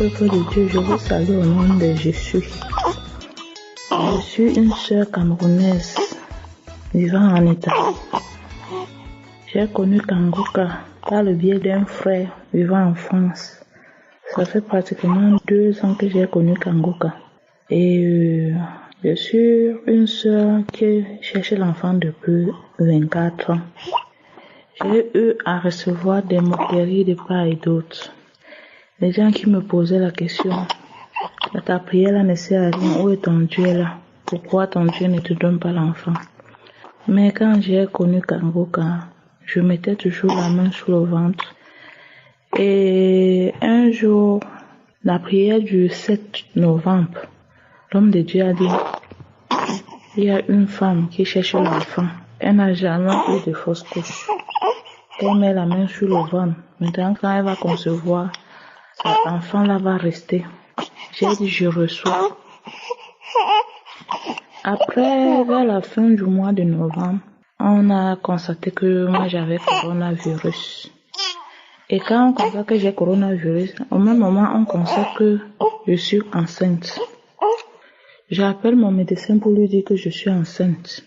peuple de Dieu, je vous salue au nom de Jésus. Je suis une sœur camerounaise vivant en Italie. J'ai connu Kangoka par le biais d'un frère vivant en France. Ça fait pratiquement 2 ans que j'ai connu Kangoka. Et je suis une sœur qui cherche l'enfant depuis 24 ans. J'ai eu à recevoir des moqueries de part et d'autre. Les gens qui me posaient la question, ta prière là ne sert à rien, où est ton Dieu là? Pourquoi ton Dieu ne te donne pas l'enfant? Mais quand j'ai connu Kangoka, je mettais toujours la main sur le ventre. Et un jour, la prière du 7 novembre, l'homme de Dieu a dit, il y a une femme qui cherche l'enfant. Elle n'a jamais eu de fausse couche. Elle met la main sur le ventre. Maintenant, quand elle va concevoir, cet enfant-là va rester. J'ai dit, je reçois. Après, vers la fin du mois de novembre, on a constaté que moi j'avais coronavirus. Et quand on constate que j'ai coronavirus, au même moment, on constate que je suis enceinte. J'appelle mon médecin pour lui dire que je suis enceinte.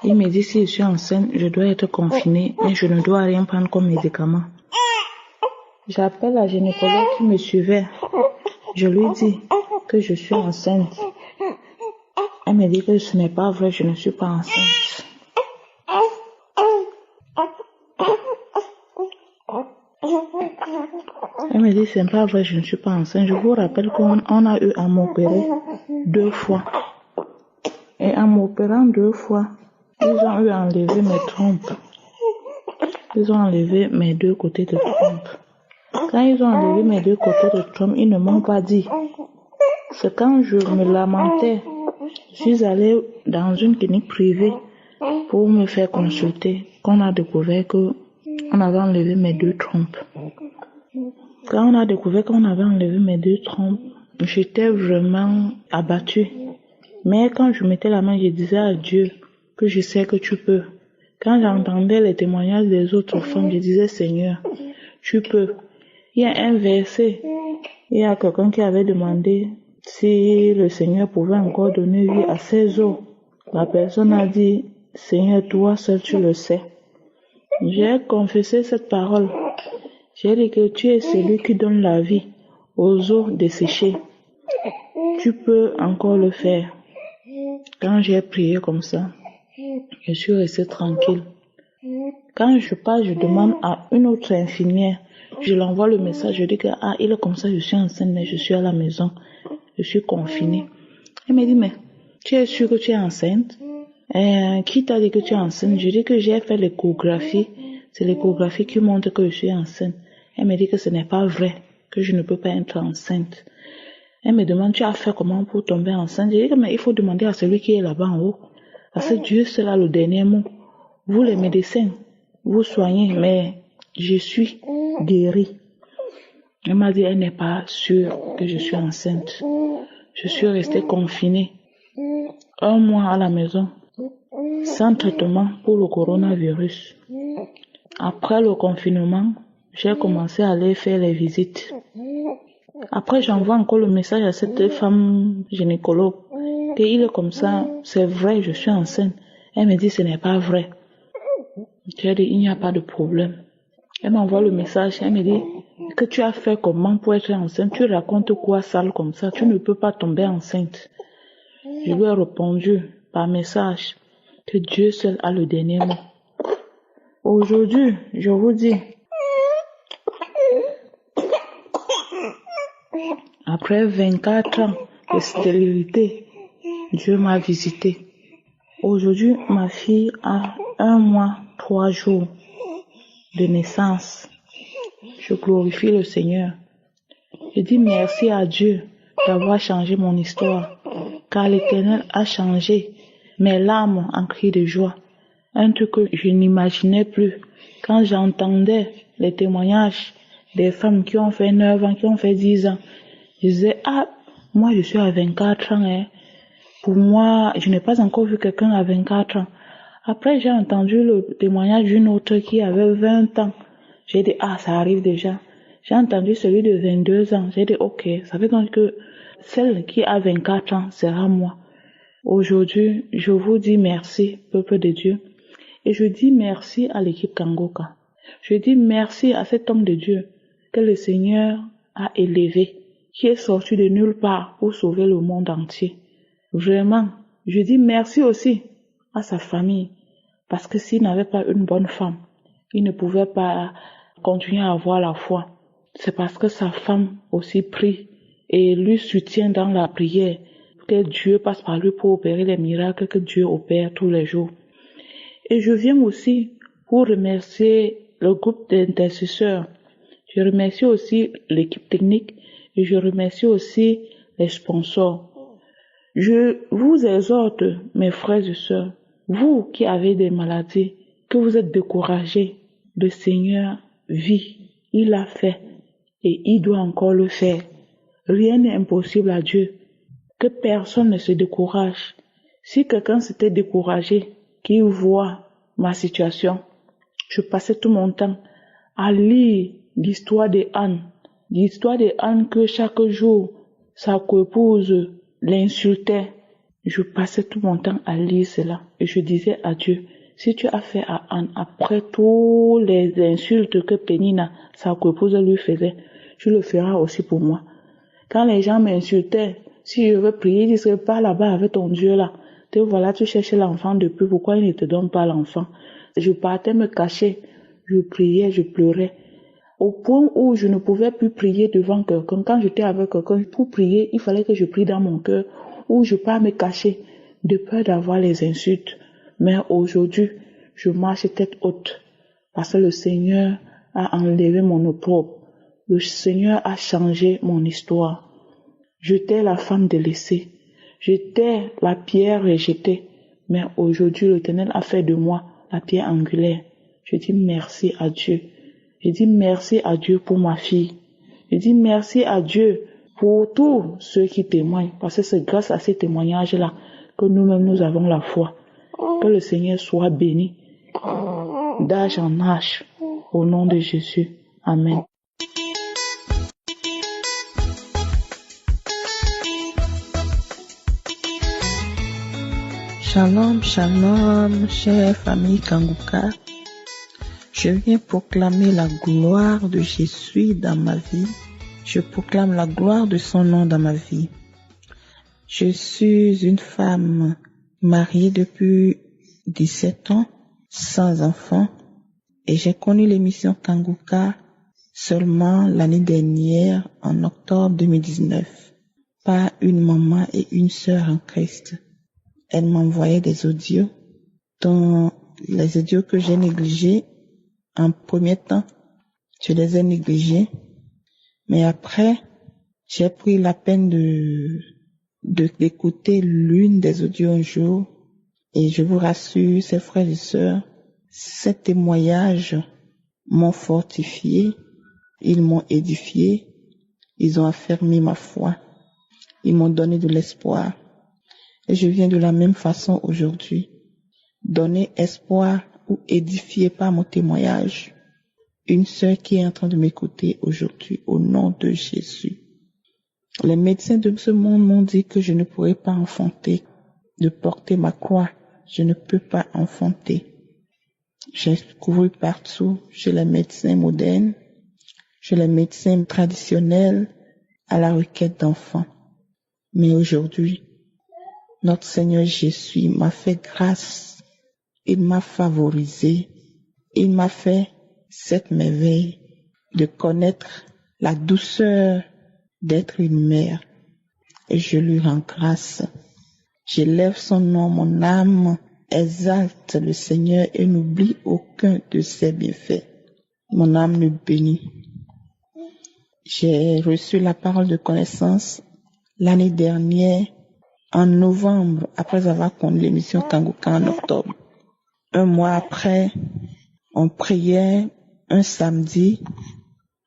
Il me dit si je suis enceinte, je dois être confinée, mais je ne dois rien prendre comme médicament. J'appelle la gynécologue qui me suivait. Je lui dis que je suis enceinte. Elle me dit que ce n'est pas vrai, je ne suis pas enceinte. Elle me dit c'est pas vrai, je ne suis pas enceinte. Je vous rappelle qu'on a eu à m'opérer 2 fois. Et en m'opérant 2 fois, ils ont eu à enlever mes trompes. Ils ont enlevé mes 2 côtés de trompe. Quand ils ont enlevé mes 2 côtés de trompe, ils ne m'ont pas dit. C'est quand je me lamentais, je suis allée dans une clinique privée pour me faire consulter, qu'on a découvert qu'on avait enlevé mes 2 trompes. Quand on a découvert qu'on avait enlevé mes 2 trompes, j'étais vraiment abattue. Mais quand je mettais la main, je disais à Dieu que je sais que tu peux. Quand j'entendais les témoignages des autres femmes, je disais Seigneur, tu peux. Il y a un verset, il y a quelqu'un qui avait demandé si le Seigneur pouvait encore donner vie à ses os. La personne a dit, Seigneur, toi seul tu le sais. J'ai confessé cette parole. J'ai dit que tu es celui qui donne la vie aux os desséchés. Tu peux encore le faire. Quand j'ai prié comme ça, je suis restée tranquille. Quand je pars, je demande à une autre infirmière. Je l'envoie le message, je dis que il est comme ça, je suis enceinte, mais je suis à la maison. Je suis confinée. Elle me dit, mais tu es sûre que tu es enceinte? Qui t'a dit que tu es enceinte? Je dis que j'ai fait l'échographie. C'est l'échographie qui montre que je suis enceinte. Elle me dit que ce n'est pas vrai, que je ne peux pas être enceinte. Elle me demande, tu as fait comment pour tomber enceinte? Je dis que mais il faut demander à celui qui est là-bas en haut. Parce que Dieu, c'est là le dernier mot. Vous les médecins, vous soignez, mais je suis guérie. Elle m'a dit, elle n'est pas sûre que je suis enceinte. Je suis restée confinée 1 mois à la maison, sans traitement pour le coronavirus. Après le confinement, j'ai commencé à aller faire les visites. Après, j'envoie encore le message à cette femme gynécologue qu'il est comme ça, c'est vrai, je suis enceinte. Elle me dit, ce n'est pas vrai. J'ai dit, il n'y a pas de problème. Elle m'envoie le message, elle me dit, que tu as fait comment pour être enceinte? Tu racontes quoi sale comme ça? Tu ne peux pas tomber enceinte. Je lui ai répondu par message que Dieu seul a le dernier mot. Aujourd'hui, je vous dis, après 24 ans de stérilité, Dieu m'a visité. Aujourd'hui, ma fille a 1 mois, 3 jours de naissance. Je glorifie le Seigneur. Je dis merci à Dieu d'avoir changé mon histoire, car l'Éternel a changé mes larmes en cris de joie. Un truc que je n'imaginais plus. Quand j'entendais les témoignages des femmes qui ont fait 9 ans, qui ont fait 10 ans, je disais, moi je suis à 24 ans, hein. Pour moi, je n'ai pas encore vu quelqu'un à 24 ans. Après, j'ai entendu le témoignage d'une autre qui avait 20 ans. J'ai dit, ça arrive déjà. J'ai entendu celui de 22 ans. J'ai dit, ok, ça veut donc que celle qui a 24 ans sera moi. Aujourd'hui, je vous dis merci, peuple de Dieu. Et je dis merci à l'équipe Kangoka. Je dis merci à cet homme de Dieu que le Seigneur a élevé, qui est sorti de nulle part pour sauver le monde entier. Vraiment, je dis merci aussi à sa famille, parce que s'il n'avait pas une bonne femme, il ne pouvait pas continuer à avoir la foi. C'est parce que sa femme aussi prie et lui soutient dans la prière, que Dieu passe par lui pour opérer les miracles que Dieu opère tous les jours. Et je viens aussi pour remercier le groupe d'intercesseurs. Je remercie aussi l'équipe technique et je remercie aussi les sponsors. Je vous exhorte, mes frères et sœurs, vous qui avez des maladies, que vous êtes découragés, le Seigneur vit, il l'a fait et il doit encore le faire. Rien n'est impossible à Dieu. Que personne ne se décourage. Si quelqu'un s'était découragé, qu'il voit ma situation, je passais tout mon temps à lire l'histoire de Anne. L'histoire de Anne que chaque jour, sa coépouse l'insultait. Je passais tout mon temps à lire cela et je disais à Dieu, si tu as fait à Anne après toutes les insultes que Pénina, sa coépouse, lui faisait, tu le feras aussi pour moi. Quand les gens m'insultaient, si je veux prier, ils disaient, pas là-bas avec ton Dieu là. Te voilà, tu cherches l'enfant depuis, pourquoi il ne te donne pas l'enfant? Je partais me cacher, je priais, je pleurais. Au point où je ne pouvais plus prier devant quelqu'un. Quand j'étais avec quelqu'un, pour prier, il fallait que je prie dans mon cœur, où je pars me cacher, de peur d'avoir les insultes. Mais aujourd'hui, je marche tête haute, parce que le Seigneur a enlevé mon opprobre. Le Seigneur a changé mon histoire. J'étais la femme délaissée. J'étais la pierre rejetée. Mais aujourd'hui, l'Éternel a fait de moi la pierre angulaire. Je dis merci à Dieu. Je dis merci à Dieu pour ma fille. Je dis merci à Dieu pour tous ceux qui témoignent. Parce que c'est grâce à ces témoignages-là que nous-mêmes nous avons la foi. Que le Seigneur soit béni d'âge en âge. Au nom de Jésus. Amen. Shalom, shalom, chère famille Kangoka. Je viens proclamer la gloire de Jésus dans ma vie. Je proclame la gloire de son nom dans ma vie. Je suis une femme mariée depuis 17 ans, sans enfant, et j'ai connu l'émission Kangoka seulement l'année dernière, en octobre 2019, par une maman et une sœur en Christ. Elle m'envoyait des audios, dont les audios que j'ai négligés en premier temps, je les ai négligés, mais après, j'ai pris la peine d'écouter l'une des audios un jour, et je vous rassure, ces frères et sœurs, ces témoignages m'ont fortifié, ils m'ont édifié, ils ont affermi ma foi, ils m'ont donné de l'espoir. Et je viens de la même façon aujourd'hui, donner espoir ou édifier par mon témoignage une sœur qui est en train de m'écouter aujourd'hui au nom de Jésus. Les médecins de ce monde m'ont dit que je ne pourrais pas enfanter, de porter ma croix, je ne peux pas enfanter. J'ai couru partout chez les médecins modernes, chez les médecins traditionnels à la requête d'enfants. Mais aujourd'hui, notre Seigneur Jésus m'a fait grâce, il m'a favorisé, il m'a fait cette merveille de connaître la douceur d'être une mère. Et je lui rends grâce. J'élève son nom, mon âme exalte le Seigneur et n'oublie aucun de ses bienfaits. Mon âme le bénit. J'ai reçu la parole de connaissance l'année dernière, en novembre, après avoir connu l'émission Kangoka en octobre. Un mois après, on priait un samedi,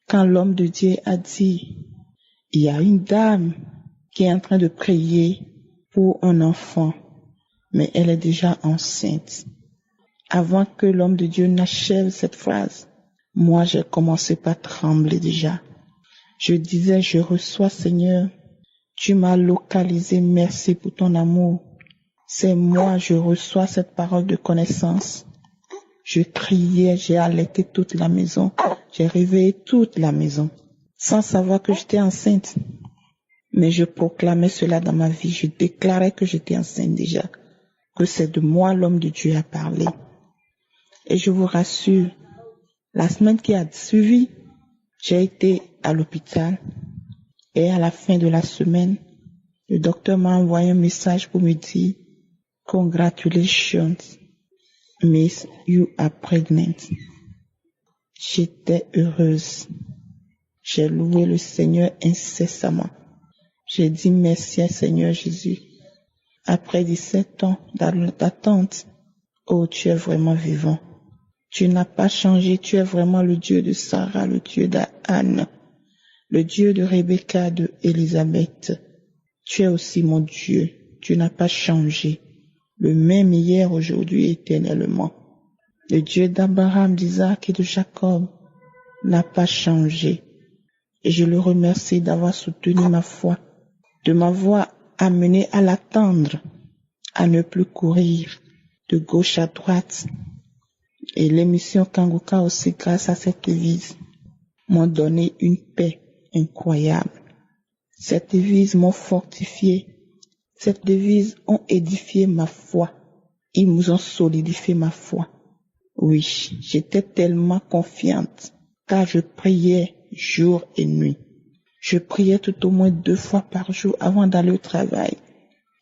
quand l'homme de Dieu a dit, il y a une dame qui est en train de prier pour un enfant, mais elle est déjà enceinte. Avant que l'homme de Dieu n'achève cette phrase, moi j'ai commencé par trembler déjà. Je disais, je reçois Seigneur, tu m'as localisé, merci pour ton amour. C'est moi, je reçois cette parole de connaissance. Je criais, j'ai alerté toute la maison, j'ai réveillé toute la maison, sans savoir que j'étais enceinte. Mais je proclamais cela dans ma vie, je déclarais que j'étais enceinte déjà, que c'est de moi l'homme de Dieu a parlé. Et je vous rassure, la semaine qui a suivi, j'ai été à l'hôpital et à la fin de la semaine, le docteur m'a envoyé un message pour me dire « Congratulations, Miss, you are pregnant ». J'étais heureuse. J'ai loué le Seigneur incessamment. J'ai dit merci Seigneur Jésus. Après 17 ans d'attente, oh, tu es vraiment vivant. Tu n'as pas changé, tu es vraiment le Dieu de Sarah, le Dieu d'Anne, le Dieu de Rebecca, de Élisabeth. Tu es aussi mon Dieu, tu n'as pas changé, le même hier, aujourd'hui, éternellement. Le Dieu d'Abraham, d'Isaac et de Jacob n'a pas changé. Et je le remercie d'avoir soutenu ma foi, de m'avoir amené à l'attendre, à ne plus courir de gauche à droite. Et l'émission Kanguka aussi, grâce à cette église, m'ont donné une paix incroyable. Cette église m'a fortifié. Cette église ont édifié ma foi. Ils nous ont solidifié ma foi. Oui, j'étais tellement confiante, car je priais jour et nuit. Je priais tout au moins 2 fois par jour avant d'aller au travail.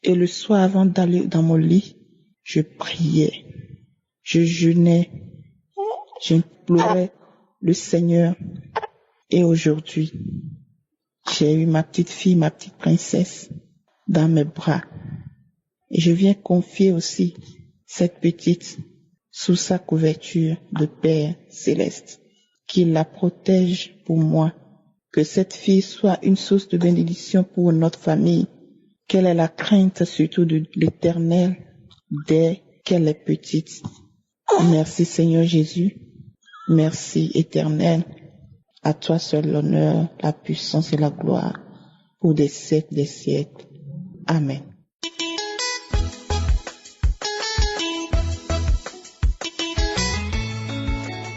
Et le soir avant d'aller dans mon lit, je priais. Je jeûnais. J'implorais le Seigneur. Et aujourd'hui, j'ai eu ma petite fille, ma petite princesse, dans mes bras. Et je viens confier aussi cette petite sous sa couverture de Père céleste, qu'il la protège pour moi, que cette fille soit une source de bénédiction pour notre famille, qu'elle ait la crainte surtout de l'Éternel dès qu'elle est petite. Merci Seigneur Jésus, merci Éternel, à toi seul l'honneur, la puissance et la gloire pour des siècles des siècles. Amen.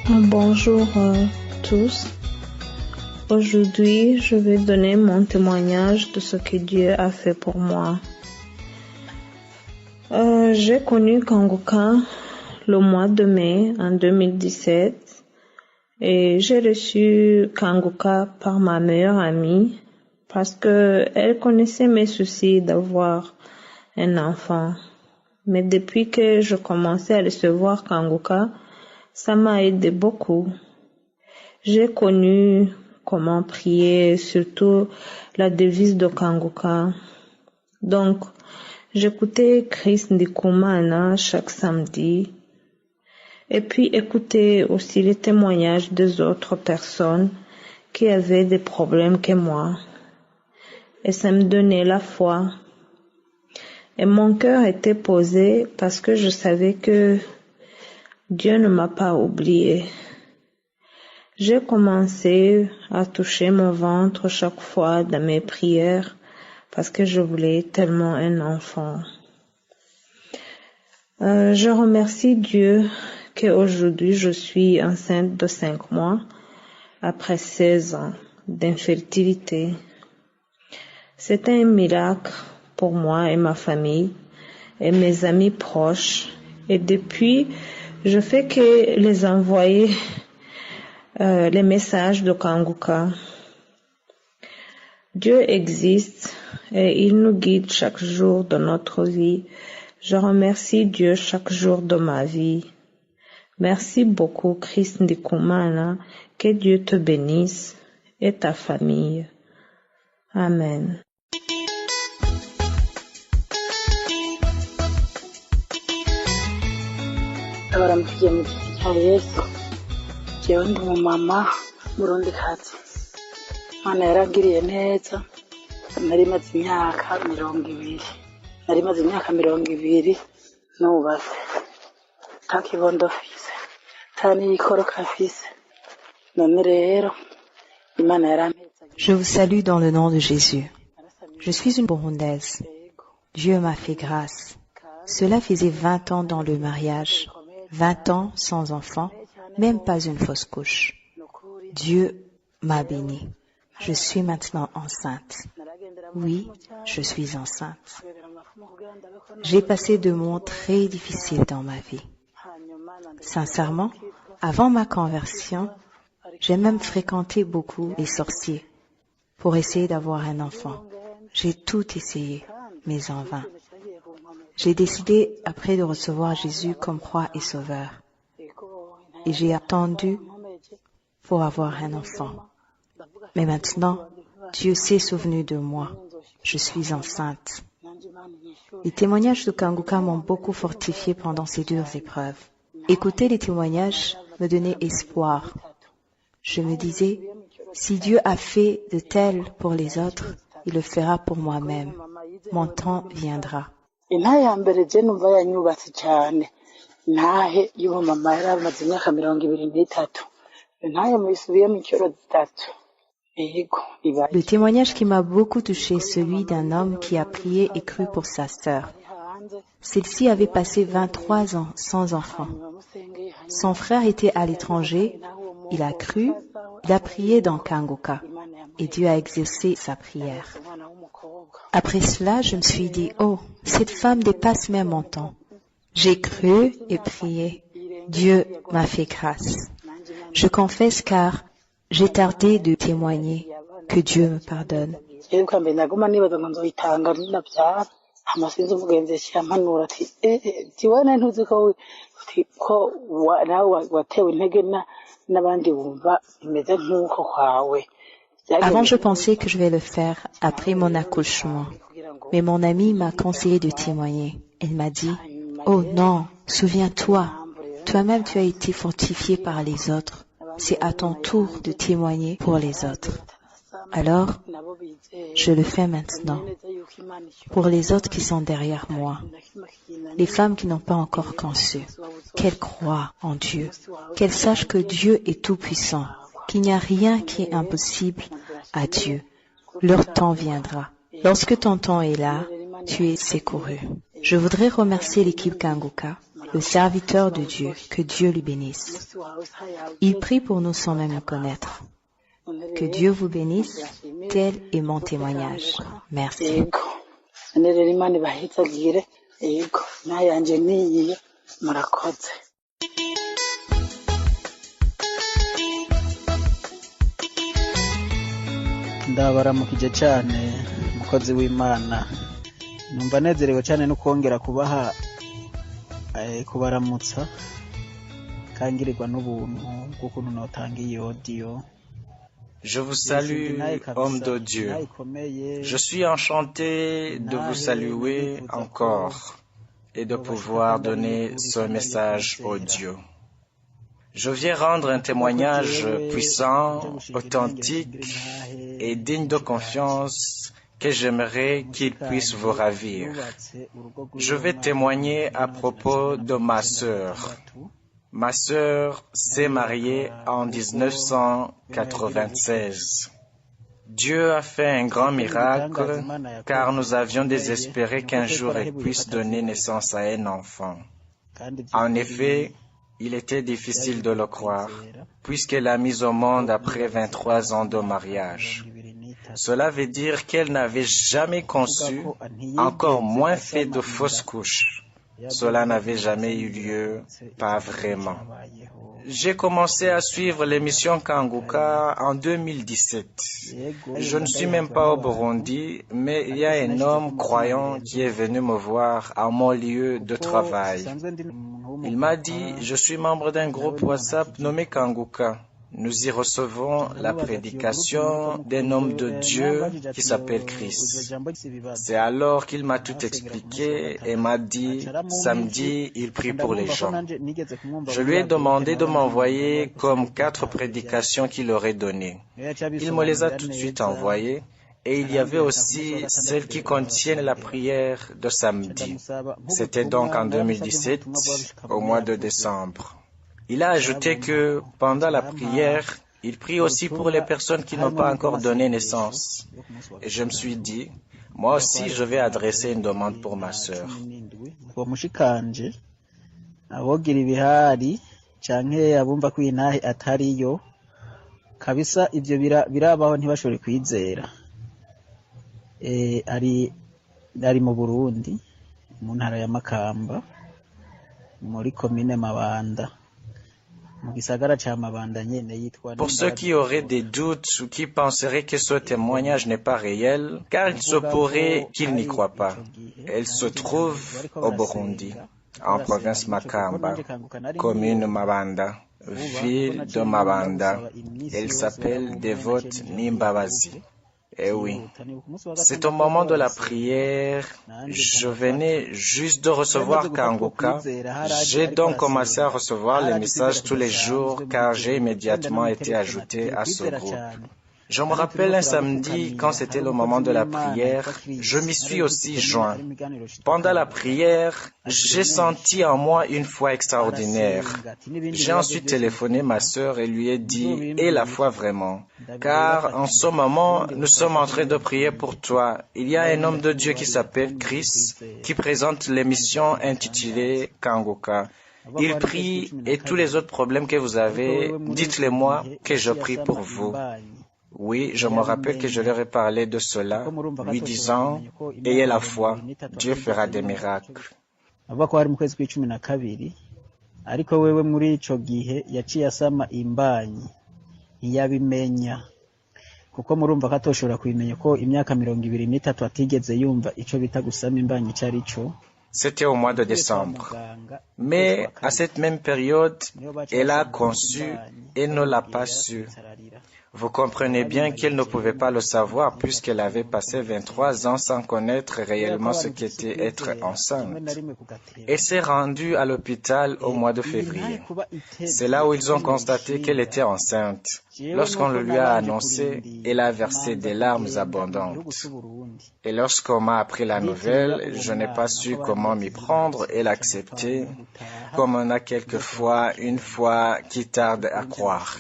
Bonjour tous. Aujourd'hui, je vais donner mon témoignage de ce que Dieu a fait pour moi. J'ai connu Kanguka le mois de mai en 2017 et j'ai reçu Kanguka par ma meilleure amie parce que elle connaissait mes soucis d'avoir un enfant. Mais depuis que je commençais à recevoir Kanguka, ça m'a aidé beaucoup. J'ai connu comment prier, surtout la devise de Kanguka. Donc, j'écoutais Chris Ndikumana chaque samedi. Et puis écouter aussi les témoignages des autres personnes qui avaient des problèmes que moi. Et ça me donnait la foi. Et mon cœur était posé parce que je savais que Dieu ne m'a pas oublié. J'ai commencé à toucher mon ventre chaque fois dans mes prières parce que je voulais tellement un enfant. Je remercie Dieu qu'aujourd'hui je suis enceinte de 5 mois après 16 ans d'infertilité. C'est un miracle pour moi et ma famille et mes amis proches. Et depuis, je fais que les envoyer les messages de Kanguka. Dieu existe et il nous guide chaque jour de notre vie. Je remercie Dieu chaque jour de ma vie. Merci beaucoup, Chris Ndikumana. Que Dieu te bénisse et ta famille. Amen. Abaramukiye mu giti cya Yesu. Jewe ndi umumama murundikazi. Imana yarangiriye neza. Nari maze imyaka 20. Nari maze imyaka 20 nubatse. Nta kibondo mfise. Nta n'ikoroka mfise. none rero Imana yarampetse Je vous salue dans le nom de Jésus. Je suis une Burundaise. Dieu m'a fait grâce. Cela faisait 20 ans dans le mariage, 20 ans sans enfant, même pas une fausse couche. Dieu m'a bénie. Je suis maintenant enceinte. Oui, je suis enceinte. J'ai passé des moments très difficiles dans ma vie. Sincèrement, avant ma conversion, j'ai même fréquenté beaucoup les sorciers pour essayer d'avoir un enfant. J'ai tout essayé, mais en vain. J'ai décidé, après de recevoir Jésus comme roi et sauveur, et j'ai attendu pour avoir un enfant. Mais maintenant, Dieu s'est souvenu de moi. Je suis enceinte. Les témoignages de Kanguka m'ont beaucoup fortifié pendant ces dures épreuves. Écouter les témoignages me donnait espoir. Je me disais, si Dieu a fait de tel pour les autres, il le fera pour moi-même. Mon temps viendra. intahe ya mbere je numva yanyubatse cyane intahe y'umumama yari amaze imyaka 23 intahe muyisubiyemo inshuro zitatu yego ibaye Le témoignage qui m'a beaucoup touché est celui d'un homme qui a prié et cru pour sa sœur. Celle-ci avait passé 23 ans sans enfant. Son frère était à l'étranger, il a cru, il a prié dans Kanguka et Dieu a exaucé sa prière. Après cela, je me suis dit, oh, cette femme dépasse même mon temps. J'ai cru et prié. Dieu m'a fait grâce. Je confesse car j'ai tardé de témoigner. Que Dieu me pardonne. amasinzi umugenzi yampanura ati tiwana ntuzi ko nawe watewe intege n'abandi wumva imeze nk'uko kwawe. Avant, je pensais que je vais le faire après mon accouchement. Mais mon amie m'a conseillé de témoigner. Elle m'a dit, oh non, souviens-toi, toi-même tu as été fortifié par les autres. C'est à ton tour de témoigner pour les autres. Alors, je le fais maintenant. Pour les autres qui sont derrière moi, les femmes qui n'ont pas encore conçu, qu'elles croient en Dieu, qu'elles sachent que Dieu est tout-puissant, qu'il n'y a rien qui est impossible à Dieu. Leur temps viendra. Lorsque ton temps est là, tu es secouru. Je voudrais remercier l'équipe Kanguka, le serviteur de Dieu, que Dieu lui bénisse. Il prie pour nous sans même le connaître. Que Dieu vous bénisse, tel est mon témoignage. Merci. ndabaramukije cyane umukozi w'Imana numva nezerewe cyane no kongera kubaramutsa kangirirwa n'ubuntu bw'ukuntu notanga iyi audio. Je vous salue, homme de Dieu. Je suis enchanté de vous saluer encore et de pouvoir donner ce message audio. Je viens rendre un témoignage puissant, authentique et digne de confiance que j'aimerais qu'il puisse vous ravir. Je vais témoigner à propos de ma sœur. Ma sœur s'est mariée en 1996. Dieu a fait un grand miracle car nous avions désespéré qu'un jour elle puisse donner naissance à un enfant. En effet, il était difficile de le croire, puisqu'elle a mis au monde après 23 ans de mariage. Cela veut dire qu'elle n'avait jamais conçu, encore moins fait de fausses couches. Cela n'avait jamais eu lieu, pas vraiment. J'ai commencé à suivre l'émission Kanguka en 2017. Je ne suis même pas au Burundi, mais il y a un homme croyant qui est venu me voir à mon lieu de travail. Il m'a dit, je suis membre d'un groupe WhatsApp nommé Kanguka. Nous y recevons la prédication d'un homme de Dieu qui s'appelle Christ. C'est alors qu'il m'a tout expliqué et m'a dit, samedi, il prie pour les gens. Je lui ai demandé de m'envoyer comme 4 prédications qu'il aurait données. Il me les a tout de suite envoyées. Et il y avait aussi celles qui contiennent la prière de samedi. C'était donc en 2017, au mois de décembre. Il a ajouté que pendant la prière, Il prie aussi pour les personnes qui n'ont pas encore donné naissance. Et je me suis dit, moi aussi, je vais adresser une demande pour ma sœur. abogira ibihari canke abumva ko intahe atariyo kabisa ivyo birabaho ntibashobore kwizera. Ari mu Burundi mu ntara ya Makamba muri commune Mabanda. Pour ceux qui auraient des doutes ou qui penseraient que ce témoignage n'est pas réel, car il se pourrait qu'ils n'y croient pas. Elle se trouve au Burundi, en province Makamba, commune Mabanda, ville de Mabanda. Elle s'appelle Dévote Nimbabazi. Eh oui, c'est au moment de la prière, je venais juste de recevoir Kanguka. J'ai donc commencé à recevoir les messages tous les jours car j'ai immédiatement été ajouté à ce groupe. Je me rappelle un samedi, quand c'était le moment de la prière, je m'y suis aussi joint. Pendant la prière, j'ai senti en moi une foi extraordinaire. J'ai ensuite téléphoné ma sœur et lui ai dit « Et la foi vraiment ?» Car en ce moment, nous sommes en train de prier pour toi. Il y a un homme de Dieu qui s'appelle Chris, qui présente l'émission intitulée Kanguka. Il prie et tous les autres problèmes que vous avez, dites-les-moi que je prie pour vous. Oui, je me rappelle que je leur ai parlé de cela, lui disant, ayez la foi, Dieu fera des miracles. Ariko wewe muri ico gihe yaciye asama imbanyi ntiyabimenya kuko murumva ko atoshobora kubimenya ko imyaka 23 atigeze yumva ico bita gusama imbanyi cari cyo. C'était au mois de décembre. Mais à cette même période, elle a conçu et ne l'a pas su. Vous comprenez bien qu'elle ne pouvait pas le savoir puisqu'elle avait passé 23 ans sans connaître réellement ce qu'était être enceinte. Elle s'est rendue à l'hôpital au mois de février. C'est là où ils ont constaté qu'elle était enceinte. Lorsqu'on le lui a annoncé, elle a versé des larmes abondantes. Et lorsqu'on m'a appris la nouvelle, je n'ai pas su comment m'y prendre et l'accepter, comme on a quelquefois une foi qui tarde à croire.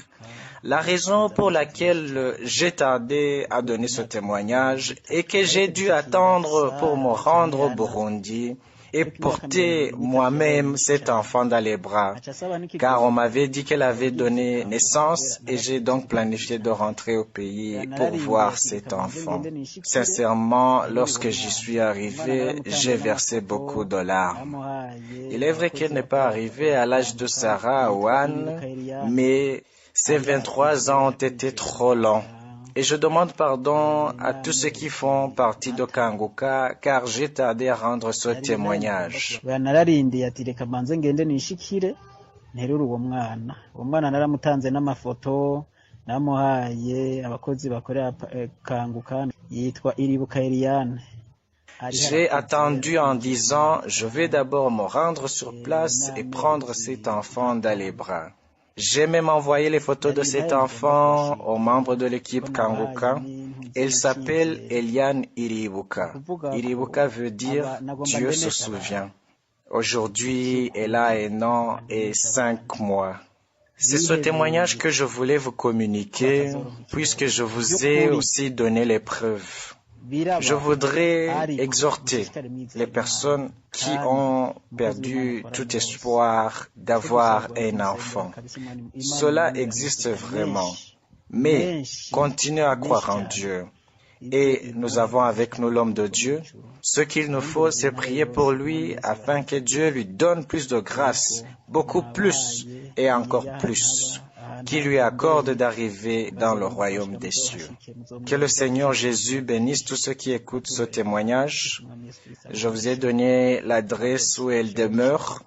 La raison pour laquelle j'ai tardé à donner ce témoignage est que j'ai dû attendre pour me rendre au Burundi et porter moi-même cet enfant dans les bras, car on m'avait dit qu'elle avait donné naissance et j'ai donc planifié de rentrer au pays pour voir cet enfant. Sincèrement, lorsque j'y suis arrivé, j'ai versé beaucoup de larmes. Il est vrai qu'elle n'est pas arrivée à l'âge de Sarah ou Anne, mais ces 23 ans ont été trop longs. Et je demande pardon à tous ceux qui font partie de Kanguka, car j'ai tardé à rendre ce témoignage. J'ai attendu en disant, je vais d'abord me rendre sur place et prendre cet enfant dans les bras. J'ai même envoyé les photos de cet enfant aux membres de l'équipe Kanguka. Elle s'appelle Eliane Iribuka. Iribuka veut dire Dieu se souvient. Aujourd'hui, elle a 1 an et 5 mois. C'est ce témoignage que je voulais vous communiquer, puisque je vous ai aussi donné les preuves. Je voudrais exhorter les personnes qui ont perdu tout espoir d'avoir un enfant. Cela existe vraiment, mais continuez à croire en Dieu. Et nous avons avec nous l'homme de Dieu. Ce qu'il nous faut, c'est prier pour lui afin que Dieu lui donne plus de grâce, beaucoup plus et encore plus, qui lui accorde d'arriver dans le royaume des cieux. Que le Seigneur Jésus bénisse tous ceux qui écoutent ce témoignage. Je vous ai donné l'adresse où elle demeure.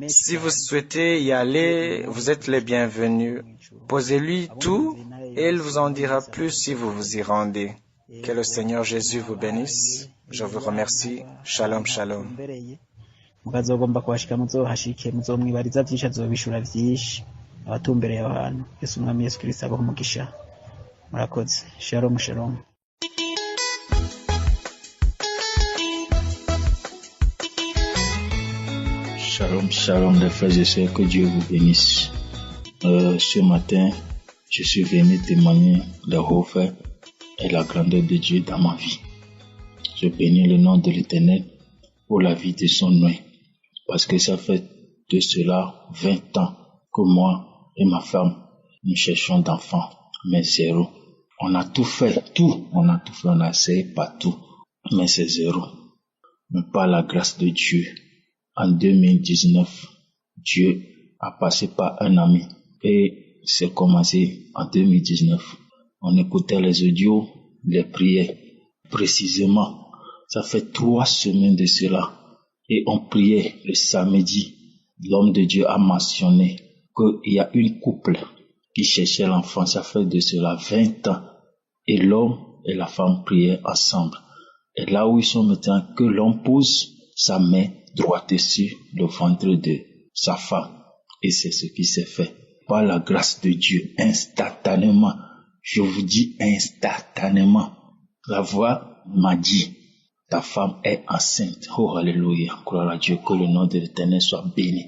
Si vous souhaitez y aller, vous êtes les bienvenus. Posez-lui tout et il vous en dira plus si vous vous y rendez. Que le Seigneur Jésus vous bénisse. Je vous remercie. Shalom, shalom. Mukazogomba kuhashika muzohashike muzomwibariza vyinshi azobishura vyinshi abatumbereye aho hantu. Yesu Umwami Yesu Kristo abahe umugisha. Murakoze. Shalom, shalom. Shalom, shalom les frères et sœurs, que Dieu vous bénisse. Ce matin, je suis venu témoigner le haut fait et la grandeur de Dieu dans ma vie. Je bénis le nom de l'Éternel pour la vie de son nom, parce que ça fait de cela 20 ans que moi et ma femme, nous cherchons d'enfants, mais zéro. On a tout fait, on a essayé partout, mais c'est zéro. Mais par la grâce de Dieu, en 2019, Dieu a passé par un ami et c'est commencé en 2019. On écoutait les audios, les prières. Précisément, ça fait 3 semaines de cela et on priait le samedi. L'homme de Dieu a mentionné qu'il y a une couple qui cherchait l'enfant. Ça fait de cela 20 ans et l'homme et la femme priaient ensemble. Et là où ils sont maintenant, que l'homme pose sa main droite sur le ventre de sa femme. Et c'est ce qui s'est fait. Par la grâce de Dieu, instantanément, je vous dis instantanément, la voix m'a dit, ta femme est enceinte. Oh, alléluia, gloire à Dieu, que le nom de l'Éternel soit béni.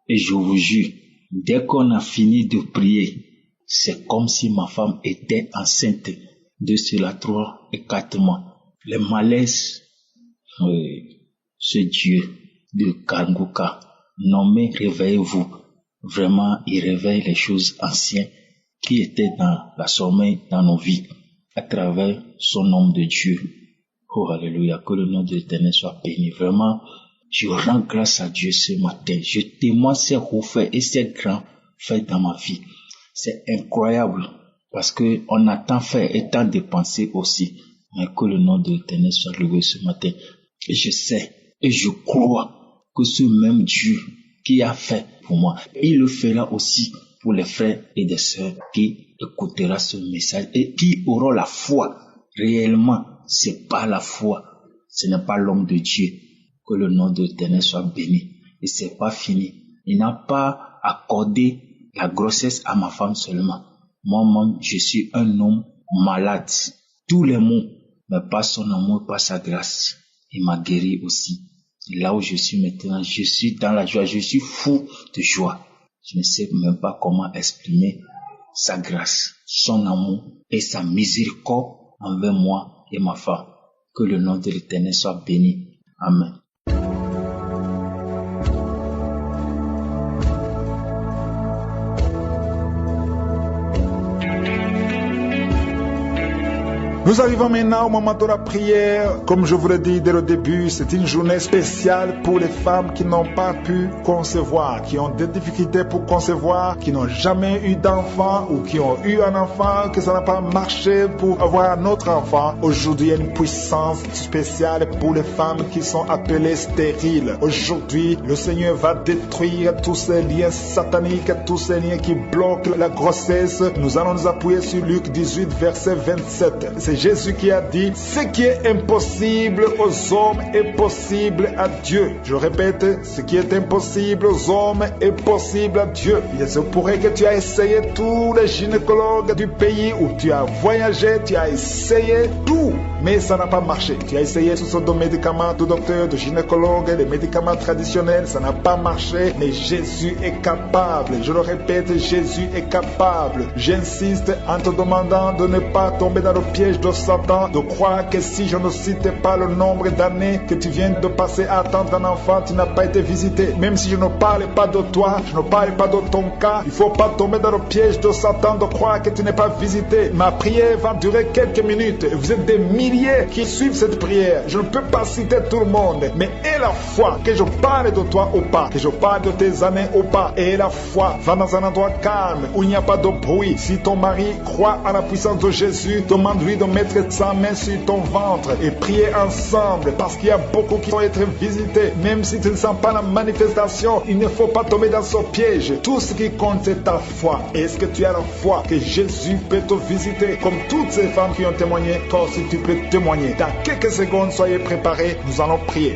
Et je vous jure, dès qu'on a fini de prier, c'est comme si ma femme était enceinte de cela 3 et 4 mois. Les malaises, ce Dieu de Kanguka, nommé réveillez-vous. Vraiment, il réveille les choses anciennes qui étaient dans la sommeil dans nos vies à travers son nom de Dieu. Oh, alléluia, que le nom de l'Éternel soit béni. Vraiment, je rends grâce à Dieu ce matin. Je témoigne ces hauts faits et ces grands faits dans ma vie. C'est incroyable parce que on a tant fait et tant dépensé aussi. Mais que le nom de l'Éternel soit loué ce matin. Et je sais et je crois que ce même Dieu qui a fait pour moi, il le fera aussi pour les frères et les sœurs qui écouteront ce message et qui auront la foi. Réellement, c'est pas la foi, ce n'est pas l'homme de Dieu. Que le nom de l'Éternel soit béni. Et c'est pas fini. Il n'a pas accordé la grossesse à ma femme seulement. Moi-même, je suis un homme malade. Tous les mots, mais pas son amour, pas sa grâce. Il m'a guéri aussi. Et là où je suis maintenant, je suis dans la joie, je suis fou de joie. Je ne sais même pas comment exprimer sa grâce, son amour et sa miséricorde envers moi et ma femme. Que le nom de l'Éternel soit béni. Amen. Nous arrivons maintenant au moment de la prière. Comme je vous l'ai dit dès le début, c'est une journée spéciale pour les femmes qui n'ont pas pu concevoir, qui ont des difficultés pour concevoir, qui n'ont jamais eu d'enfant ou qui ont eu un enfant, que ça n'a pas marché pour avoir un autre enfant. Aujourd'hui, il y a une puissance spéciale pour les femmes qui sont appelées stériles. Aujourd'hui, le Seigneur va détruire tous ces liens sataniques, tous ces liens qui bloquent la grossesse. Nous allons nous appuyer sur Luc 18, verset 27. C'est Jésus qui a dit, ce qui est impossible aux hommes est possible à Dieu. Je répète, ce qui est impossible aux hommes est possible à Dieu. Il se pourrait que tu as essayé tous les gynécologues du pays où tu as voyagé, tu as essayé tout, mais ça n'a pas marché. Tu as essayé toutes sortes de médicaments, de docteurs, de gynécologues, les médicaments traditionnels, ça n'a pas marché, mais Jésus est capable. Je le répète, Jésus est capable. J'insiste en te demandant de ne pas tomber dans le piège de Satan, de croire que si je ne citais pas le nombre d'années que tu viens de passer à attendre un enfant, tu n'as pas été visité. Même si je ne parle pas de toi, je ne parle pas de ton cas, il ne faut pas tomber dans le piège de Satan de croire que tu n'es pas visité. Ma prière va durer quelques minutes. Vous êtes des milliers qui suivent cette prière. Je ne peux pas citer tout le monde, mais aie la foi que je parle de toi ou pas, que je parle de tes années ou pas. Aie la foi, va dans un endroit calme où il n'y a pas de bruit. Si ton mari croit à la puissance de Jésus, demande-lui de mettre sa main sur ton ventre et prier ensemble, parce qu'il y a beaucoup qui vont être visités. Même si tu ne sens pas la manifestation, il ne faut pas tomber dans ce piège. Tout ce qui compte, c'est ta foi. Est-ce que tu as la foi que Jésus peut te visiter? Comme toutes ces femmes qui ont témoigné, toi aussi tu peux témoigner. Dans quelques secondes, soyez préparés, nous allons prier.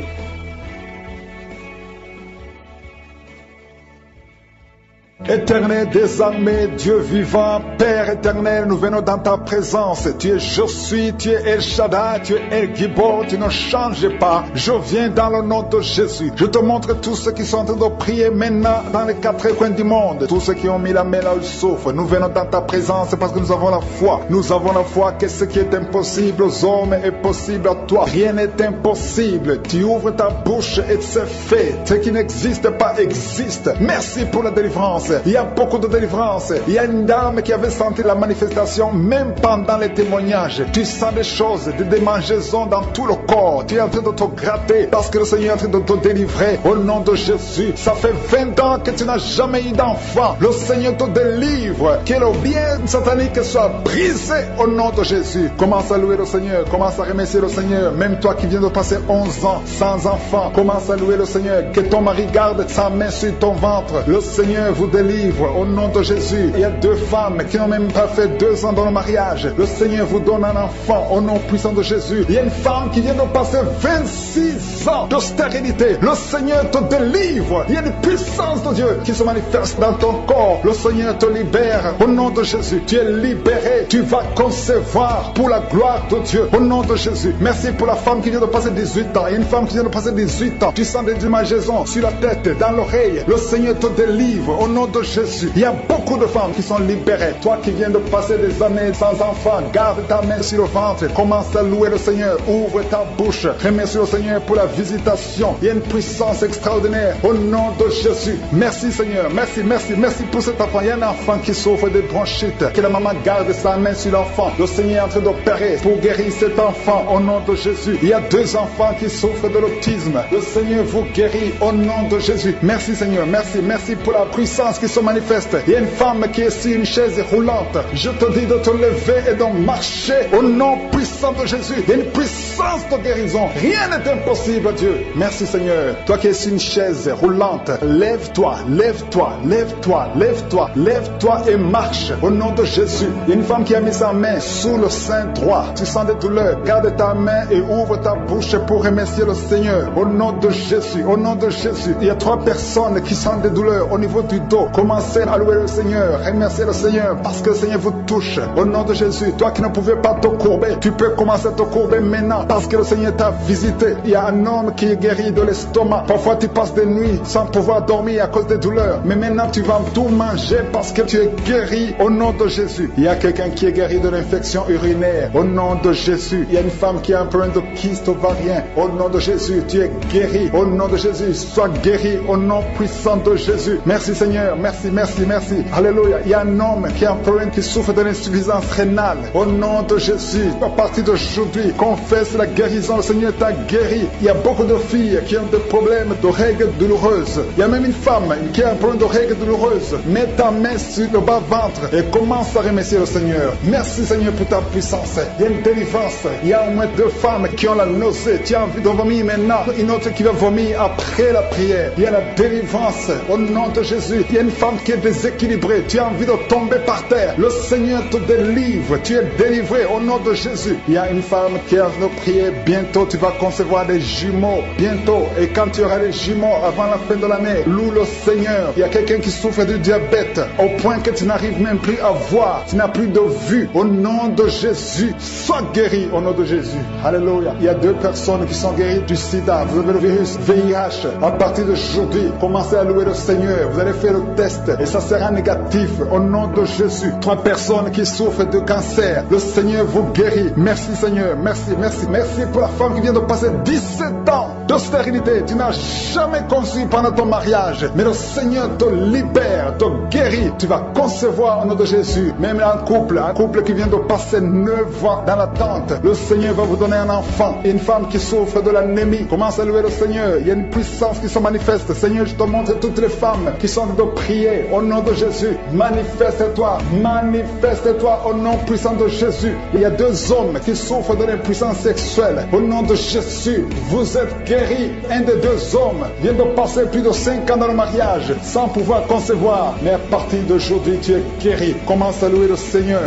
Éternel des armées, Dieu vivant, Père éternel, nous venons dans ta présence. Tu es Je suis, tu es El Shaddai, tu es El Gibor, tu ne changes pas. Je viens dans le nom de Jésus. Je te montre tous ceux qui sont en train de prier maintenant dans les quatre coins du monde. Tous ceux qui ont mis la main là où ils souffrent. Nous venons dans ta présence parce que nous avons la foi. Nous avons la foi que ce qui est impossible aux hommes est possible à toi. Rien n'est impossible. Tu ouvres ta bouche et c'est fait. Ce qui n'existe pas existe. Merci pour la délivrance. Il y a beaucoup de délivrance. Il y a une dame qui avait senti la manifestation même pendant les témoignages. Tu sens des choses, des démangeaisons dans tout le corps. Tu es en train de te gratter parce que le Seigneur est en train de te délivrer au nom de Jésus. Ça fait 20 ans que tu n'as jamais eu d'enfant. Le Seigneur te délivre. Que le bien satanique soit brisé au nom de Jésus. Commence à louer le Seigneur. Commence à remercier le Seigneur. Même toi qui viens de passer 11 ans sans enfant, commence à louer le Seigneur. Que ton mari garde sa main sur ton ventre. Le Seigneur vous délivre au nom de Jésus. Il y a 2 femmes qui n'ont même pas fait 2 ans dans le mariage. Le Seigneur vous donne un enfant au nom puissant de Jésus. Il y a une femme qui vient de passer 26 ans de stérilité. Le Seigneur te délivre. Il y a une puissance de Dieu qui se manifeste dans ton corps. Le Seigneur te libère au nom de Jésus. Tu es libéré. Tu vas concevoir pour la gloire de Dieu au nom de Jésus. Merci pour la femme qui vient de passer 18 ans. Il y a une femme qui vient de passer 18 ans. Tu sens des démangeaisons sur la tête, dans l'oreille. Le Seigneur te délivre au nom de Jésus. Il y a beaucoup de femmes qui sont libérées. Toi qui viens de passer des années sans enfant, garde ta main sur le ventre. Commence à louer le Seigneur. Ouvre ta bouche. Remercie le Seigneur pour la visitation. Il y a une puissance extraordinaire au nom de Jésus. Merci Seigneur. Merci, merci, merci pour cet enfant. Il y a un enfant qui souffre de bronchite. Que la maman garde sa main sur l'enfant. Le Seigneur est en train d'opérer pour guérir cet enfant au nom de Jésus. Il y a 2 enfants qui souffrent de l'autisme. Le Seigneur vous guérit au nom de Jésus. Merci Seigneur. Merci, merci pour la puissance qui se manifeste. Il y a une femme qui est sur une chaise roulante. Je te dis de te lever et de marcher au nom puissant de Jésus. Il y a une puissance de guérison. Rien n'est impossible, Dieu. Merci Seigneur. Toi qui es sur une chaise roulante, lève-toi, lève-toi, lève-toi, lève-toi, lève-toi et marche au nom de Jésus. Il y a une femme qui a mis sa main sous le sein droit. Tu sens des douleurs. Garde ta main et ouvre ta bouche pour remercier le Seigneur. Au nom de Jésus, au nom de Jésus. Il y a 3 personnes qui sentent des douleurs au niveau du dos. Commencez à louer le Seigneur. Remerciez le Seigneur parce que le Seigneur vous touche. Au nom de Jésus. Toi qui ne pouvais pas te courber, tu peux commencer à te courber maintenant parce que le Seigneur t'a visité. Il y a un homme qui est guéri de l'estomac. Parfois tu passes des nuits sans pouvoir dormir à cause des douleurs. Mais maintenant tu vas tout manger parce que tu es guéri au nom de Jésus. Il y a quelqu'un qui est guéri de l'infection urinaire. Au nom de Jésus. Il y a une femme qui a un problème de kyste ovarien. Au nom de Jésus. Tu es guéri. Au nom de Jésus. Sois guéri au nom puissant de Jésus. Merci Seigneur. Merci, merci, merci. Alléluia. Il y a un homme qui a un problème qui souffre de l'insuffisance rénale. Au nom de Jésus. À partir d'aujourd'hui, confesse la guérison. Le Seigneur t'a guéri. Il y a beaucoup de filles qui ont des problèmes de règles douloureuses. Il y a même une femme qui a un problème de règles douloureuses. Mets ta main sur le bas-ventre et commence à remercier le Seigneur. Merci Seigneur pour ta puissance. Il y a une délivrance. Il y a au moins 2 femmes qui ont la nausée. Tu as envie de vomir maintenant. Une autre qui va vomir après la prière. Il y a la délivrance au nom de Jésus. Il y a une femme qui est déséquilibrée. Tu as envie de tomber par terre. Le Seigneur te délivre. Tu es délivré au nom de Jésus. Il y a une femme qui a envie de prier. Bientôt tu vas concevoir des jumeaux. Bientôt. Et quand tu auras des jumeaux avant la fin de l'année, loue le Seigneur. Il y a quelqu'un qui souffre du diabète au point que tu n'arrives même plus à voir. Tu n'as plus de vue. Au nom de Jésus, sois guéri au nom de Jésus. Alléluia. Il y a 2 personnes qui sont guéries du sida. Vous avez le virus VIH. À partir d'aujourd'hui, commencez à louer le Seigneur. Vous allez faire le test et ça sera négatif au nom de Jésus. 3 personnes qui souffrent de cancer. Le Seigneur vous guérit. Merci Seigneur. Merci, merci, merci pour la femme qui vient de passer 17 ans de stérilité. Tu n'as jamais conçu pendant ton mariage. Mais le Seigneur te libère, te guérit. Tu vas concevoir au nom de Jésus. Même un couple qui vient de passer 9 ans dans l'attente. Le Seigneur va vous donner un enfant. Une femme qui souffre de l'anémie. Commence à louer le Seigneur. Il y a une puissance qui se manifeste. Seigneur, je te montre toutes les femmes qui sont de prier au nom de Jésus. Manifeste-toi. Manifeste-toi au nom puissant de Jésus. Il y a 2 hommes qui souffrent de l'impuissance sexuelle. Au nom de Jésus, vous êtes guéris. guéri un des deux hommes, vient de passer plus de 5 ans dans le mariage, sans pouvoir concevoir. Mais à partir d'aujourd'hui, tu es guéri. Commence à louer le Seigneur.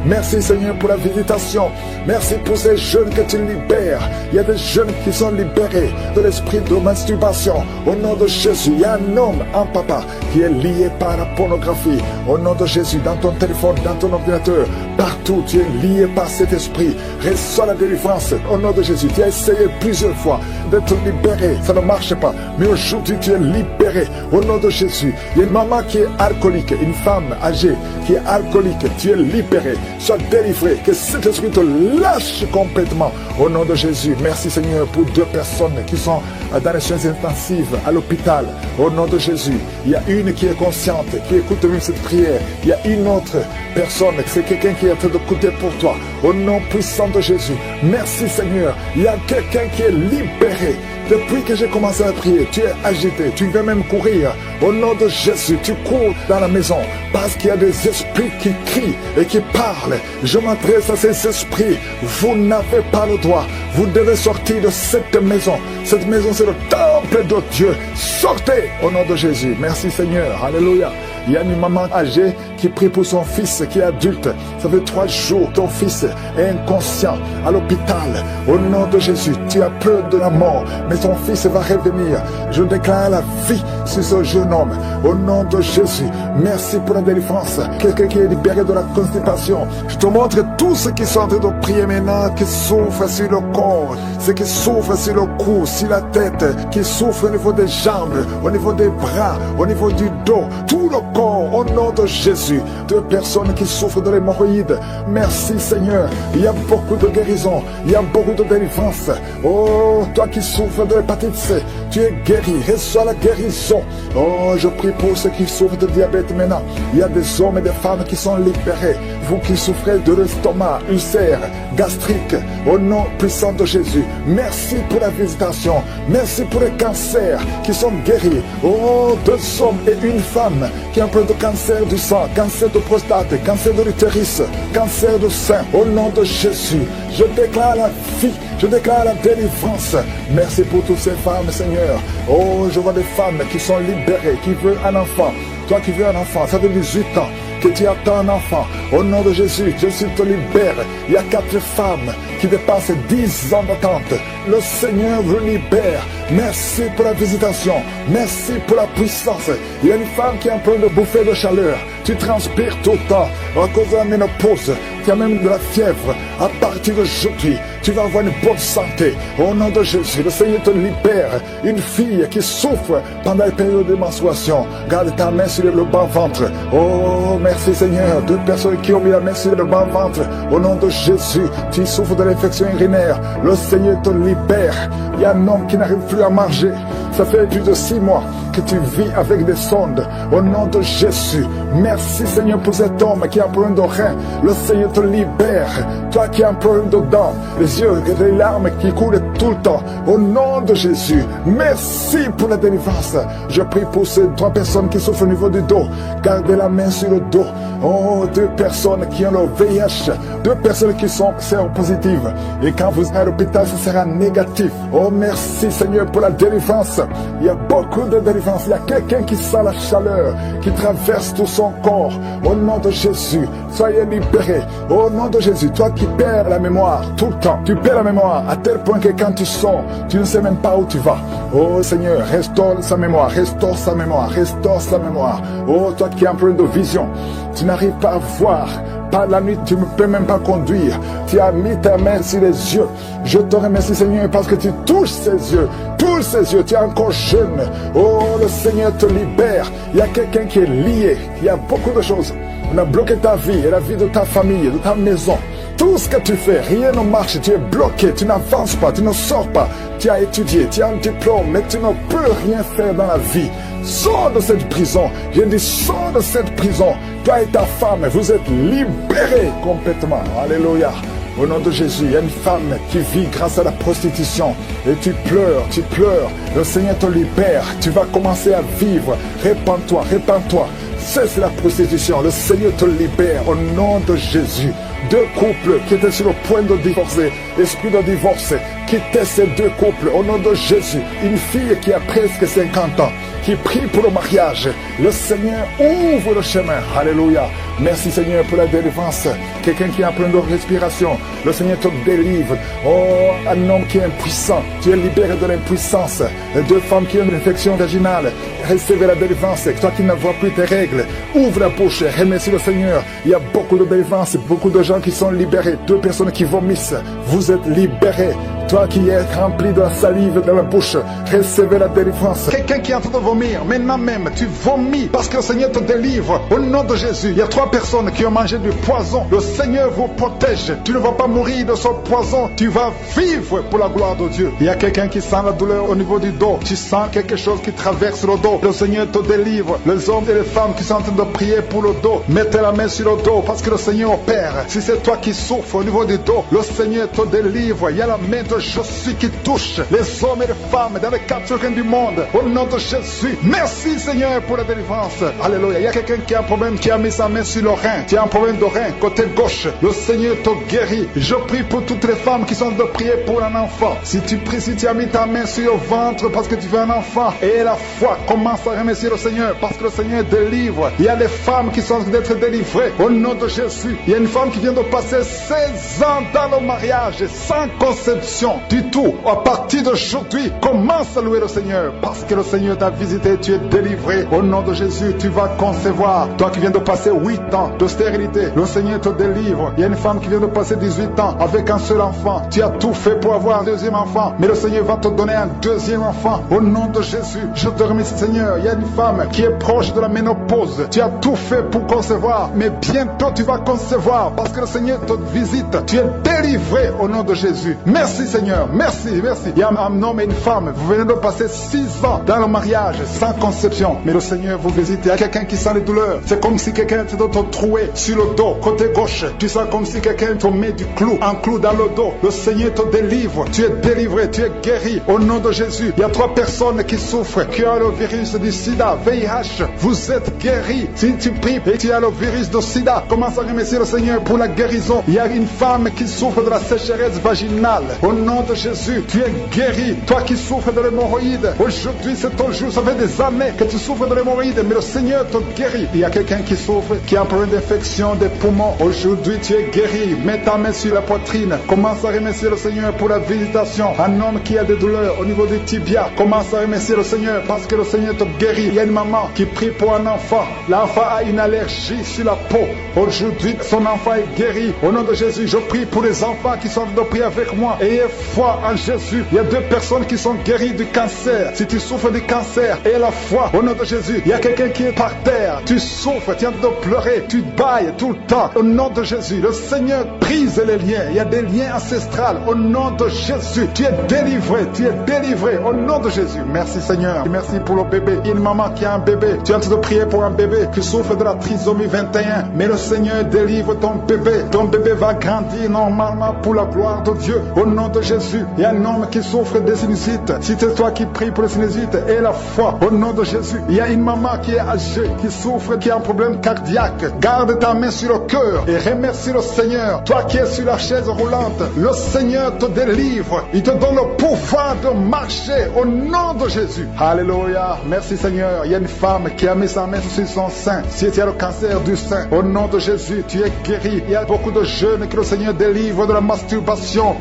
Merci Seigneur pour la visitation. Merci pour ces jeunes que tu libères. Il y a des jeunes qui sont libérés de l'esprit de masturbation. Au nom de Jésus, il y a un homme, un papa, qui est lié par la pornographie. Au nom de Jésus, dans ton téléphone, dans ton ordinateur, partout, tu es lié par cet esprit. Reçois la délivrance. Au nom de Jésus, tu as essayé plusieurs fois d'être libéré. Ça ne marche pas. Mais aujourd'hui, tu es libéré. Au nom de Jésus, il y a une maman qui est alcoolique, une femme âgée qui est alcoolique. Tu es libéré. Sois délivré. Que cet esprit te lâche complètement. Au nom de Jésus, merci Seigneur pour 2 personnes qui sont dans les soins intensifs à l'hôpital. Au nom de Jésus, il y a une qui est consciente, qui écoute même cette prière. Il y a une autre personne, c'est quelqu'un qui est en train d'écouter pour toi. Au nom puissant de Jésus, merci Seigneur. Il y a quelqu'un qui est libéré. Depuis que j'ai commencé à prier, tu es agité, tu veux même courir. Au nom de Jésus, tu cours dans la maison parce qu'il y a des esprits qui crient et qui parlent. Je m'adresse à ces esprits. Vous n'avez pas le droit. Vous devez sortir de cette maison. Cette maison, c'est le temple de Dieu. Sortez au nom de Jésus. Merci Seigneur. Alléluia. Il y a une maman âgée qui prie pour son fils qui est adulte. Ça fait 3 jours, ton fils est inconscient à l'hôpital. Au nom de Jésus, tu as peur de la mort, mais ton fils va revenir. Je déclare la vie sur ce jeune homme. Au nom de Jésus, merci pour la délivrance. Quelqu'un qui est libéré de la constipation. Je te montre tous ceux qui sont en train de prier maintenant, qui souffrent sur le corps, ceux qui souffrent sur le cou, sur la tête, qui souffrent au niveau des jambes, au niveau des bras, au niveau du dos, tout le corps, au nom de Jésus. 2 personnes qui souffrent de l'hémorroïde. Merci Seigneur. Il y a beaucoup de guérison. Il y a beaucoup de délivrance. Oh, toi qui souffres de l'hépatite C, tu es guéri. Reçois la guérison. Oh, je prie pour ceux qui souffrent de diabète maintenant. Il y a des hommes et des femmes qui sont libérés. Vous qui souffrez de l'estomac, ulcère, gastrique, au nom puissant de Jésus. Merci pour la visitation. Merci pour les cancers qui sont guéris. Oh, 2 hommes et une femme qui ont un peu de cancer du sang, cancer de prostate, cancer de l'utérus, cancer de sein. Au nom de Jésus, je déclare la vie, je déclare la délivrance. Merci pour toutes ces femmes, Seigneur. Oh, je vois des femmes qui sont libérées, qui veulent un enfant. Toi qui veux un enfant, ça fait 18 ans que tu attends un enfant. Au nom de Jésus, Jésus te libère. Il y a 4 femmes qui dépassent 10 ans d'attente. Le Seigneur vous libère. Merci pour la visitation. Merci pour la puissance. Il y a une femme qui est en train de bouffer de chaleur. Tu transpires tout le temps à cause de la ménopause. Tu as même de la fièvre. À partir d'aujourd'hui, tu vas avoir une bonne santé. Au nom de Jésus, le Seigneur te libère. Une fille qui souffre pendant les périodes de menstruation. Garde ta main sur le bas-ventre. Oh, merci Seigneur. 2 personnes qui ont mis la main sur le bas-ventre. Au nom de Jésus, tu souffres de l'infection urinaire. Le Seigneur te libère. Il y a un homme qui n'arrive plus à manger. Ça fait plus de 6 mois que tu vis avec des sondes. Au nom de Jésus, merci Seigneur pour cet homme qui a un problème de rein. Le Seigneur te libère. Toi qui as un problème de dents, les yeux, les larmes qui coulent tout le temps. Au nom de Jésus, merci pour la délivrance. Je prie pour ces 3 personnes qui souffrent au niveau du dos. Gardez la main sur le dos. Oh, 2 personnes qui ont le VIH. 2 personnes qui sont séropositives. Et quand vous serez à l'hôpital, ce sera négatif. Oh, merci Seigneur pour la délivrance. Il y a beaucoup de délivrance. Il y a quelqu'un qui sent la chaleur, qui traverse tout son corps. Au nom de Jésus, soyez libérés. Au nom de Jésus, toi qui perds la mémoire tout le temps. Tu perds la mémoire à tel point que quand tu sors, tu ne sais même pas où tu vas. Oh Seigneur, restaure sa mémoire, restaure sa mémoire, restaure sa mémoire. Oh, toi qui as un problème de vision, tu n'arrives pas à voir. Par la nuit, tu ne peux même pas conduire. Tu as mis ta main sur les yeux. Je te remercie, Seigneur, parce que tu touches ses yeux. Touche ses yeux. Tu es encore jeune. Oh, le Seigneur te libère. Il y a quelqu'un qui est lié. Il y a beaucoup de choses. On a bloqué ta vie et la vie de ta famille, de ta maison. Tout ce que tu fais, rien ne marche. Tu es bloqué. Tu n'avances pas. Tu ne sors pas. Tu as étudié. Tu as un diplôme. Mais tu ne peux rien faire dans la vie. Sors de cette prison. Je dis, sors de cette prison. Toi et ta femme, vous êtes libérés complètement. Alléluia. Au nom de Jésus, il y a une femme qui vit grâce à la prostitution. Et tu pleures, tu pleures. Le Seigneur te libère. Tu vas commencer à vivre. Répands-toi, répands-toi. Cesse la prostitution. Le Seigneur te libère au nom de Jésus. deux couples qui étaient sur le point de divorcer, esprit de divorce, quittez ces deux couples au nom de Jésus. Une fille qui a presque 50 ans, qui prie pour le mariage. Le Seigneur ouvre le chemin. Alléluia. Merci Seigneur pour la délivrance. Quelqu'un qui a un problème de respiration, le Seigneur te délivre. Oh, un homme qui est impuissant, tu es libéré de l'impuissance. Deux femmes qui ont une infection vaginale, recevez la délivrance. Toi qui ne vois plus tes règles, ouvre la bouche, remercie le Seigneur. Il y a beaucoup de délivrance, beaucoup de gens qui sont libérés. Deux personnes qui vomissent, vous êtes libérés. Toi qui es rempli de la salive dans la bouche, recevez la délivrance. Quelqu'un qui est en train de vomir, maintenant même, tu vomis parce que le Seigneur te délivre. Au nom de Jésus, il y a 3 personnes qui ont mangé du poison. Le Seigneur vous protège. Tu ne vas pas mourir de ce poison. Tu vas vivre pour la gloire de Dieu. Il y a quelqu'un qui sent la douleur au niveau du dos. Tu sens quelque chose qui traverse le dos. Le Seigneur te délivre. Les hommes et les femmes qui sont en train de prier pour le dos, mettez la main sur le dos parce que le Seigneur opère. Si c'est toi qui souffres au niveau du dos, le Seigneur te délivre. Il y a la main de Jésus qui touche les hommes et les femmes dans les 4 coins du monde. Au nom de Jésus, merci Seigneur pour la délivrance. Alléluia. Il y a quelqu'un qui a un problème, qui a mis sa main sur le rein. Tu as un problème de rein, côté gauche. Le Seigneur te guérit. Je prie pour toutes les femmes qui sont de prier pour un enfant. Si tu pries, si tu as mis ta main sur le ventre parce que tu veux un enfant, et la foi, commence à remercier le Seigneur parce que le Seigneur délivre. Il y a des femmes qui sont en train d'être délivrées. Au nom de Jésus, il y a une femme qui vient de passer 16 ans dans le mariage sans conception du tout. À partir d'aujourd'hui, commence à louer le Seigneur parce que le Seigneur t'a visité, tu es délivré. Au nom de Jésus, tu vas concevoir. Toi qui viens de passer 8 ans de stérilité, le Seigneur te délivre. Il y a une femme qui vient de passer 18 ans avec un seul enfant. Tu as tout fait pour avoir un deuxième enfant, mais le Seigneur va te donner un deuxième enfant. Au nom de Jésus, je te remercie Seigneur. Il y a une femme qui est proche de la ménopause. Tu as tout fait pour concevoir, mais bientôt tu vas concevoir parce que le Seigneur te visite. Tu es délivré au nom de Jésus. Merci Seigneur, merci, merci. Il y a un homme et une femme, vous venez de passer 6 ans dans le mariage sans conception, mais le Seigneur vous visite. Il y a quelqu'un qui sent les douleurs. C'est comme si quelqu'un te troué sur le dos, côté gauche. Tu sens comme si quelqu'un te met du clou, un clou dans le dos. Le Seigneur te délivre. Tu es délivré, tu es guéri. Au nom de Jésus, il y a 3 personnes qui souffrent, qui ont le virus du sida, VIH. Vous êtes guéris. Si tu pries et tu as le virus du sida, commence à remercier le Seigneur pour la guérison. Il y a une femme qui souffre de la sécheresse vaginale. Au nom de Jésus, tu es guéri. Toi qui souffres de l'hémorroïde, aujourd'hui c'est ton jour. Ça fait des années que tu souffres de l'hémorroïde, mais le Seigneur te guérit. Il y a quelqu'un qui souffre, qui a un problème d'infection des poumons. Aujourd'hui tu es guéri. Mets ta main sur la poitrine. Commence à remercier le Seigneur pour la visitation. Un homme qui a des douleurs au niveau des tibias, commence à remercier le Seigneur parce que le Seigneur te guérit. Il y a une maman qui prie pour un enfant. L'enfant a une allergie sur la peau. Aujourd'hui son enfant est guéri. Au nom de Jésus, je prie pour les enfants qui sont de prier avec moi. Ayez foi en Jésus. Il y a 2 personnes qui sont guéries du cancer. Si tu souffres du cancer, aie la foi au nom de Jésus. Il y a quelqu'un qui est par terre. Tu souffres, tu es en train de pleurer, tu bailles tout le temps. Au nom de Jésus, le Seigneur brise les liens. Il y a des liens ancestrales. Au nom de Jésus, tu es délivré, tu es délivré. Au nom de Jésus, merci Seigneur. Merci pour le bébé. Il y a une maman qui a un bébé. Tu es en train de prier pour un bébé qui souffre de la trisomie 21. Mais le Seigneur délivre ton bébé. Ton bébé va grandir normalement pour la gloire de Dieu. Au nom de Jésus, il y a un homme qui souffre des sinusites. Si c'est toi qui prie pour les sinusites, aie la foi. Au nom de Jésus, il y a une maman qui est âgée, qui souffre, qui a un problème cardiaque. Garde ta main sur le cœur et remercie le Seigneur. Toi qui es sur la chaise roulante, le Seigneur te délivre. Il te donne le pouvoir de marcher au nom de Jésus. Alléluia. Merci Seigneur. Il y a une femme qui a mis sa main sur son sein. Si tu as le cancer du sein, au nom de Jésus, tu es guéri. Il y a beaucoup de jeunes que le Seigneur délivre de la masturbation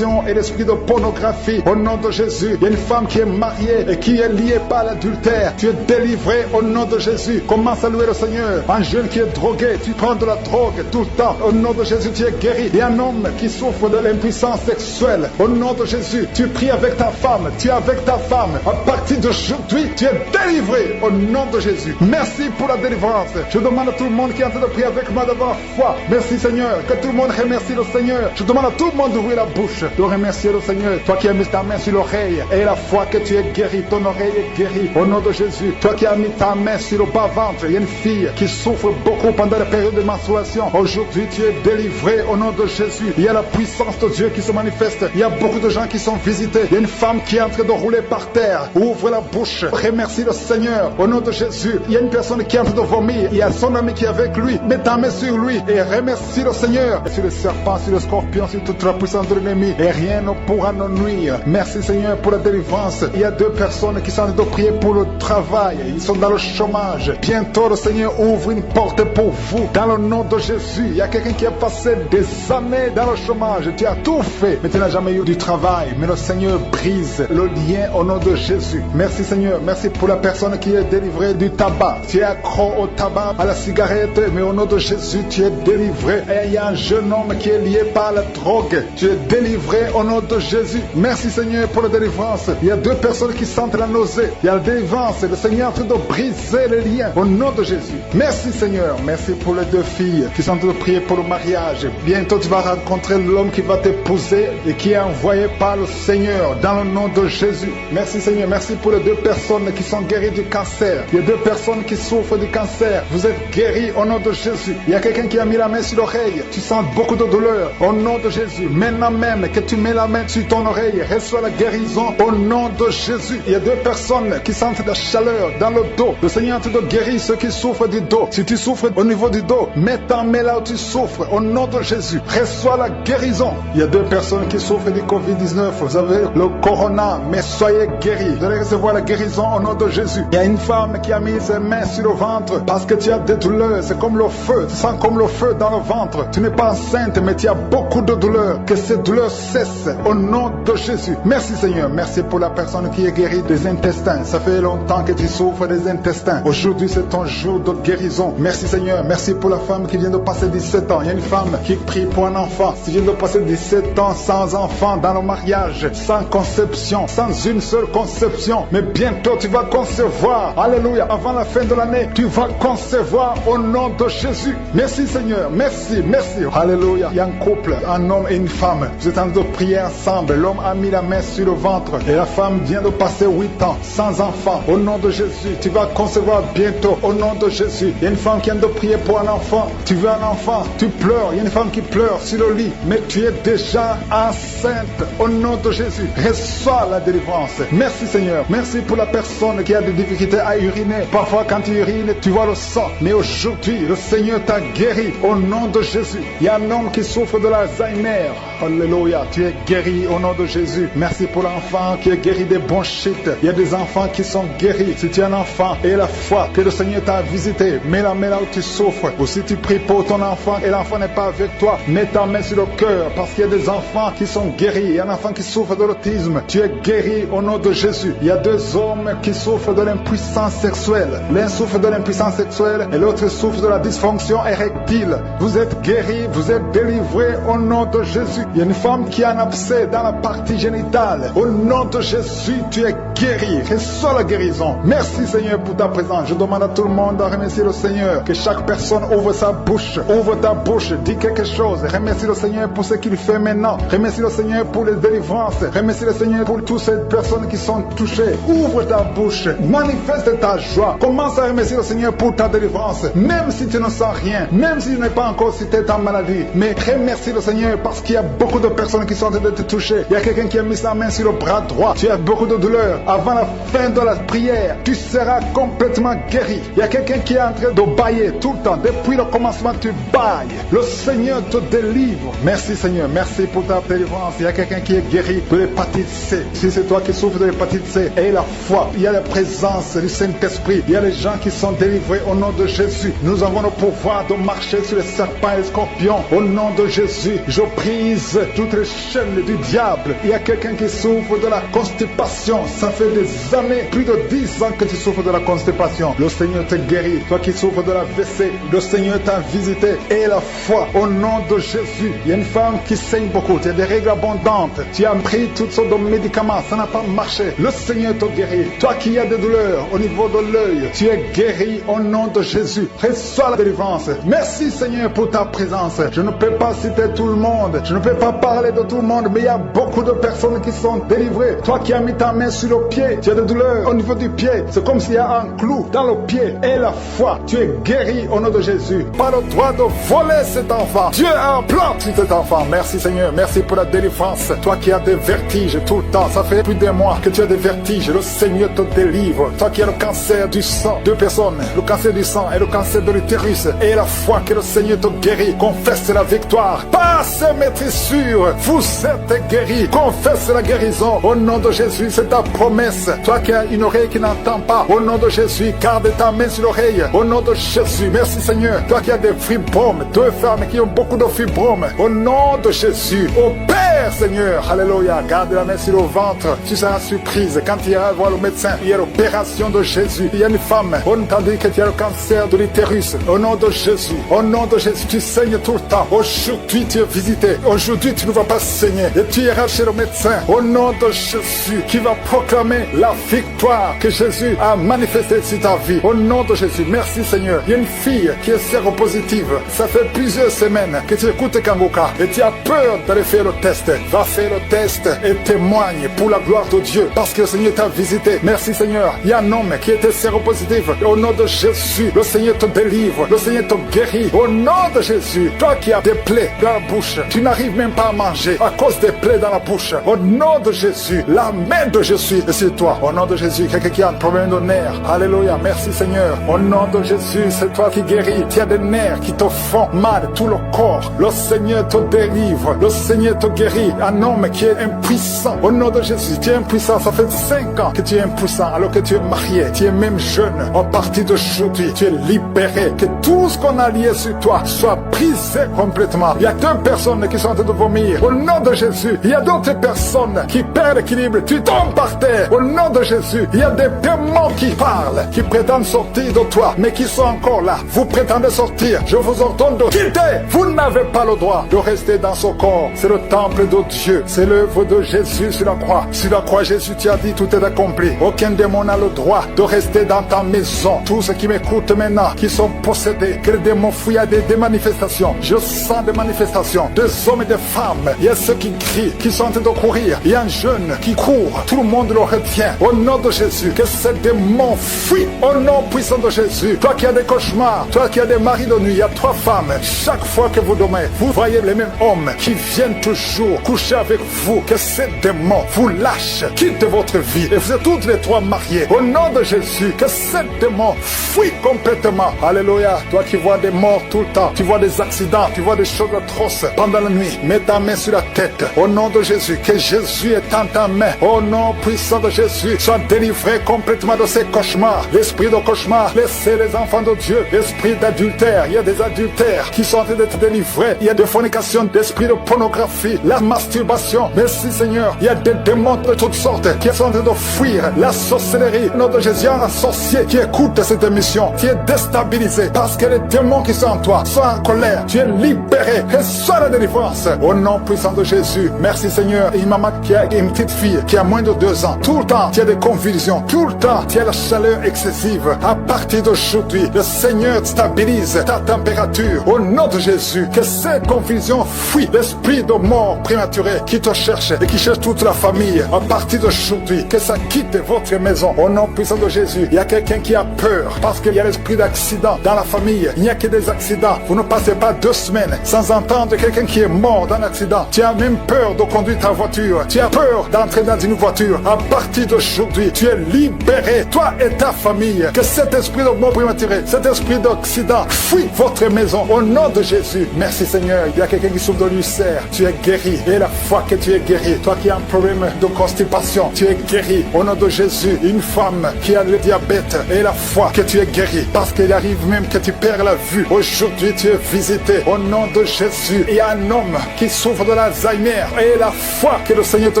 et l'esprit de pornographie. Au nom de Jésus, il y a une femme qui est mariée et qui est liée par l'adultère. Tu es délivré au nom de Jésus. Commence à louer le Seigneur. Un jeune qui est drogué, tu prends de la drogue tout le temps. Au nom de Jésus, tu es guéri. Il y a un homme qui souffre de l'impuissance sexuelle. Au nom de Jésus, tu pries avec ta femme. Tu es avec ta femme. À partir d'aujourd'hui, tu es délivré au nom de Jésus. Merci pour la délivrance. Je demande à tout le monde qui est en train de prier avec moi d'avoir foi. Merci Seigneur. Que tout le monde remercie le Seigneur. Je demande à tout le monde d'ouvrir la bouche, de remercier le Seigneur. Toi qui as mis ta main sur l'oreille et la foi que tu es guéri, ton oreille est guérie au nom de Jésus. Toi qui as mis ta main sur le bas-ventre, il y a une fille qui souffre beaucoup pendant la période de menstruation. Aujourd'hui, tu es délivré au nom de Jésus. Il y a la puissance de Dieu qui se manifeste. Il y a beaucoup de gens qui sont visités. Il y a une femme qui est en train de rouler par terre. Ouvre la bouche. Remercie le Seigneur au nom de Jésus. Il y a une personne qui est en train de vomir. Il y a son ami qui est avec lui. Mets ta main sur lui et remercie le Seigneur. Et sur le serpent, sur le scorpion, sur toute la puissance de l'ennemi. Et rien ne pourra nous nuire. Merci Seigneur pour la délivrance. Il y a 2 personnes qui sont en train de prier pour le travail. Ils sont dans le chômage. Bientôt le Seigneur ouvre une porte pour vous. Dans le nom de Jésus. Il y a quelqu'un qui a passé des années dans le chômage. Tu as tout fait, mais tu n'as jamais eu du travail. Mais le Seigneur brise le lien au nom de Jésus. Merci Seigneur. Merci pour la personne qui est délivrée du tabac. Tu es accro au tabac, à la cigarette, mais au nom de Jésus, tu es délivré. Et il y a un jeune homme qui est lié par la drogue. Tu es délivré au nom de Jésus. Merci Seigneur pour la délivrance. Il y a 2 personnes qui sentent la nausée. Il y a la délivrance. Le Seigneur est en train de briser les liens au nom de Jésus. Merci Seigneur. Merci pour les 2 filles qui sont en train de prier pour le mariage. Bientôt tu vas rencontrer l'homme qui va t'épouser et qui est envoyé par le Seigneur dans le nom de Jésus. Merci Seigneur. Merci pour les 2 personnes qui sont guéries du cancer. Il y a 2 personnes qui souffrent du cancer. Vous êtes guéris au nom de Jésus. Il y a quelqu'un qui a mis la main sur l'oreille. Tu sens beaucoup de douleur au nom de Jésus. Maintenant même que tu mets la main sur ton oreille, reçois la guérison au nom de Jésus. Il y a 2 personnes qui sentent la chaleur dans le dos. Le Seigneur te guérit ceux qui souffrent du dos. Si tu souffres au niveau du dos, mets ta main là où tu souffres au nom de Jésus. Reçois la guérison. Il y a 2 personnes qui souffrent du Covid-19. Vous avez le corona, mais soyez guéris. Vous allez recevoir la guérison au nom de Jésus. Il y a une femme qui a mis ses mains sur le ventre parce que tu as des douleurs. C'est comme le feu. Tu sens comme le feu dans le ventre. Tu n'es pas enceinte, mais tu as beaucoup de douleurs. Que ces douleurs cessent au nom de Jésus. Merci Seigneur. Merci pour la personne qui est guérie des intestins. Ça fait longtemps que tu souffres des intestins. Aujourd'hui, c'est ton jour de guérison. Merci Seigneur. Merci pour la femme qui vient de passer 17 ans. Il y a une femme qui prie pour un enfant. Tu viens de passer 17 ans sans enfant dans le mariage, sans conception, sans une seule conception. Mais bientôt, tu vas concevoir. Alléluia. Avant la fin de l'année, tu vas concevoir au nom de Jésus. Merci Seigneur. Merci, merci. Alléluia. Il y a un couple, un homme et une femme. Vous êtes en train de prier ensemble. L'homme a mis la main sur le ventre et la femme vient de passer 8 ans sans enfant. Au nom de Jésus, tu vas concevoir bientôt. Au nom de Jésus. Il y a une femme qui vient de prier pour un enfant. Tu veux un enfant, tu pleures. Il y a une femme qui pleure sur le lit, mais tu es déjà enceinte. Au nom de Jésus, reçois la délivrance. Merci Seigneur. Merci pour la personne qui a des difficultés à uriner. Parfois quand tu urines, tu vois le sang. Mais aujourd'hui, le Seigneur t'a guéri. Au nom de Jésus. Il y a un homme qui souffre de l'Alzheimer. Alléluia. Tu es guéri au nom de Jésus. Merci pour l'enfant qui est guéri des bronchites. Il y a des enfants qui sont guéris. Si tu es un enfant et la foi que le Seigneur t'a visité, mets la main là où tu souffres. Ou si tu pries pour ton enfant et l'enfant n'est pas avec toi, mets ta main sur le cœur parce qu'il y a des enfants qui sont guéris. Il y a un enfant qui souffre de l'autisme. Tu es guéri au nom de Jésus. Il y a 2 hommes qui souffrent de l'impuissance sexuelle. L'un souffre de l'impuissance sexuelle et l'autre souffre de la dysfonction érectile. Vous êtes guéris, vous êtes délivrés au nom de Jésus. Il y a une femme qui a un abcès dans la partie génitale. Au nom de Jésus, tu es guéri. Reçois la guérison. Merci Seigneur pour ta présence. Je demande à tout le monde de remercier le Seigneur. Que chaque personne ouvre sa bouche. Ouvre ta bouche. Dis quelque chose. Remercie le Seigneur pour ce qu'il fait maintenant. Remercie le Seigneur pour les délivrances. Remercie le Seigneur pour toutes ces personnes qui sont touchées. Ouvre ta bouche. Manifeste ta joie. Commence à remercier le Seigneur pour ta délivrance. Même si tu ne sens rien. Même si tu n'es pas encore cité ta maladie. Mais remercie le Seigneur parce qu'il y a beaucoup de personnes qui sont en train de te toucher. Il y a quelqu'un qui a mis sa main sur le bras droit. Tu as beaucoup de douleur. Avant la fin de la prière, tu seras complètement guéri. Il y a quelqu'un qui est en train de bailler tout le temps. Depuis le commencement, tu bailles. Le Seigneur te délivre. Merci Seigneur. Merci pour ta délivrance. Il y a quelqu'un qui est guéri de l'hépatite C. Si c'est toi qui souffres de l'hépatite C, aie la foi. Il y a la présence du Saint-Esprit. Il y a les gens qui sont délivrés au nom de Jésus. Nous avons le pouvoir de marcher sur les serpents et les scorpions. Au nom de Jésus, je brise toutes les chaînes du diable. Il y a quelqu'un qui souffre de la constipation. Ça fait des années, plus de 10 ans que tu souffres de la constipation. Le Seigneur te guérit. Toi qui souffres de la WC, le Seigneur t'a visité. Et la foi au nom de Jésus. Il y a une femme qui saigne beaucoup. Tu as des règles abondantes. Tu as pris toutes sortes de médicaments. Ça n'a pas marché. Le Seigneur te guérit. Toi qui as des douleurs au niveau de l'œil, tu es guéri au nom de Jésus. Reçois la délivrance. Merci Seigneur pour ta présence. Je ne peux pas citer tout le monde. Je ne peux pas parler de tout tout le monde, mais il y a beaucoup de personnes qui sont délivrées. Toi qui as mis ta main sur le pied, tu as des douleurs au niveau du pied. C'est comme s'il y a un clou dans le pied. Et la foi, tu es guéri au nom de Jésus. Pas le droit de voler cet enfant. Dieu a un plan sur cet enfant. Merci Seigneur, merci pour la délivrance. Toi qui as des vertiges tout le temps, ça fait plus d'un mois que tu as des vertiges. Le Seigneur te délivre. Toi qui as le cancer du sang, deux personnes, le cancer du sang et le cancer de l'utérus. Et la foi que le Seigneur te guérit. Confesse la victoire. Pas se mettre sûr. Vous êtes guéris. Confesse la guérison. Au nom de Jésus, c'est ta promesse. Toi qui as une oreille qui n'entend pas. Au nom de Jésus, garde ta main sur l'oreille. Au nom de Jésus, merci Seigneur. Toi qui as des fibromes, deux femmes qui ont beaucoup de fibromes. Au nom de Jésus, au Père Seigneur, alléluia. Garde la main sur le ventre. Tu seras surprise quand tu iras voir le médecin. Il y a l'opération de Jésus. Il y a une femme, on t'a dit que tu as le cancer de l'utérus. Au nom de Jésus, au nom de Jésus, tu saignes tout le temps. Aujourd'hui, tu es visité. Aujourd'hui, tu ne vas pas saigner. Et tu iras chez le médecin. Au nom de Jésus, qui va proclamer la victoire que Jésus a manifestée sur ta vie. Au nom de Jésus, merci Seigneur. Il y a une fille qui est séropositive. Ça fait plusieurs semaines que tu écoutes Kanguka et tu as peur d'aller faire le test. Va faire le test et témoigne pour la gloire de Dieu parce que le Seigneur t'a visité. Merci Seigneur. Il y a un homme qui était séropositif. Au nom de Jésus, le Seigneur te délivre. Le Seigneur te guérit. Au nom de Jésus, toi qui as des plaies dans la bouche, tu n'arrives même pas à manger à cause des plaies dans la bouche. Au nom de Jésus, la main de Jésus est sur toi. Au nom de Jésus, quelqu'un qui a un problème de nerfs. Alléluia. Merci Seigneur. Au nom de Jésus, c'est toi qui guéris. Tu as des nerfs qui te font mal, tout le corps. Le Seigneur te délivre. Le Seigneur te guérit. Un homme qui est impuissant. Au nom de Jésus, tu es impuissant. Ça fait 5 ans que tu es impuissant alors que tu es marié. Tu es même jeune. À partir d'aujourd'hui, tu es libéré. Que tout ce qu'on a lié sur toi soit brisé complètement. Il y a 2 personnes qui sont en train de vomir. Au nom de Jésus, il y a d'autres personnes qui perdent l'équilibre. Tu tombes par terre. Au nom de Jésus, il y a des démons qui parlent, qui prétendent sortir de toi, mais qui sont encore là. Vous prétendez sortir. Je vous ordonne de quitter. Vous n'avez pas le droit de rester dans ce corps. C'est le temple de Dieu. C'est l'œuvre de Jésus sur la croix. Sur la croix, Jésus t'a dit tout est accompli. Aucun démon n'a le droit de rester dans ta maison. Tous ceux qui m'écoutent maintenant, qui sont possédés, que les démons fuient à des manifestations. Je sens des manifestations, des hommes et des femmes. Il y a ceux qui crient, qui sont en train de courir. Il y a un jeune qui court. Tout le monde le retient. Au nom de Jésus, que ces démons fuient. Au nom puissant de Jésus. Toi qui as des cauchemars, toi qui as des maris de nuit, il y a 3 femmes. Chaque fois que vous dormez, vous voyez les mêmes hommes qui viennent toujours coucher avec vous. Que ces démons vous lâchent, quittent votre vie. Et vous êtes toutes les 3 mariés. Au nom de Jésus, que ces démons fuient complètement. Alléluia. Toi qui vois des morts tout le temps, tu vois des accidents, tu vois des choses atroces pendant la nuit. Mets ta main sur la tête. Au nom de Jésus, que Jésus est en ta main. Au nom puissant de Jésus, sois délivré complètement de ces cauchemars. L'esprit de cauchemar, laissez les enfants de Dieu. L'esprit d'adultère, il y a des adultères qui sont en train d'être délivrés. Il y a des fornications, d'esprit de pornographie, la masturbation. Merci Seigneur, il y a des démons de toutes sortes qui sont en train de fuir. La sorcellerie, au nom de Jésus, un sorcier qui écoute cette émission, qui est déstabilisé parce que les démons qui sont en toi sont en colère. Tu es libéré et sois la délivrance. Au nom puissant de Jésus, merci Seigneur. Une maman qui a une petite fille qui a moins de 2 ans, tout le temps tu as des convulsions, tout le temps tu as la chaleur excessive. À partir d'aujourd'hui, le Seigneur stabilise ta température. Au nom de Jésus, que cette confusion fuit. L'esprit de mort prématuré qui te cherche et qui cherche toute la famille. À partir d'aujourd'hui, que ça quitte votre maison. Au nom puissant de Jésus, il y a quelqu'un qui a peur parce qu'il y a l'esprit d'accident dans la famille. Il n'y a que des accidents. Vous ne passez pas 2 semaines sans entendre quelqu'un qui est mort dans un accident. Tu as même peur de conduire ta voiture. Tu as peur d'entrer dans une voiture. À partir d'aujourd'hui, tu es libéré. Toi et ta famille. Que cet esprit de mort prématuré, cet esprit d'accident fuit votre maison. Au nom de Jésus. Merci Seigneur. Il y a quelqu'un qui souffre de l'ulcère. Tu es guéri. Et la foi que tu es guéri. Toi qui as un problème de constipation, tu es guéri. Au nom de Jésus. Une femme qui a le diabète. Et la foi que tu es guéri. Parce qu'il arrive même que tu perds la vue. Aujourd'hui, tu es visité. Au nom de Jésus. Il y a un homme qui souffre de l'Alzheimer. Et la foi que le Seigneur te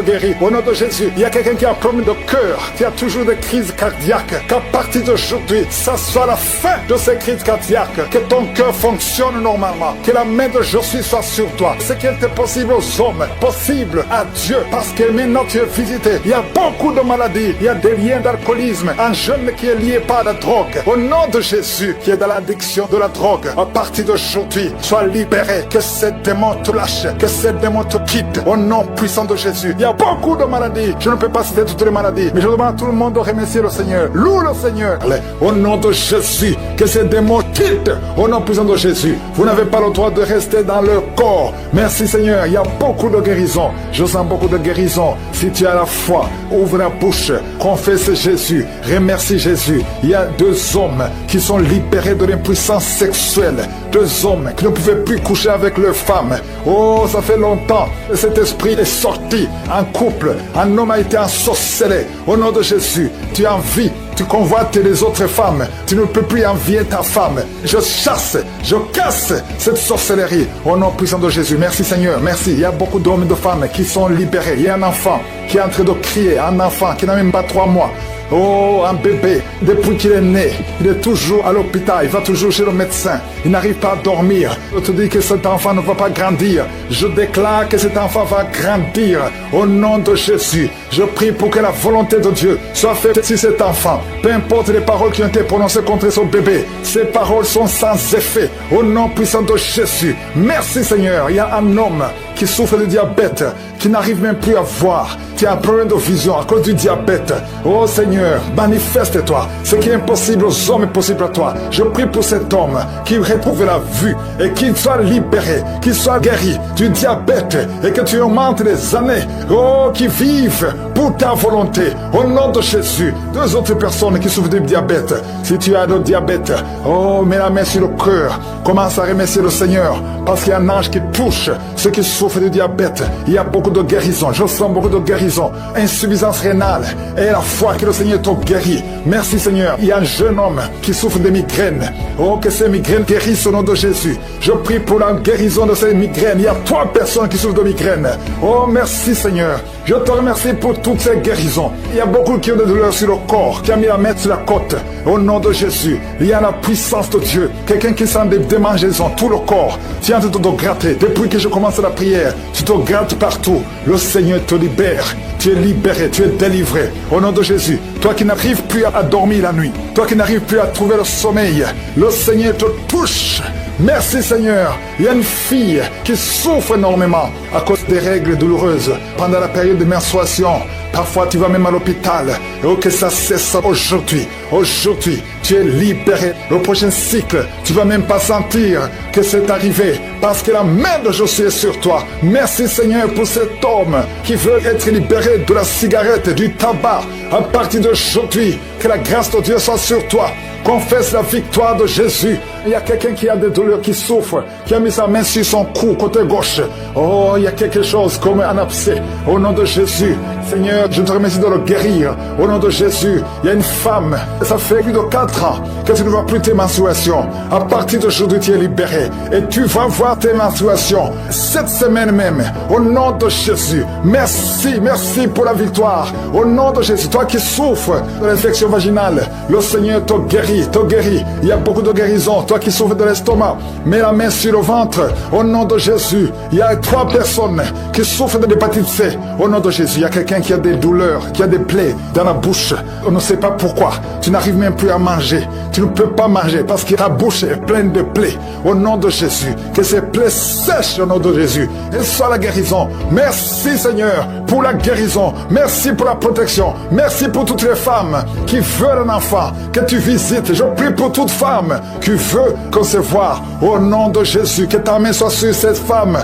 guérit. Au nom de Jésus. Il y a quelqu'un qui a un problème de cœur. Tu as toujours des crises cardiaques. Qu'à partir d'aujourd'hui, ça soit la fin de ces crises cardiaques. Que ton cœur fonctionne normalement. Que la main de Jésus soit sur toi. Ce qui était possible aux hommes, possible à Dieu. Parce que maintenant tu es visité. Il y a beaucoup de maladies. Il y a des liens d'alcoolisme, un jeune qui est lié par la drogue. Au nom de Jésus, qui est dans l'addiction de la drogue, à partir d'aujourd'hui, sois libéré, que ces démons te lâchent, que ces démons te quittent. Au nom puissant de Jésus. Il y a beaucoup de maladies. Je ne peux pas citer toutes les maladies, mais je demande à tout le monde de remercier le Seigneur. Loue le Seigneur. Allez, au nom de Jésus, que ces démons quittent. Au nom puissant de Jésus. Vous n'avez pas le droit de rester dans leur corps. Merci Seigneur. Il y a beaucoup de guérison. Je sens beaucoup de guérison. Si tu as la foi, ouvre la bouche, confesse Jésus, remercie Jésus. Il y a 2 hommes qui sont libérés de l'impuissance sexuelle. 2 hommes qui ne pouvaient plus coucher avec leurs femmes. Oh, ça fait longtemps. Cet esprit est sorti. Un couple, un homme a été ensorcelé. Au nom de Jésus, tu envies, tu convoites les autres femmes. Tu ne peux plus envier ta femme. Je chasse, je casse cette sorcellerie. Au nom puissant de Jésus. Merci Seigneur, merci. Il y a beaucoup d'hommes et de femmes qui sont libérés. Il y a un enfant qui est en train de crier, un enfant qui n'a même pas 3 mois. Oh, un bébé, depuis qu'il est né, il est toujours à l'hôpital, il va toujours chez le médecin, il n'arrive pas à dormir. Je te dis que cet enfant ne va pas grandir. Je déclare que cet enfant va grandir au nom de Jésus. Je prie pour que la volonté de Dieu soit faite sur cet enfant. Peu importe les paroles qui ont été prononcées contre son bébé, ces paroles sont sans effet. Au nom puissant de Jésus. Merci Seigneur. Il y a un homme qui souffre de diabète, qui n'arrive même plus à voir, qui a un problème de vision à cause du diabète. Oh Seigneur, manifeste-toi. Ce qui est impossible aux hommes est possible à toi. Je prie pour cet homme qui retrouve la vue et qu'il soit libéré, qu'il soit guéri du diabète et que tu augmentes les années. Oh, qui vivent pour ta volonté. Au nom de Jésus. 2 autres personnes qui souffrent du diabète. Si tu as le diabète, oh, mets la main sur le cœur. Commence à remercier le Seigneur parce qu'il y a un ange qui touche ceux qui souffrent du diabète. Il y a beaucoup de guérison. Je sens beaucoup de guérison. Insuffisance rénale. Et la foi que le Seigneur t'a guéri. Merci Seigneur. Il y a un jeune homme qui souffre de migraines. Oh, que ces migraines guérissent au nom de Jésus. Je prie pour la guérison de ces migraines. Il y a 3 personnes qui souffrent de migraines. Oh, merci Seigneur. Je te remercie pour toutes ces guérisons. Il y a beaucoup qui ont des douleurs sur le corps, qui a mis la main sur la côte. Au nom de Jésus, il y a la puissance de Dieu. Quelqu'un qui sent des démangeaisons, tout le corps. Tu es en train de te gratter. Depuis que je commence la prière, tu te grattes partout. Le Seigneur te libère. Tu es libéré, tu es délivré. Au nom de Jésus, toi qui n'arrives plus à dormir la nuit, toi qui n'arrives plus à trouver le sommeil, le Seigneur te touche. Merci Seigneur. Il y a une fille qui souffre énormément à cause des règles douloureuses pendant la période de menstruation. Parfois tu vas même à l'hôpital. Oh, que ça cesse aujourd'hui. Aujourd'hui, tu es libéré. Le prochain cycle, tu vas même pas sentir que c'est arrivé parce que la main de Jésus est sur toi. Merci Seigneur pour cet homme qui veut être libéré de la cigarette, du tabac. À partir d'aujourd'hui, que la grâce de Dieu soit sur toi. Confesse la victoire de Jésus. Il y a quelqu'un qui a des douleurs, qui souffre, qui a mis sa main sur son cou, côté gauche. Oh, il y a quelque chose comme un abcès. Au nom de Jésus, Seigneur, je te remercie de le guérir. Au nom de Jésus, il y a une femme, ça fait plus de 4 ans que tu ne vois plus tes menstruations. À partir d'aujourd'hui, tu es libéré. Et tu vas voir tes menstruations cette semaine même. Au nom de Jésus, merci, merci pour la victoire. Au nom de Jésus, toi qui souffres de l'infection vaginale, le Seigneur te guérit, te guérit. Il y a beaucoup de guérison. Toi qui souffres de l'estomac, mets la main sur le ventre. Au nom de Jésus, il y a 3 personnes qui souffrent de l'hépatite C. Au nom de Jésus, il y a quelqu'un qui a des douleurs, qui a des plaies dans la bouche. On ne sait pas pourquoi. Tu n'arrives même plus à manger. Tu ne peux pas manger parce que ta bouche est pleine de plaies. Au nom de Jésus, que ces plaies sèchent au nom de Jésus. Et soit la guérison. Merci Seigneur pour la guérison. Merci pour la protection. Merci pour toutes les femmes qui veulent un enfant. Que tu visites. Je prie pour toute femme qui veut concevoir. Au nom de Jésus, que ta main soit sur cette femme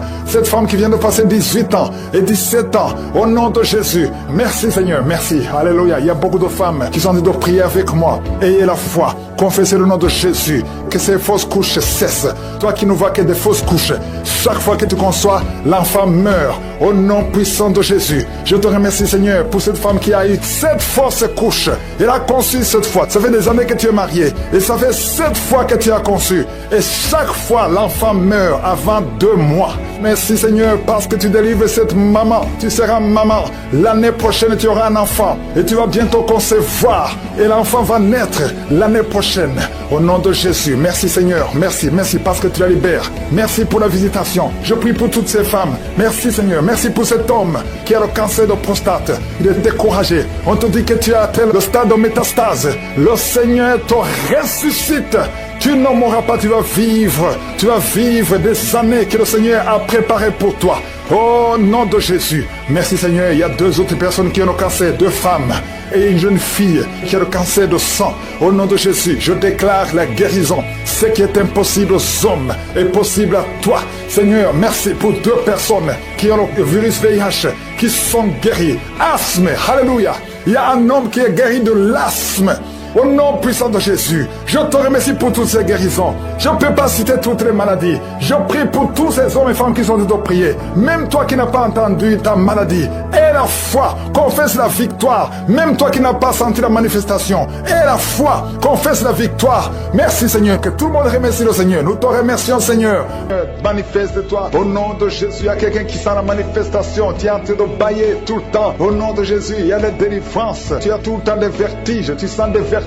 qui vient de passer 18 ans et 17 ans. Au nom de Jésus. Merci Seigneur. Merci. Alléluia. Il y a beaucoup de femmes qui sont en train de prier avec moi. Ayez la foi. Confessez le nom de Jésus. Que ces fausses couches cessent. Toi qui ne vois que des fausses couches, chaque fois que tu conçois, l'enfant meurt. Au nom puissant de Jésus. Je te remercie Seigneur pour cette femme qui a eu 7 fausses couches. Elle a conçu cette fois. Ça fait des années que tu es marié. Et ça fait 7 fois que tu as conçu. Et chaque fois, l'enfant meurt avant 2 mois. Merci Seigneur parce que tu délivres cette maman. Tu seras maman. L'année prochaine, tu auras un enfant et tu vas bientôt concevoir. Et l'enfant va naître l'année prochaine. Au nom de Jésus. Merci Seigneur. Merci parce que tu la libères. Merci pour la visitation. Je prie pour toutes ces femmes. Merci Seigneur. Merci pour cet homme qui a le cancer de prostate. Il est découragé. On te dit que tu as atteint le stade de métastase. Le Seigneur te ressuscite. Tu ne mourras pas, tu vas vivre des années que le Seigneur a préparées pour toi. Au nom de Jésus. Merci Seigneur. Il y a 2 autres personnes qui ont le cancer, 2 femmes et une jeune fille qui a le cancer de sang. Au nom de Jésus, je déclare la guérison. Ce qui est impossible aux hommes est possible à toi. Seigneur, merci pour 2 personnes qui ont le virus VIH, qui sont guéries. Asthme, alléluia. Il y a un homme qui est guéri de l'asthme. Au nom puissant de Jésus, je te remercie pour toutes ces guérisons. Je ne peux pas citer toutes les maladies. Je prie pour tous ces hommes et femmes qui sont de prier. Même toi qui n'as pas entendu ta maladie, aie la foi, confesse la victoire. Même toi qui n'as pas senti la manifestation, aie la foi, confesse la victoire. Merci Seigneur, que tout le monde remercie le Seigneur. Nous te remercions Seigneur. Manifeste-toi au nom de Jésus. Il y a quelqu'un qui sent la manifestation. Tu es en train de bailler tout le temps. Au nom de Jésus, il y a la délivrance. Tu as tout le temps des vertiges. Tu sens des vertiges.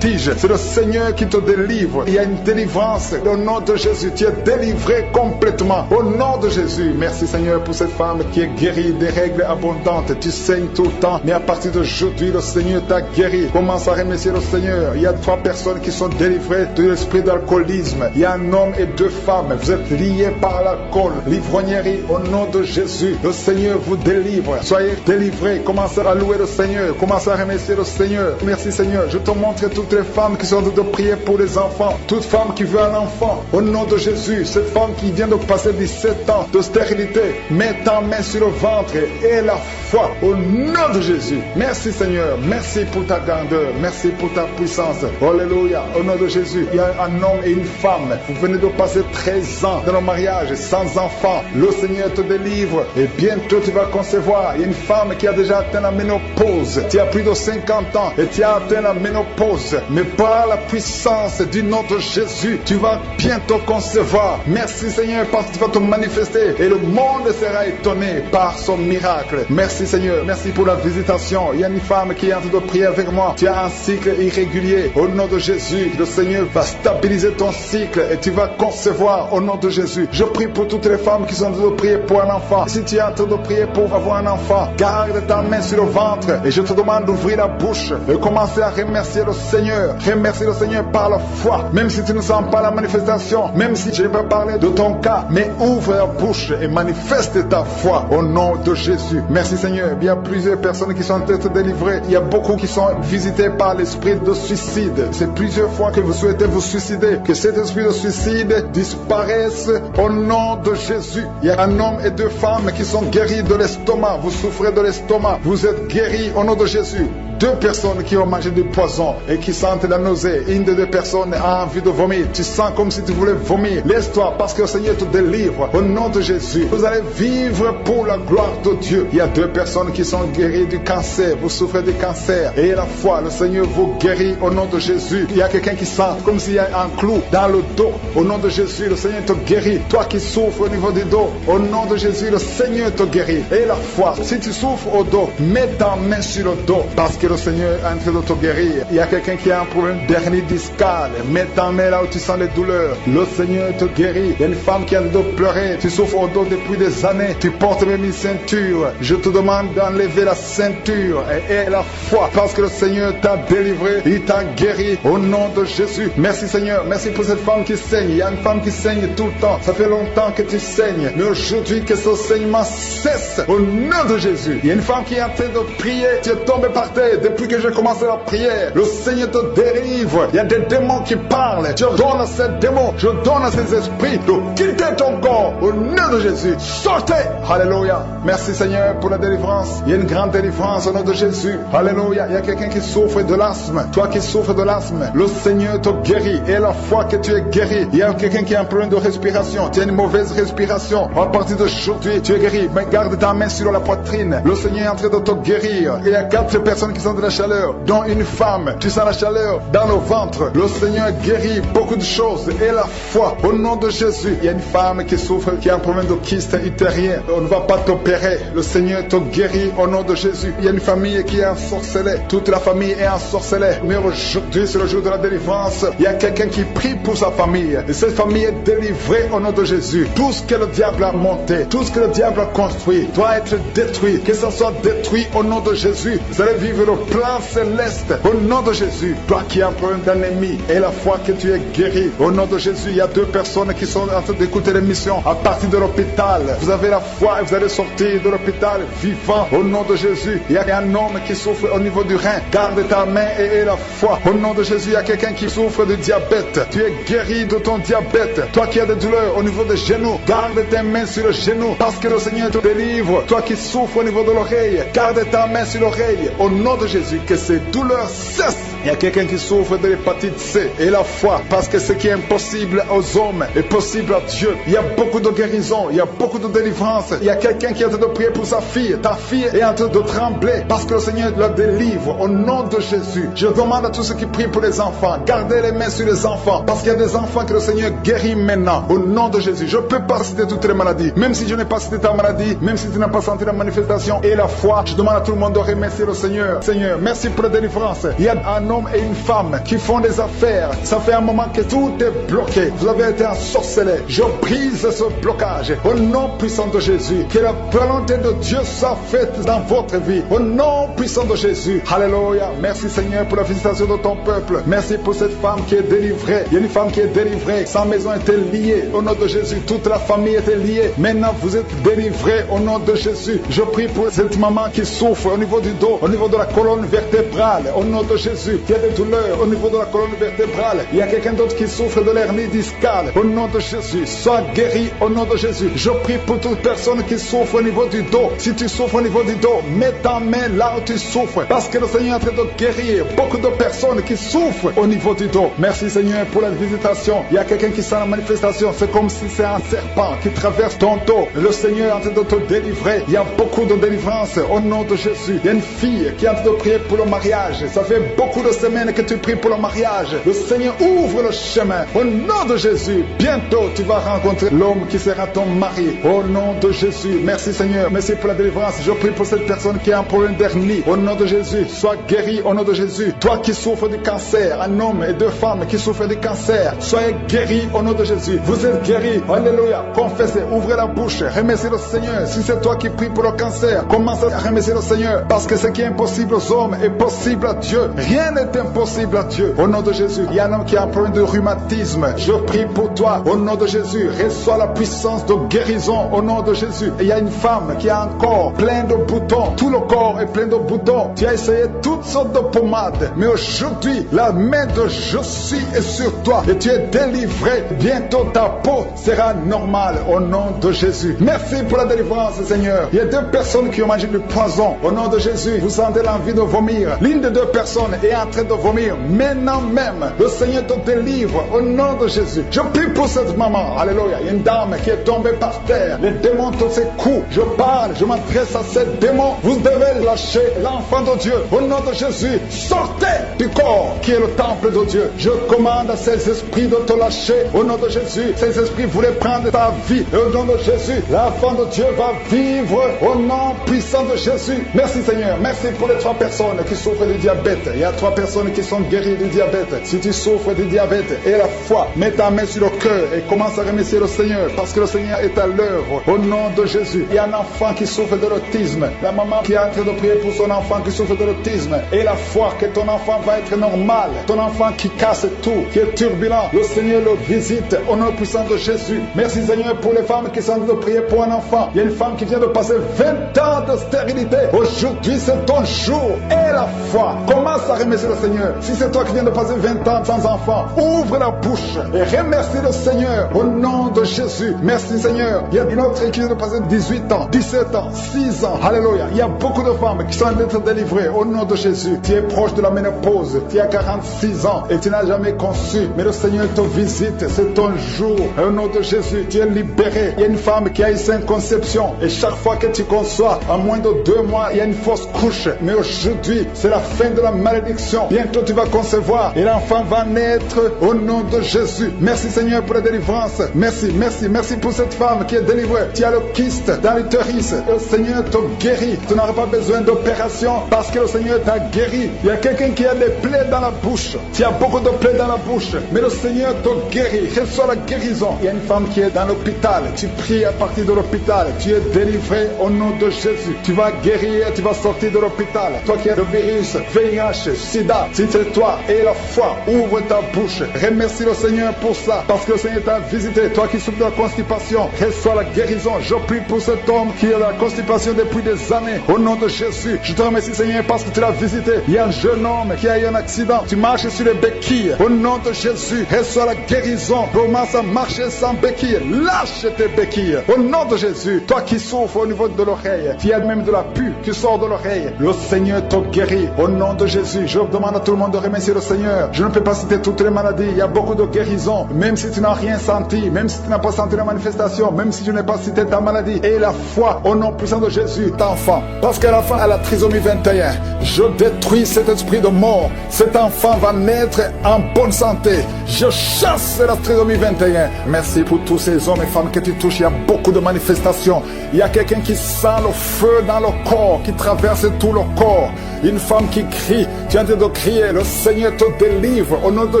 C'est le Seigneur qui te délivre. Il y a une délivrance. Au nom de Jésus, tu es délivré complètement. Au nom de Jésus, merci Seigneur pour cette femme qui est guérie des règles abondantes. Tu saignes tout le temps, mais à partir d'aujourd'hui, le Seigneur t'a guéri. Commence à remercier le Seigneur. Il y a 3 personnes qui sont délivrées de l'esprit d'alcoolisme. Il y a un homme et 2 femmes. Vous êtes liés par l'alcool, l'ivrognerie. Au nom de Jésus, le Seigneur vous délivre. Soyez délivrés. Commencez à louer le Seigneur. Commencez à remercier le Seigneur. Merci Seigneur. Je te montre toutes les femmes qui sont de prier pour les enfants. Toute femme qui veut un enfant, au nom de Jésus. Cette femme qui vient de passer 17 ans de stérilité, mets ta main sur le ventre et la foi au nom de Jésus. Merci Seigneur. Merci pour ta grandeur. Merci pour ta puissance. Alléluia. Au nom de Jésus. Il y a un homme et une femme. Vous venez de passer 13 ans dans le mariage sans enfant. Le Seigneur te délivre et bientôt tu vas concevoir. Il y a une femme qui a déjà atteint la ménopause. Tu as plus de 50 ans et tu as atteint la ménopause. Mais par la puissance du nom de Jésus, tu vas bientôt concevoir. Merci Seigneur parce que tu vas te manifester et le monde sera étonné par son miracle. Merci Seigneur, merci pour la visitation. Il y a une femme qui est en train de prier avec moi. Tu as un cycle irrégulier. Au nom de Jésus, le Seigneur va stabiliser ton cycle et tu vas concevoir au nom de Jésus. Je prie pour toutes les femmes qui sont en train de prier pour un enfant. Si tu es en train de prier pour avoir un enfant, garde ta main sur le ventre et je te demande d'ouvrir la bouche et commencer à remercier le Seigneur. Remercie le Seigneur par la foi. Même si tu ne sens pas la manifestation, même si je ne vais pas parler de ton cas, mais ouvre la bouche et manifeste ta foi au nom de Jésus. Merci Seigneur. Il y a plusieurs personnes qui sont en train de délivrer. Il y a beaucoup qui sont visités par l'esprit de suicide. C'est plusieurs fois que vous souhaitez vous suicider. Que cet esprit de suicide disparaisse au nom de Jésus. Il y a un homme et 2 femmes qui sont guéris de l'estomac. Vous souffrez de l'estomac. Vous êtes guéris au nom de Jésus. 2 personnes qui ont mangé du poison et qui sentent la nausée. Une des 2 personnes a envie de vomir. Tu sens comme si tu voulais vomir. Laisse-toi parce que le Seigneur te délivre. Au nom de Jésus, vous allez vivre pour la gloire de Dieu. Il y a 2 personnes qui sont guéries du cancer. Vous souffrez du cancer. Et la foi, le Seigneur vous guérit au nom de Jésus. Il y a quelqu'un qui sent comme s'il y a un clou dans le dos. Au nom de Jésus, le Seigneur te guérit. Toi qui souffres au niveau du dos, au nom de Jésus, le Seigneur te guérit. Et la foi, si tu souffres au dos, mets ta main sur le dos parce que le Seigneur est en train de te guérir. Il y a quelqu'un qui a un problème d'hernie discale. Mets ta main là où tu sens les douleurs. Le Seigneur te guérit. Il y a une femme qui a le dos pleurer. Tu souffres au dos depuis des années. Tu portes même une ceinture. Je te demande d'enlever la ceinture et la foi parce que le Seigneur t'a délivré. Il t'a guéri au nom de Jésus. Merci Seigneur. Merci pour cette femme qui saigne. Il y a une femme qui saigne tout le temps. Ça fait longtemps que tu saignes. Mais aujourd'hui que ce saignement cesse au nom de Jésus. Il y a une femme qui est en train de prier. Tu es tombé par terre depuis que j'ai commencé la prière. Le Seigneur te délivre. Il y a des démons qui parlent. Je donne à ces démons, je donne à ces esprits de quitter ton corps au nom de Jésus. Sortez. Alléluia. Merci Seigneur pour la délivrance. Il y a une grande délivrance au nom de Jésus. Alléluia. Il y a quelqu'un qui souffre de l'asthme. Toi qui souffres de l'asthme, le Seigneur te guérit. Et la foi que tu es guéri. Il y a quelqu'un qui a un problème de respiration. Tu as une mauvaise respiration. À partir d'aujourd'hui, tu es guéri. Mais garde ta main sur la poitrine. Le Seigneur est en train de te guérir. Il y a 4 personnes qui sens de la chaleur dans une femme, tu sens la chaleur dans le ventre. Le Seigneur guérit beaucoup de choses et la foi au nom de Jésus. Il y a une femme qui souffre, qui a un problème de kyste utérien. On ne va pas t'opérer. Le Seigneur te guérit au nom de Jésus. Il y a une famille qui est ensorcelée. Toute la famille est ensorcelée. Mais aujourd'hui, c'est le jour de la délivrance. Il y a quelqu'un qui prie pour sa famille. Et cette famille est délivrée au nom de Jésus. Tout ce que le diable a monté, tout ce que le diable a construit doit être détruit. Que ça soit détruit au nom de Jésus. Vous allez vivre le plan céleste au nom de Jésus. Toi qui as un problème d'anémie et la foi que tu es guéri au nom de Jésus. Il y a 2 personnes qui sont en train d'écouter l'émission à partir de l'hôpital. Vous avez la foi et vous allez sortir de l'hôpital vivant au nom de Jésus. Il y a un homme qui souffre au niveau du rein. Garde ta main et aie la foi au nom de Jésus. Il y a quelqu'un qui souffre de diabète. Tu es guéri de ton diabète. Toi qui as des douleurs au niveau des genoux, garde tes mains sur le genou parce que le Seigneur te délivre. Toi qui souffres au niveau de l'oreille, garde ta main sur l'oreille au nom de Jésus. Que ces douleurs cessent. Il y a quelqu'un qui souffre de l'hépatite C et la foi parce que ce qui est impossible aux hommes est possible à Dieu. Il y a beaucoup de guérison, il y a beaucoup de délivrance. Il y a quelqu'un qui est en train de prier pour sa fille. Ta fille est en train de trembler parce que le Seigneur la délivre au nom de Jésus. Je demande à tous ceux qui prient pour les enfants, gardez les mains sur les enfants parce qu'il y a des enfants que le Seigneur guérit maintenant au nom de Jésus. Je ne peux pas citer toutes les maladies, même si je n'ai pas cité ta maladie, même si tu n'as pas senti la manifestation et la foi. Je demande à tout le monde de remercier le Seigneur. Seigneur, merci pour la délivrance. Il y a un homme et une femme qui font des affaires. Ça fait un moment que tout est bloqué. Vous avez été ensorcelés. Je brise ce blocage au nom puissant de Jésus. Que la volonté de Dieu soit faite dans votre vie au nom puissant de Jésus. Alléluia. Merci Seigneur pour la visitation de ton peuple. Merci pour cette femme qui est délivrée. Il y a une femme qui est délivrée. Sa maison était liée au nom de Jésus. Toute la famille était liée. Maintenant vous êtes délivrés au nom de Jésus. Je prie pour cette maman qui souffre au niveau du dos, au niveau de la colonne vertébrale au nom de Jésus. Il y a des douleurs au niveau de la colonne vertébrale. Il y a quelqu'un d'autre qui souffre de l'hernie discale au nom de Jésus. Sois guéri au nom de Jésus. Je prie pour toute personne qui souffre au niveau du dos. Si tu souffres au niveau du dos, mets ta main là où tu souffres parce que le Seigneur est en train de guérir beaucoup de personnes qui souffrent au niveau du dos. Merci Seigneur pour la visitation. Il y a quelqu'un qui sent la manifestation. C'est comme si c'est un serpent qui traverse ton dos. Le Seigneur est en train de te délivrer. Il y a beaucoup de délivrance au nom de Jésus. Il y a une fille qui est en train de prier pour le mariage. Ça fait beaucoup de semaines que tu pries pour le mariage. Le Seigneur ouvre le chemin au nom de Jésus. Bientôt tu vas rencontrer l'homme qui sera ton mari au nom de Jésus. Merci Seigneur. Merci pour la délivrance. Je prie pour cette personne qui a un problème d'hernie au nom de Jésus. Sois guéri au nom de Jésus. Toi qui souffres du cancer, un homme et 2 femmes qui souffrent du cancer, soyez guéris au nom de Jésus. Vous êtes guéris. Alléluia. Confessez, ouvrez la bouche, remerciez le Seigneur. Si c'est toi qui pries pour le cancer, commence à remercier le Seigneur parce que ce qui est impossible aux hommes est possible à Dieu. Rien n'est impossible à Dieu. Au nom de Jésus. Il y a un homme qui a un problème de rhumatisme. Je prie pour toi au nom de Jésus. Reçois la puissance de guérison au nom de Jésus. Et il y a une femme qui a un corps plein de boutons. Tout le corps est plein de boutons. Tu as essayé toutes sortes de pommades. Mais aujourd'hui, la main de Jésus est sur toi. Et tu es délivré. Bientôt ta peau sera normale au nom de Jésus. Merci pour la délivrance Seigneur. Il y a 2 personnes qui ont mangé du poison. Au nom de Jésus, vous sentez l'envie de vomir. L'une des 2 personnes est en train de vomir. Maintenant même, le Seigneur te délivre au nom de Jésus. Je prie pour cette maman. Alléluia. Il y a une dame qui est tombée par terre. Les démons te secouent. Je parle, je m'adresse à ces démons. Vous devez lâcher l'enfant de Dieu. Au nom de Jésus, sortez du corps qui est le temple de Dieu. Je commande à ces esprits de te lâcher. Au nom de Jésus, ces esprits voulaient prendre ta vie. Et au nom de Jésus, l'enfant de Dieu va vivre au nom puissant de Jésus. Merci Seigneur. Merci pour les 3 personnes qui souffrent du diabète. Il y a 3 personnes qui sont guéries du diabète. Si tu souffres du diabète et la foi, mets ta main sur le cœur et commence à remercier le Seigneur parce que le Seigneur est à l'œuvre au nom de Jésus. Il y a un enfant qui souffre de l'autisme. La maman qui est en train de prier pour son enfant qui souffre de l'autisme et la foi que ton enfant va être normal. Ton enfant qui casse tout, qui est turbulent, le Seigneur le visite au nom puissant de Jésus. Merci Seigneur pour les femmes qui sont en train de prier pour un enfant. Il y a une femme qui vient de passer 20 ans de stérilité. Aujourd'hui c'est ton jour et la foi. Commence à remercier le Seigneur. Si c'est toi qui viens de passer 20 ans sans enfant, ouvre la bouche et remercie le Seigneur au nom de Jésus. Merci Seigneur. Il y a une autre qui vient de passer 18 ans, 17 ans, 6 ans. Alléluia. Il y a beaucoup de femmes qui sont en train d'être délivrées au nom de Jésus. Tu es proche de la ménopause. tu as 46 ans et tu n'as jamais conçu. Mais le Seigneur te visite, c'est ton jour. Au nom de Jésus, tu es libéré. Il y a une femme qui a eu 5 conceptions et chaque fois que tu conçois, en moins de 2 mois, il y a une fausse couche. Mais aujourd'hui, c'est la fin de la malédiction. Bientôt tu vas concevoir et l'enfant va naître au nom de Jésus. Merci Seigneur pour la délivrance. Merci, merci, merci pour cette femme qui est délivrée. Tu as le kyste dans l'utérus. Le Seigneur te guérit. Tu n'auras pas besoin d'opération parce que le Seigneur t'a guéri. Il y a quelqu'un qui a des plaies dans la bouche. Tu as beaucoup de plaies dans la bouche. Mais le Seigneur te guérit. Reçois la guérison. Il y a une femme qui est dans l'hôpital. Tu pries à partir de l'hôpital. Tu es délivré au nom de Jésus. Tu vas guérir. Tu vas sortir de l'hôpital. Toi qui as le virus, VIH, SIDA, si c'est toi et la foi, ouvre ta bouche. Remercie le Seigneur pour ça. Parce que le Seigneur t'a visité. Toi qui souffres de la constipation, reçois la guérison. Je prie pour cet homme qui a la constipation depuis des années. Au nom de Jésus, je te remercie Seigneur parce que tu l'as visité. Il y a un jeune homme qui a eu un accident. Tu marches sur les béquilles. Au nom de Jésus, reçois la guérison. Commence à marcher sans béquilles. Lâche tes béquilles. Au nom de Jésus, toi qui souffres au niveau de l'oreille, tu as même de la pus qui sort de l'oreille. Le Seigneur te guérit. Au nom de Jésus, je demande à tout le monde de remercier le Seigneur. Je ne peux pas citer toutes les maladies. Il y a beaucoup de guérisons. Même si tu n'as rien senti, même si tu n'as pas senti la manifestation, même si tu n'as pas cité ta maladie, et la foi au nom puissant de Jésus, ta enfant. Parce que l'enfant a la trisomie 21. Je détruis cet esprit de mort. Cet enfant va naître en bonne santé. Je chasse la trisomie 21. Merci pour tous ces hommes et femmes que tu touches. Il y a beaucoup de manifestations. Il y a quelqu'un qui sent le feu dans le corps, qui traverse tout le corps. Une femme qui crie. Tu es en train de crier. Le Seigneur te délivre. Au nom de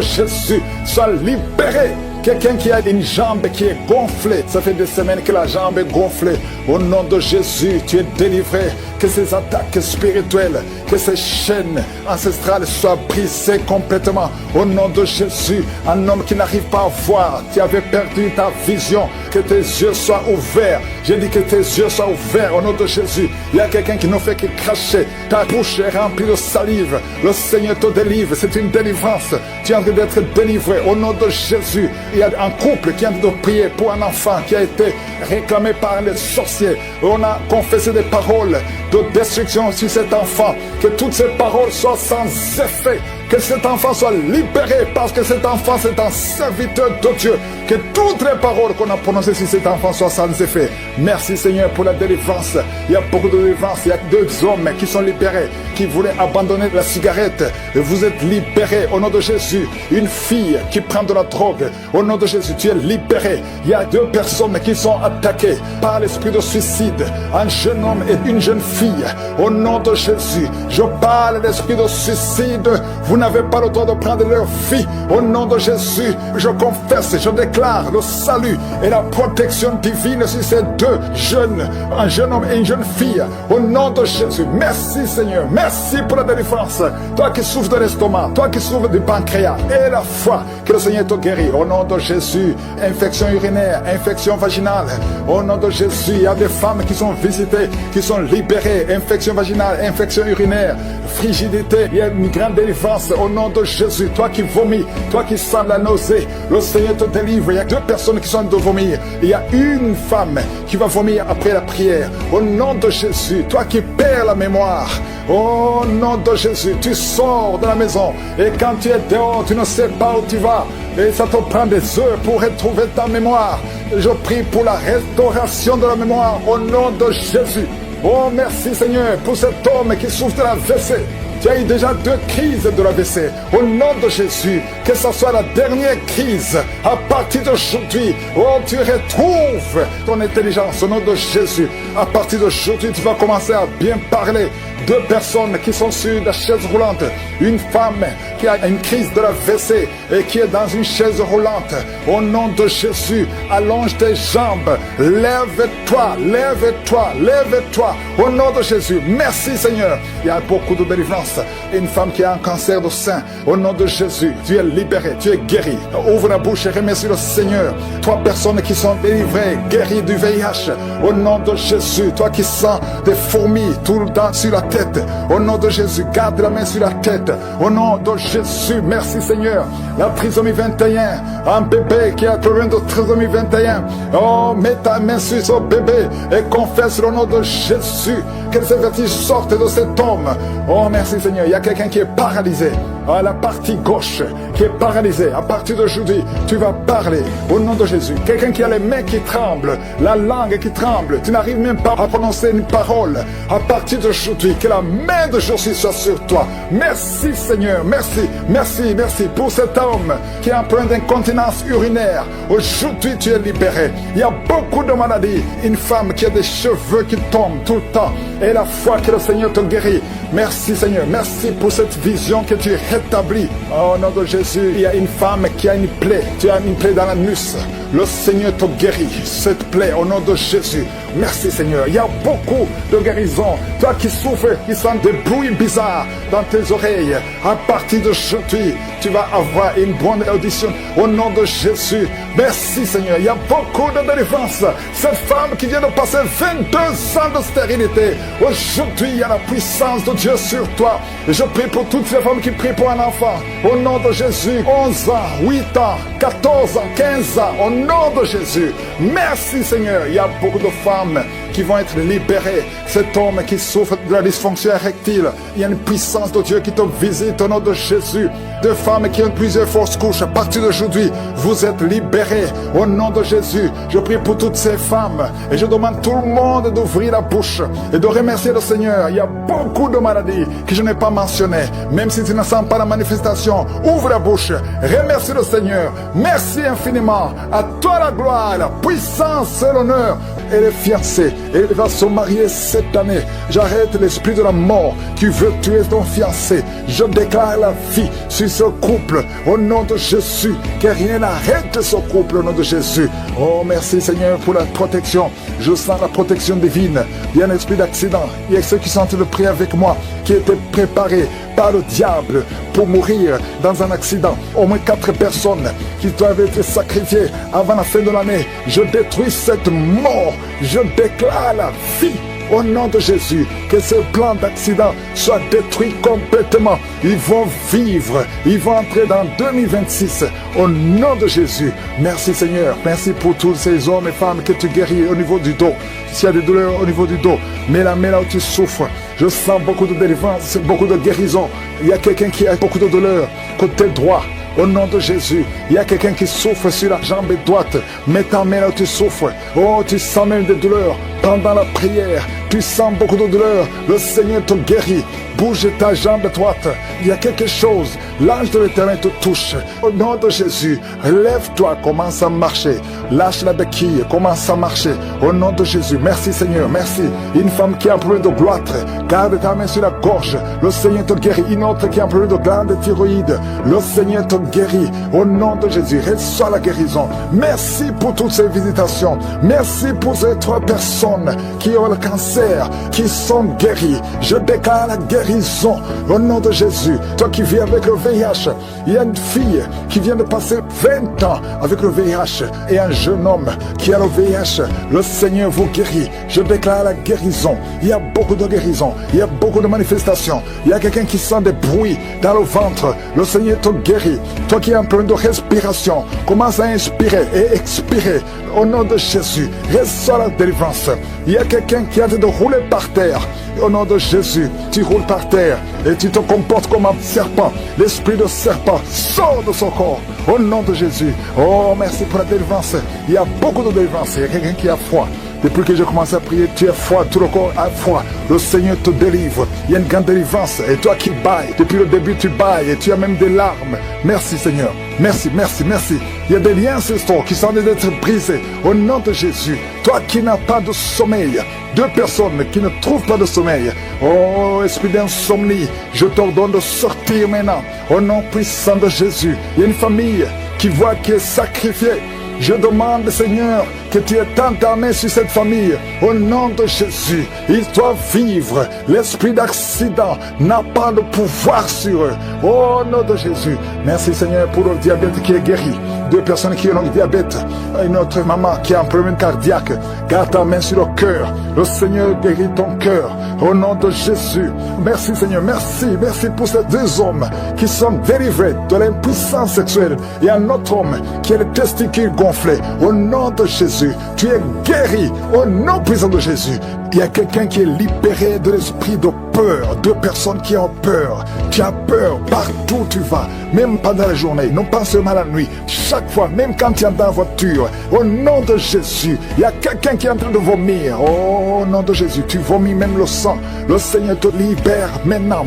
Jésus, sois libéré. Quelqu'un qui a une jambe qui est gonflée. Ça fait des semaines que la jambe est gonflée. Au nom de Jésus, tu es délivré. Que ces attaques spirituelles, que ces chaînes ancestrales soient brisées complètement. Au nom de Jésus, un homme qui n'arrive pas à voir. Tu avais perdu ta vision. Que tes yeux soient ouverts. J'ai dit que tes yeux soient ouverts au nom de Jésus. Il y a quelqu'un qui ne fait que cracher. Ta bouche est remplie de salive. Le Seigneur te délivre. C'est une délivrance. Tu es en train d'être délivré au nom de Jésus. Il y a un couple qui est en train de prier pour un enfant qui a été réclamé par les sorciers. On a confessé des paroles de destruction sur cet enfant. Que toutes ces paroles soient sans effet. Que cet enfant soit libéré parce que cet enfant c'est un serviteur de Dieu. Que toutes les paroles qu'on a prononcées sur cet enfant soient sans effet. Merci Seigneur pour la délivrance. Il y a beaucoup de délivrance. Il y a 2 hommes qui sont libérés, qui voulaient abandonner la cigarette. Et vous êtes libérés au nom de Jésus. Une fille qui prend de la drogue. Au nom de Jésus, tu es libéré. Il y a 2 personnes qui sont attaquées par l'esprit de suicide. Un jeune homme et une jeune fille. Au nom de Jésus, je parle de l'esprit de suicide. Vous n'avez pas le droit de prendre leur vie. Au nom de Jésus, je confesse, je déclare le salut et la protection divine sur ces 2 jeunes, un jeune homme et une jeune fille. Au nom de Jésus, merci Seigneur, merci pour la délivrance. Toi qui souffres de l'estomac, toi qui souffres du pancréas, et la foi, que le Seigneur te guérit. Au nom de Jésus, infection urinaire, infection vaginale. Au nom de Jésus, il y a des femmes qui sont visitées, qui sont libérées. Infection vaginale, infection urinaire, frigidité, il y a une grande délivrance. Au nom de Jésus, toi qui vomis, toi qui sens la nausée, le Seigneur te délivre. Il y a 2 personnes qui sont en train de vomir. Il y a une femme qui va vomir après la prière. Au nom de Jésus, toi qui perds la mémoire, au nom de Jésus, tu sors de la maison et quand tu es dehors, tu ne sais pas où tu vas et ça te prend des heures pour retrouver ta mémoire. Je prie pour la restauration de la mémoire au nom de Jésus. Oh merci Seigneur pour cet homme qui souffre de la l'AVC. Tu as eu déjà 2 crises de l'AVC. Au nom de Jésus, que ce soit la dernière crise, à partir d'aujourd'hui, oh, tu retrouves ton intelligence au nom de Jésus. À partir d'aujourd'hui, tu vas commencer à bien parler. 2 personnes qui sont sur la chaise roulante. Une femme qui a une crise de l'AVC et qui est dans une chaise roulante. Au nom de Jésus, allonge tes jambes. Lève-toi, lève-toi, lève-toi. Au nom de Jésus, merci Seigneur. Il y a beaucoup de délivrance. Une femme qui a un cancer de sein. Au nom de Jésus, tu es libéré, tu es guéri. Ouvre la bouche et remercie le Seigneur. 3 personnes qui sont délivrées, guéries du VIH. Au nom de Jésus, toi qui sens des fourmis tout le temps sur la tête. Au nom de Jésus, garde la main sur la tête. Au nom de Jésus, merci Seigneur. La trisomie 21, un bébé qui a un problème de trisomie 21. Oh, mets ta main sur ce bébé et confesse le nom de Jésus. Que ces vertiges sortent de cet homme. Oh, merci Merci Seigneur. Il y a quelqu'un qui est paralysé à la partie gauche, qui est paralysé. À partir d'aujourd'hui, tu vas parler au nom de Jésus. Quelqu'un qui a les mains qui tremblent, la langue qui tremble. Tu n'arrives même pas à prononcer une parole. À partir d'aujourd'hui, que la main de Jésus soit sur toi. Merci Seigneur. Merci, merci, merci pour cet homme qui est en plein d'incontinence urinaire. Aujourd'hui, tu es libéré. Il y a beaucoup de maladies. Une femme qui a des cheveux qui tombent tout le temps. Et la foi que le Seigneur te guérit. Merci Seigneur. Merci pour cette vision que tu rétablis. Au nom de Jésus, il y a une femme qui a une plaie. Tu as une plaie dans l'anus. Le Seigneur te guérit. Cette plaie au nom de Jésus. Merci Seigneur. Il y a beaucoup de guérisons. Toi qui souffres, qui sens des bruits bizarres dans tes oreilles. À partir d'aujourd'hui, tu vas avoir une bonne audition au nom de Jésus. Merci Seigneur. Il y a beaucoup de délivrance. Cette femme qui vient de passer 22 ans de stérilité. Aujourd'hui, il y a la puissance de Dieu sur toi. Et je prie pour toutes ces femmes qui prient pour un enfant. Au nom de Jésus. 11 ans, 8 ans, 14 ans, 15 ans. Au nom de Jésus. Merci Seigneur. Il y a beaucoup de femmes qui vont être libérées. Cet homme qui souffre de la dysfonction érectile. Il y a une puissance de Dieu qui te visite au nom de Jésus. Deux femmes qui ont plusieurs fausses couches. À partir d'aujourd'hui, vous êtes libérés au nom de Jésus. Je prie pour toutes ces femmes et je demande à tout le monde d'ouvrir la bouche et de remercier le Seigneur. Il y a beaucoup de maladies que je n'ai pas mentionnées. Même si tu ne sens pas la manifestation, ouvre la bouche. Remercie le Seigneur. Merci infiniment. À toi la gloire, la puissance et l'honneur. Elle est fiancée et elle va se marier cette année. J'arrête l'esprit de la mort qui veut tuer ton fiancé. Je déclare la vie sur ce couple au nom de Jésus. Que rien n'arrête ce couple au nom de Jésus. Oh merci Seigneur pour la protection. Je sens la protection divine. Il y a un esprit d'accident. Il y a ceux qui sont en train de prier avec moi, qui étaient préparés par le diable pour mourir dans un accident. Au moins 4 personnes qui doivent être sacrifiées avant la fin de l'année. Je détruis cette mort. Je déclare la vie au nom de Jésus. Que ce plan d'accident soit détruit complètement. Ils vont vivre. Ils vont entrer dans 2026 au nom de Jésus. Merci Seigneur. Merci pour tous ces hommes et femmes que tu guéris au niveau du dos. S'il y a des douleurs au niveau du dos, mets la main là où tu souffres. Je sens beaucoup de délivrance, beaucoup de guérison. Il y a quelqu'un qui a beaucoup de douleurs côté droit. Au nom de Jésus, il y a quelqu'un qui souffre sur la jambe droite. Mets ta main là où tu souffres. Oh, tu sens même des douleurs. Pendant la prière, tu sens beaucoup de douleurs. Le Seigneur te guérit. Bouge ta jambe droite. Il y a quelque chose. L'ange de l'Éternel te touche. Au nom de Jésus, lève-toi, commence à marcher. Lâche la béquille, commence à marcher. Au nom de Jésus, merci Seigneur, merci. Une femme qui a un problème de gloître, garde ta main sur la gorge. Le Seigneur te guérit. Une autre qui a un problème de glande thyroïde. Le Seigneur te guérit. Au nom de Jésus, reçois la guérison. Merci pour toutes ces visitations. Merci pour ces 3 personnes qui ont le cancer, qui sont guéries. Je déclare la guérison au nom de Jésus. Toi qui vis avec le VIH, il y a une fille qui vient de passer 20 ans avec le VIH et un jeune homme qui a le VIH. Le Seigneur vous guérit. Je déclare la guérison. Il y a beaucoup de guérison. Il y a beaucoup de manifestations. Il y a quelqu'un qui sent des bruits dans le ventre. Le Seigneur te guérit. Toi qui as un problème de respiration, commence à inspirer et expirer au nom de Jésus. Reçois la délivrance. Il y a quelqu'un qui a de rouler par terre. Au nom de Jésus, tu roules par terre et tu te comportes comme un serpent. L'esprit de serpent sort de son corps. Au nom de Jésus. Oh, merci pour la délivrance. Il y a beaucoup de délivrance. Il y a quelqu'un qui a froid. Depuis que je commence à prier, tu es froid, tout le corps a froid. Le Seigneur te délivre. Il y a une grande délivrance. Et toi qui bailles, depuis le début tu bailles et tu as même des larmes. Merci Seigneur. Merci, merci, merci. Il y a des liens ancestral qui sont en train d'être brisés. Au nom de Jésus. Toi qui n'as pas de sommeil. 2 personnes qui ne trouvent pas de sommeil. Oh, esprit d'insomnie, je t'ordonne de sortir maintenant. Au nom puissant de Jésus. Il y a une famille qui voit qui est sacrifiée. Je demande, Seigneur, que tu étendes ta main sur cette famille. Au nom de Jésus, ils doivent vivre. L'esprit d'accident n'a pas de pouvoir sur eux. Au nom de Jésus. Merci, Seigneur, pour le diabète qui est guéri. 2 personnes qui ont le diabète. Une autre maman qui a un problème cardiaque. Garde ta main sur le cœur. Le Seigneur guérit ton cœur. Au nom de Jésus. Merci, Seigneur. Merci. Merci pour ces 2 hommes qui sont délivrés de l'impuissance sexuelle. Et un autre homme qui a les testicules gonflés. Au nom de Jésus. Tu es guéri. Au nom puissant de Jésus. Il y a quelqu'un qui est libéré de l'esprit de peur, 2 personnes qui ont peur. Tu as peur partout où tu vas, même pendant la journée, non pas seulement la nuit. Chaque fois, même quand tu es dans la voiture, au nom de Jésus, il y a quelqu'un qui est en train de vomir. Oh, au nom de Jésus, tu vomis même le sang. Le Seigneur te libère maintenant.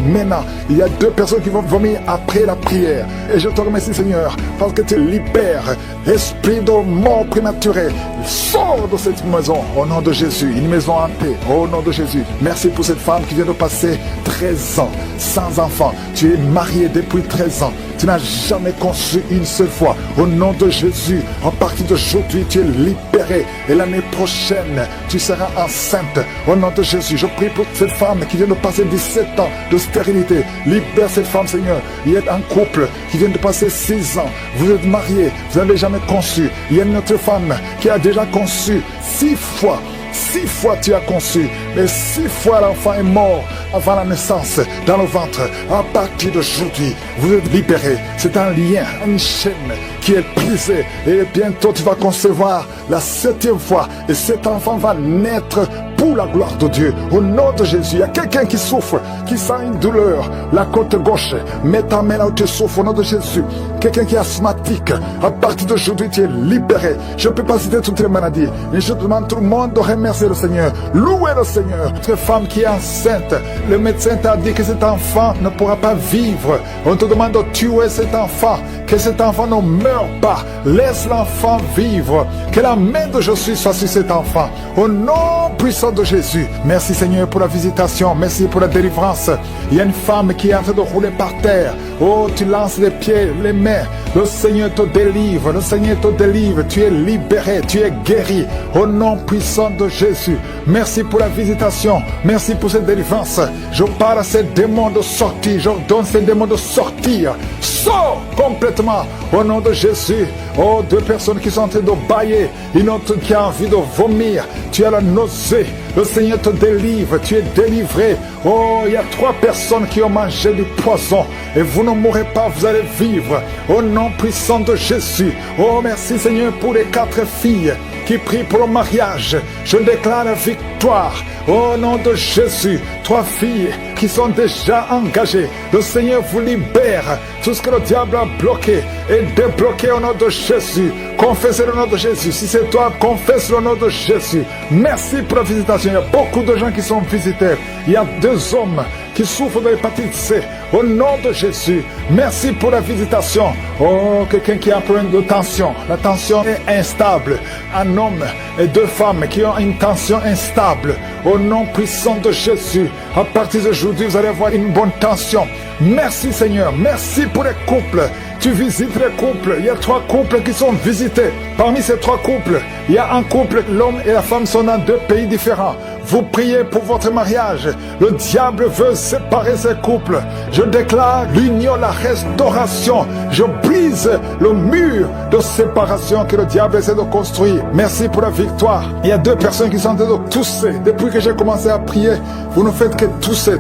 Il y a 2 personnes qui vont vomir après la prière. Et je te remercie, Seigneur, parce que tu libères esprit de mort prématuré. Sors de cette maison, au nom de Jésus. Une maison hantée, au nom de Jésus. Merci pour cette femme qui vient de passer 13 ans sans enfant. Tu es marié depuis 13 ans. Tu n'as jamais conçu une seule fois. Au nom de Jésus, à partir d'aujourd'hui, tu es libéré. Et l'année prochaine, tu seras enceinte. Au nom de Jésus, je prie pour cette femme qui vient de passer 17 ans de stérilité. Libère cette femme, Seigneur. Il y a un couple qui vient de passer 6 ans. Vous êtes mariés, vous n'avez jamais conçu. Il y a une autre femme qui a déjà conçu 6 fois. 6 fois tu as conçu, mais 6 fois l'enfant est mort avant la naissance dans le ventre. À partir d'aujourd'hui, vous êtes libérés. C'est un lien, une chaîne qui est brisée. Et bientôt tu vas concevoir la 7e fois. Et cet enfant va naître pour la gloire de Dieu. Au nom de Jésus, il y a quelqu'un qui souffre, qui sent une douleur. La côte gauche, mets ta main là où tu souffres au nom de Jésus. Quelqu'un qui est asthmatique, à partir d'aujourd'hui tu es libéré. Je ne peux pas citer toutes les maladies, mais je demande tout le monde de remercier le Seigneur. Louez le Seigneur. Cette femme qui est enceinte, le médecin t'a dit que cet enfant ne pourra pas vivre. On te demande de tuer cet enfant, que cet enfant ne meure pas. Laisse l'enfant vivre. Que la main de Jésus soit sur cet enfant. Au nom puissant de Jésus. Merci Seigneur pour la visitation. Merci pour la délivrance. Il y a une femme qui est en train de rouler par terre. Oh, tu lances les pieds, les mains. Le Seigneur te délivre. Le Seigneur te délivre. Tu es libéré. Tu es guéri. Au nom puissant de Jésus. Merci pour la visitation. Merci pour cette délivrance. Je parle à ces démons de sortir. J'ordonne ces démons de sortir. Sors complètement. Au nom de Jésus. Oh, 2 personnes qui sont en train de bailler. Une autre qui a envie de vomir. Tu as la nausée. Le Seigneur te délivre. Tu es délivré. Oh, il y a 3 personnes qui ont mangé du poison. Et vous ne mourrez pas, vous allez vivre. Au nom puissant de Jésus. Oh, merci Seigneur pour les 4 filles qui prient pour le mariage. Je déclare la victoire. Au nom de Jésus, 3 filles qui sont déjà engagées. Le Seigneur vous libère. Tout ce que le diable a bloqué est débloqué au nom de Jésus. Confessez le nom de Jésus. Si c'est toi, confesse le nom de Jésus. Merci pour la visitation. Il y a beaucoup de gens qui sont visités. Il y a 2 hommes qui souffrent de l'hépatite C. Au nom de Jésus, merci pour la visitation. Oh, quelqu'un qui a un problème de tension. La tension est instable. Un homme et 2 femmes qui ont une tension instable. Au nom puissant de Jésus, à partir d'aujourd'hui, vous allez avoir une bonne tension. Merci Seigneur. Merci pour les couples. Tu visites les couples. Il y a 3 couples qui sont visités. Parmi ces 3 couples, il y a un couple, l'homme et la femme sont dans 2 pays différents. Vous priez pour votre mariage. Le diable veut séparer ces couples. Je déclare l'union, la restauration. Je brise le mur de séparation que le diable essaie de construire. Merci pour la victoire. Il y a 2 personnes qui sont en train de tousser. Depuis que j'ai commencé à prier, vous ne faites que tousser.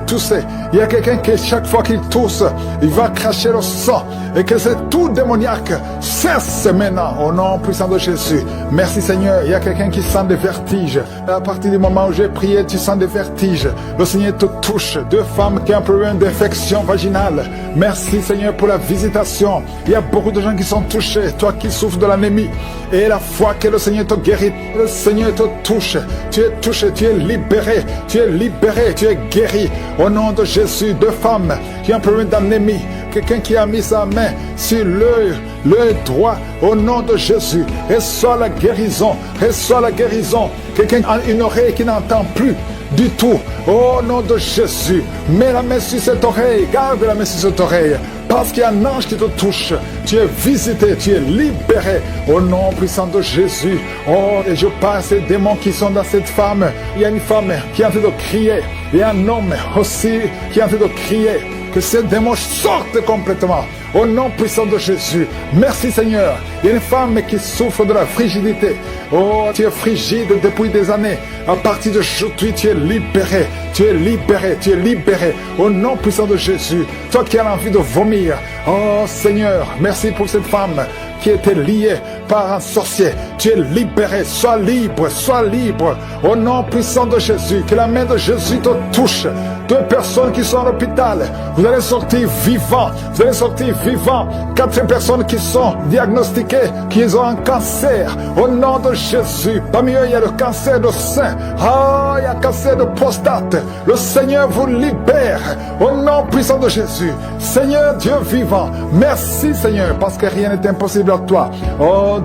Il y a quelqu'un qui, chaque fois qu'il tousse, il va cracher le sang. Et que c'est tout démoniaque cesse maintenant au nom puissant de Jésus. Merci Seigneur. Il y a quelqu'un qui sent des vertiges. À partir du moment où j'ai prié, tu sens des vertiges. Le Seigneur te touche. 2 femmes qui ont un problème d'infection vaginale. Merci Seigneur pour la visitation. Il y a beaucoup de gens qui sont touchés. Toi qui souffres de l'anémie. Et la foi que le Seigneur te guérit. Le Seigneur te touche. Tu es touché. Tu es libéré. Tu es libéré. Tu es guéri. Au nom de Jésus. 2 femmes qui ont un problème d'anémie. Quelqu'un qui a mis sa main sur l'œil droit, au nom de Jésus, reçois la guérison, reçois la guérison. Quelqu'un a une oreille qui n'entend plus du tout, au nom de Jésus, mets la main sur cette oreille, garde la main sur cette oreille, parce qu'il y a un ange qui te touche, tu es visité, tu es libéré, au nom puissant de Jésus. Oh, et je parle à ces démons qui sont dans cette femme. Il y a une femme qui est en train de crier, et un homme aussi qui est en train de crier. Que ces démons sortent complètement. Au nom puissant de Jésus. Merci Seigneur. Il y a une femme qui souffre de la frigidité. Oh, tu es frigide depuis des années. À partir d'aujourd'hui, tu es libéré. Tu es libéré. Tu es libéré. Au nom puissant de Jésus. Toi qui as envie de vomir. Oh Seigneur, merci pour cette femme qui était lié par un sorcier, tu es libéré. Sois libre, sois libre. Au nom puissant de Jésus, que la main de Jésus te touche. 2 personnes qui sont à l'hôpital, vous allez sortir vivants. Vous allez sortir vivants. 4 personnes qui sont diagnostiquées, qui ont un cancer. Au nom de Jésus, parmi eux, il y a le cancer de sein. Il y a le cancer de prostate. Le Seigneur vous libère. Au nom puissant de Jésus. Seigneur Dieu vivant, merci Seigneur, parce que rien n'est impossible à toi.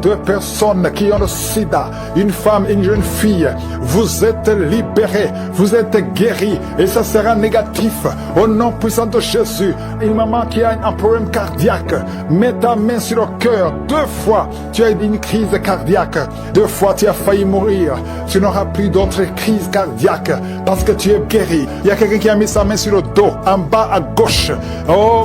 2 personnes qui ont le sida, une femme et une jeune fille, vous êtes libérés, vous êtes guéris, et ça sera négatif. Au nom puissant de Jésus. Une maman qui a un problème cardiaque, mets ta main sur le cœur. 2 fois, tu as eu une crise cardiaque. 2 fois, tu as failli mourir. Tu n'auras plus d'autres crises cardiaques parce que tu es guéri. Il y a quelqu'un qui a mis sa main sur le dos, en bas à gauche.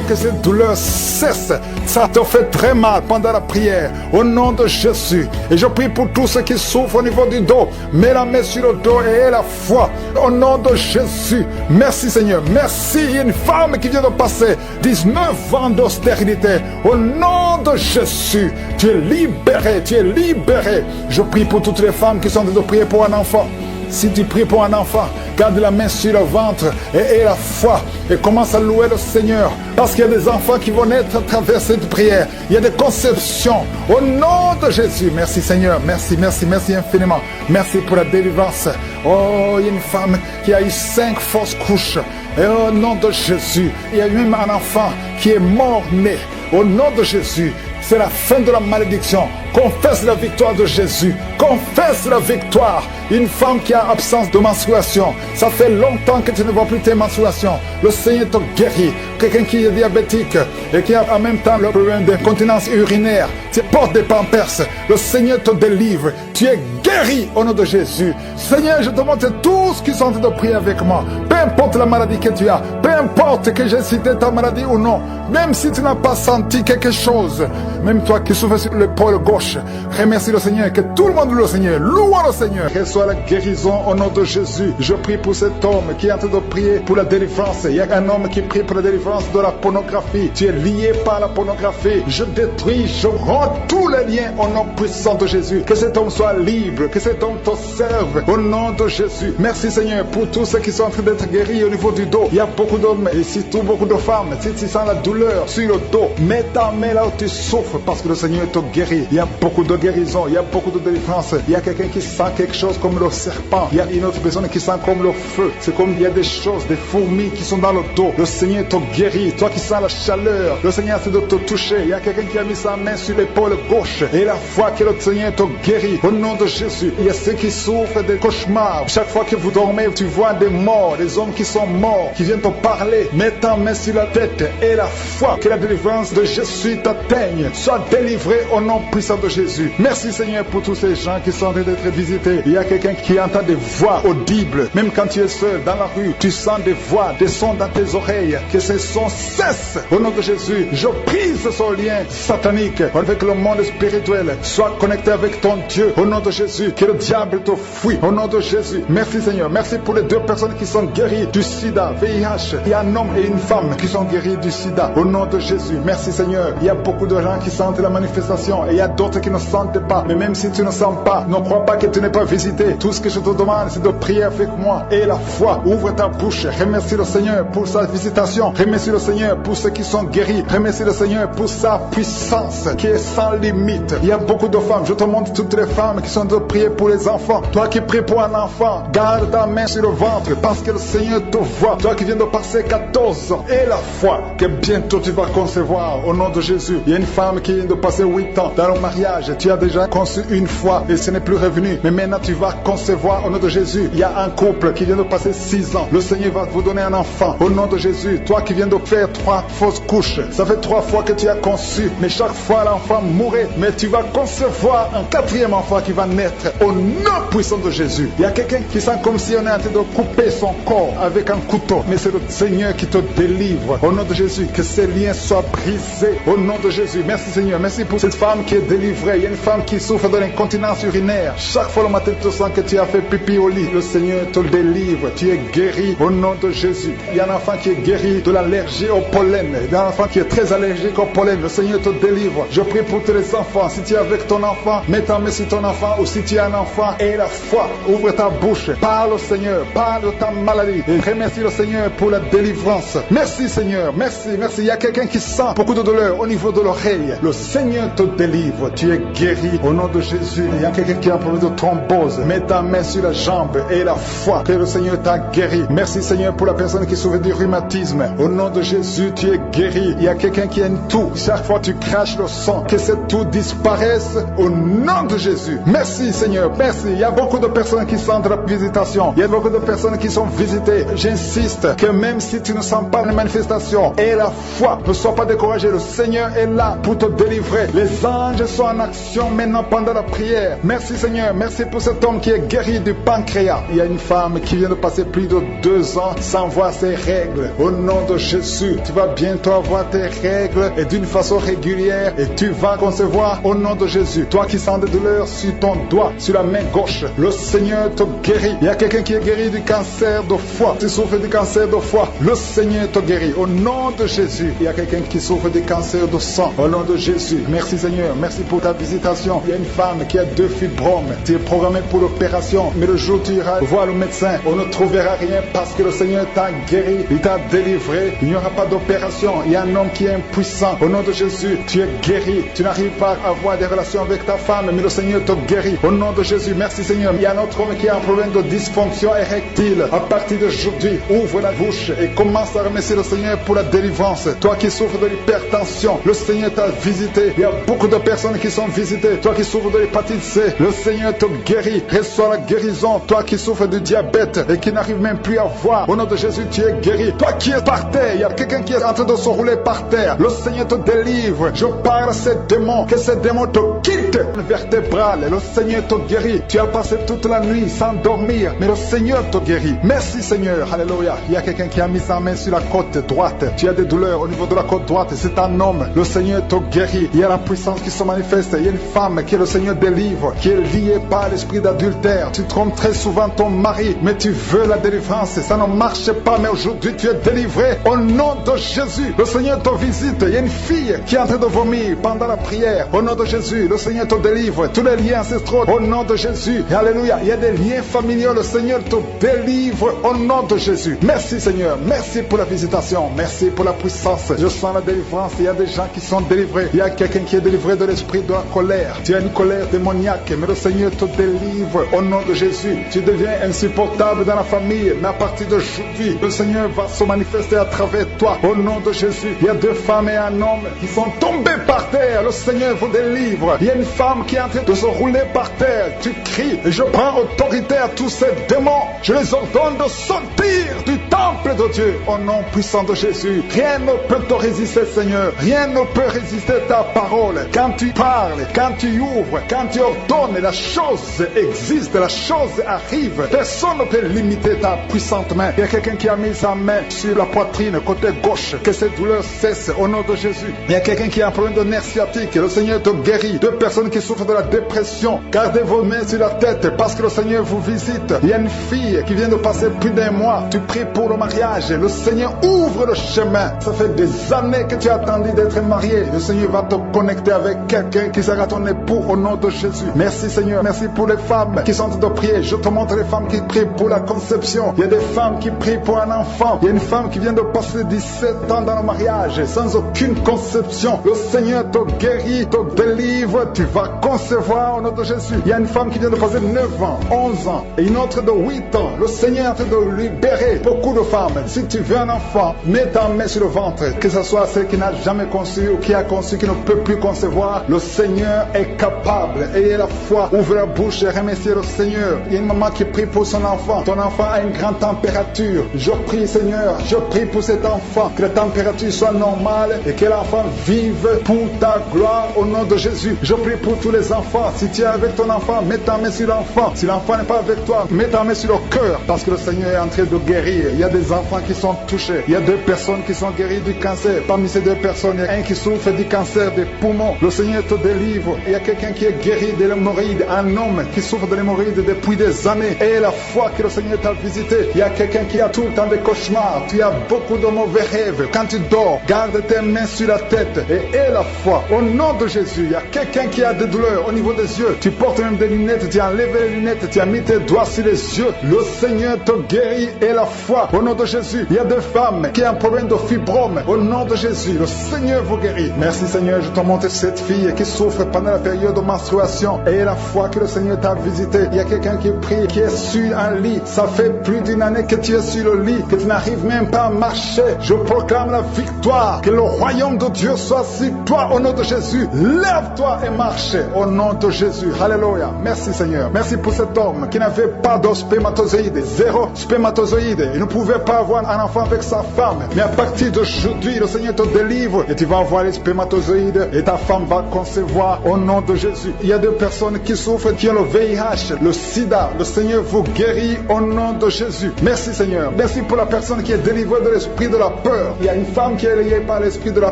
Que cette douleur cesse. Ça te fait très mal pendant la prière. Au nom de Jésus. Et je prie pour tous ceux qui souffrent au niveau du dos. Mets la main sur le dos et aie la foi. Au nom de Jésus. Merci Seigneur. Merci. Il y a une femme qui vient de passer 19 ans d'austérité. Au nom de Jésus. Tu es libéré. Tu es libéré. Je prie pour toutes les femmes qui sont en train de prier pour un enfant. Si tu pries pour un enfant, garde la main sur le ventre et aie la foi et commence à louer le Seigneur. Parce qu'il y a des enfants qui vont naître à travers cette prière. Il y a des conceptions. Au nom de Jésus. Merci Seigneur. Merci, merci, merci infiniment. Merci pour la délivrance. Il y a une femme qui a eu 5 fausses couches. Et au nom de Jésus, il y a même un enfant qui est mort-né. Au nom de Jésus. C'est la fin de la malédiction. Confesse la victoire de Jésus. Confesse la victoire. Une femme qui a absence de menstruation. Ça fait longtemps que tu ne vois plus tes menstruations. Le Seigneur te guérit. Quelqu'un qui est diabétique et qui a en même temps le problème d'incontinence urinaire. Tu portes des pampers. Le Seigneur te délivre. Tu es guéri au nom de Jésus. Seigneur, je demande à tous qui sont en train de prier avec moi. Peu importe la maladie que tu as. Peu importe que j'ai cité ta maladie ou non. Même si tu n'as pas senti quelque chose. Même toi qui souffres sur l'épaule gauche. Remercie le Seigneur. Que tout le monde loue le Seigneur. Louons le Seigneur. Reçois la guérison au nom de Jésus. Je prie pour cet homme qui est en train de prier pour la délivrance. Il y a un homme qui prie pour la délivrance de la pornographie. Tu es lié par la pornographie. Je détruis, je rends tous les liens au nom puissant de Jésus. Que cet homme soit libre. Que cet homme te serve au nom de Jésus. Merci Seigneur pour tous ceux qui sont en train d'être guéris au niveau du dos. Il y a beaucoup d'hommes et surtout beaucoup de femmes. Si tu sens la douleur sur le dos, mets ta main là où tu souffres parce que le Seigneur te guérit. Il y a beaucoup de guérison. Il y a beaucoup de délivrance. Il y a quelqu'un qui sent quelque chose comme le serpent. Il y a une autre personne qui sent comme le feu. C'est comme il y a des choses, des fourmis qui sont dans le dos. Le Seigneur te guérit. Toi qui sens la chaleur, le Seigneur essaie de te toucher. Il y a quelqu'un qui a mis sa main sur l'épaule gauche. Et la foi que le Seigneur te guérit. Au nom de Jésus. Il y a ceux qui souffrent des cauchemars. Chaque fois que vous dormez, tu vois des morts, des hommes qui sont morts, qui viennent te parler. Mets ta main sur la tête et la foi que la délivrance de Jésus t'atteigne. Sois délivré au nom puissant de Jésus. Merci Seigneur pour tous ces gens qui sont en train d'être visités. Il y a quelqu'un qui entend des voix audibles. Même quand tu es seul dans la rue, tu sens des voix, des sons dans tes oreilles. Que ces sons cessent. Au nom de Jésus, je brise ce lien satanique avec le monde spirituel. Sois connecté avec ton Dieu. Au nom de Jésus, que le diable te fuit. Au nom de Jésus. Merci Seigneur. Merci pour les 2 personnes qui sont guéries du sida, VIH. Il y a un homme et une femme qui sont guéris du sida. Au nom de Jésus. Merci Seigneur. Il y a beaucoup de gens qui sentent la manifestation et il y a d'autres qui ne sentent pas. Mais même si tu ne sens pas, ne crois pas que tu n'es pas visité. Tout ce que je te demande, c'est de prier avec moi. Et la foi, ouvre ta bouche. Remercie le Seigneur pour sa visitation. Remercie le Seigneur pour ceux qui sont guéris. Remercie le Seigneur pour sa puissance qui est sans limite. Il y a beaucoup de femmes. Je te montre toutes les femmes qui sont de prier pour les enfants. Toi qui pries pour un enfant, garde ta main sur le ventre parce que le Seigneur te voit. Toi qui viens de passer 14 ans. Et la foi que bientôt tu vas concevoir au nom de Jésus. Il y a une femme qui vient de passer 8 ans dans le mariage. Tu as déjà conçu une fois et ce n'est plus revenu. Mais maintenant tu vas concevoir au nom de Jésus. Il y a un couple qui vient de passer 6 ans. Le Seigneur va vous donner un enfant au nom de Jésus. Toi qui viens de faire 3 fausses couches. Ça fait 3 fois que tu as conçu. Mais chaque fois l'enfant mourait. Mais tu vas concevoir un 4e enfant qui va naître au nom puissant de Jésus. Il y a quelqu'un qui sent comme si on est en train de couper son corps avec un couteau. Mais c'est le Seigneur qui te délivre. Au nom de Jésus, que ces liens soient brisés. Au nom de Jésus, merci Seigneur. Merci pour cette femme qui est délivrée. Il y a une femme qui souffre de l'incontinence urinaire. Chaque fois le matin, tu sens que tu as fait pipi au lit. Le Seigneur te délivre. Tu es guéri au nom de Jésus. Il y a un enfant qui est guéri de l'allergie au pollen. Il y a un enfant qui est très allergique au pollen. Le Seigneur te délivre. Je prie pour tous les enfants. Si tu es avec ton enfant, mets ta main sur ton enfant. Ou si tu as un enfant, aie la foi. Ouvre ta bouche. Parle au Seigneur. Parle de ta maladie. Et remercie le Seigneur pour la délivrance. Merci Seigneur. Merci. Merci. Il y a quelqu'un qui sent beaucoup de douleur au niveau de l'oreille. Le Seigneur te délivre. Tu es guéri au nom de Jésus. Il y a quelqu'un qui a un problème de thrombose. Mets ta main sur la jambe et la foi que le Seigneur t'a guéri. Merci Seigneur pour la personne qui souffre du rhumatisme. Au nom de Jésus, tu es guéri. Il y a quelqu'un qui a une toux. Chaque fois tu craches le sang, que cette toux disparaisse au nom de Jésus. Merci Seigneur. Merci. Il y a beaucoup de personnes qui sentent la visitation. Il y a beaucoup de personnes qui sont visitées. J'insiste que même si tu ne sens pas les manifestations, aie la foi. Ne sois pas découragé. Le Seigneur est là pour te délivrer. Les anges sont en action maintenant pendant la prière. Merci Seigneur. Merci pour cet homme qui est guéri du pancréas. Il y a une femme qui vient de passer plus de 2 ans sans voir ses règles. Au nom de Jésus, tu vas bientôt avoir tes règles et d'une façon régulière et tu vas concevoir au nom de Jésus. Toi qui sens des douleurs sur ton doigt, sur la main gauche, le Seigneur te guérit. Il y a quelqu'un qui est guéri du cancer de foie. Tu souffres du cancer de foie, le Seigneur te guérit. Au nom de Jésus, il y a quelqu'un qui souffre du cancer de sang. Au nom de Jésus, merci Seigneur. Merci pour ta visitation. Il y a une femme qui a 2 fibromes. Tu es programmé pour l'opération, mais le jour où tu iras voir le médecin, on ne trouvera rien parce que le Seigneur t'a guéri, il t'a délivré. Il n'y aura pas d'opération. Il y a un homme qui est impuissant. Au nom de Jésus, tu es guéri. Tu n'arrives pas à avoir des relations avec ta femme, mais le Seigneur te guérit. Au nom de Jésus, merci Seigneur. Il y a un autre homme qui a un problème de dysfonction érectile. À partir d'aujourd'hui, ouvre la bouche et commence à remercier le Seigneur pour la délivrance. Toi qui souffres de l'hypertension, le Seigneur t'a visité. Il y a beaucoup de personnes qui sont visitées. Toi qui souffres de l'hépatite C, le Seigneur te guérit. Reçois la guérison. Toi qui souffres du diabète et qui n'arrive même plus à voir, au nom de Jésus, tu es guéri. Toi qui es par terre, il y a quelqu'un qui est en train de se rouler par terre. Le Seigneur te délivre. Je parle à ces démons, que ces démons te quittent. Vertébrale, le Seigneur te guérit. Tu as passé toute la nuit sans dormir, mais le Seigneur te guérit. Merci Seigneur. Alléluia. Il y a quelqu'un qui a mis sa main sur la côte droite. Tu as des douleurs au niveau de la côte droite. C'est un homme. Le Seigneur te guérit. Il y a la puissance qui se manifeste. Il y a une femme que le Seigneur délivre, qui est liée par l'esprit d'adultère. Tu trompes très souvent ton mari, mais tu veux la délivrance. Ça ne marche pas, mais aujourd'hui tu es délivré. Au nom de Jésus, le Seigneur te visite. Il y a une fille qui est en train de vomir pendant la prière. Au nom de Jésus, le Seigneur te délivre. Tous les liens ancestraux, au nom de Jésus. Alléluia. Il y a des liens familiaux. Le Seigneur te délivre au nom de Jésus. Merci Seigneur. Merci pour la visitation. Merci pour la puissance. Je sens la délivrance. Il y a des gens qui sont délivrés. Il y a quelqu'un qui est délivré de l'esprit de la colère. Tu as une colère démoniaque, mais le Seigneur te délivre au nom de Jésus. Tu deviens insupportable dans la famille, mais à partir d'aujourd'hui, le Seigneur va se manifester à travers toi au nom de Jésus. Il y a 2 femmes et un homme qui sont tombés par terre. Le Seigneur vous délivre. Il y a une femme qui est en train de se rouler par terre. Tu cries et je prends autorité à tous ces démons. Je les ordonne de sortir du temple de Dieu au nom puissant de Jésus. Rien ne peut te résister, Seigneur. Rien ne peut résister ta parole. Quand tu parles, quand tu ouvres, quand tu ordonnes, la chose existe, la chose arrive. Personne ne peut limiter ta puissante main. Il y a quelqu'un qui a mis sa main sur la poitrine, côté gauche. Que cette douleur cesse au nom de Jésus. Il y a quelqu'un qui a un problème de nerf sciatique. Le Seigneur te guérit. 2 personnes qui souffrent de la dépression. Gardez vos mains sur la tête parce que le Seigneur vous visite. Il y a une fille qui vient de passer plus d'1 mois. Tu pries pour le mariage. Le Seigneur ouvre le chemin. Ça fait des années que tu as attendu d'être marié. Le Seigneur va te connecter avec quelqu'un qui sera ton époux au nom de Jésus. Merci Seigneur. Merci pour les femmes qui sont en train de prier. Je te montre les femmes qui prient pour la conception. Il y a des femmes qui prient pour un enfant. Il y a une femme qui vient de passer 17 ans dans le mariage sans aucune conception. Le Seigneur te guérit, te délivre. Tu vas concevoir au nom de Jésus. Il y a une femme qui vient de passer 9 ans, 11 ans et une autre de 8 ans. Le Seigneur est en train de libérer beaucoup de femmes. Si tu veux un enfant, mets ta main sur le ventre. Que ce soit celle qui n'a jamais conçu ou qui a conçu, qui ne peut plus concevoir. Le Seigneur est capable. Ayez la foi. Ouvre la bouche et remerciez le Seigneur. Il y a une maman qui prie pour son enfant. Ton enfant a une grande température. Je prie Seigneur, je prie pour cet enfant. Que la température soit normale et que l'enfant vive pour ta gloire au nom de Jésus. Je prie pour tous les enfants. Si tu es avec ton enfant, mets ta main sur l'enfant. Si l'enfant n'est pas avec toi, mets ta main sur le cœur parce que le Seigneur est en train de guérir. Il y a des enfants qui sont touchés. Il y a 2 personnes qui sont guéries du cancer. Parmi ces 2 personnes, il y a un qui souffre du cancer des poumons. Le Seigneur te délivre. Il y a quelqu'un qui est guéri de l'hémorroïde, un homme qui souffre de l'hémorroïde depuis des années. Et la foi que le Seigneur t'a visité. Il y a quelqu'un qui a tout le temps des cauchemars. Tu as beaucoup de mauvais rêves. Quand tu dors, garde tes mains sur la tête et aie la foi. Au nom de Jésus, il y a quelqu'un qui a des douleurs au niveau des yeux. Tu portes même des lunettes, tu as enlevé les lunettes, tu as mis tes doigts sur les yeux. Le Seigneur te guérit et la foi. Au nom de Jésus, il y a des femmes qui ont un problème de fibrome. Au nom de Jésus, le Seigneur vous guérit. Merci Seigneur, je te montre cette fille qui souffre pendant la période de menstruation. Et la foi que le Seigneur t'a visité. Il y a quelqu'un qui prie, qui est sur un lit. Ça fait plus d'une année que tu es sur le lit, que tu n'arrives même pas à marcher. Je proclame la victoire. Que le royaume de Dieu soit sur toi au nom de Jésus. Lève-toi et marche au nom de Jésus. Alléluia. Merci Seigneur. Merci pour cet homme qui n'avait pas de spermatozoïdes. 0 spermatozoïdes. Il ne pouvait pas avoir un enfant avec sa femme. Mais à partir d'aujourd'hui, le Seigneur te délivre et tu vas avoir les spermatozoïdes et ta femme va concevoir au nom de Jésus. Il y a 2 personnes qui souffrent, qui ont le VIH, le sida. Le Seigneur vous guérit au nom de Jésus. Merci Seigneur. Merci pour la personne qui est délivrée de l'esprit de la peur. Il y a une femme qui est liée par l'esprit de la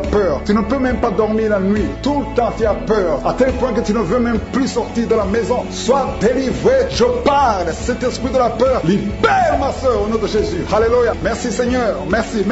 peur. Tu ne peux même pas dormir la nuit. Tout le temps tu as peur. À tel point que tu ne veux même plus sortir de la maison. Sois délivré. Je parle. Cet esprit de la peur, libère ma soeur au nom de Jésus. Alléluia. Merci Seigneur. Merci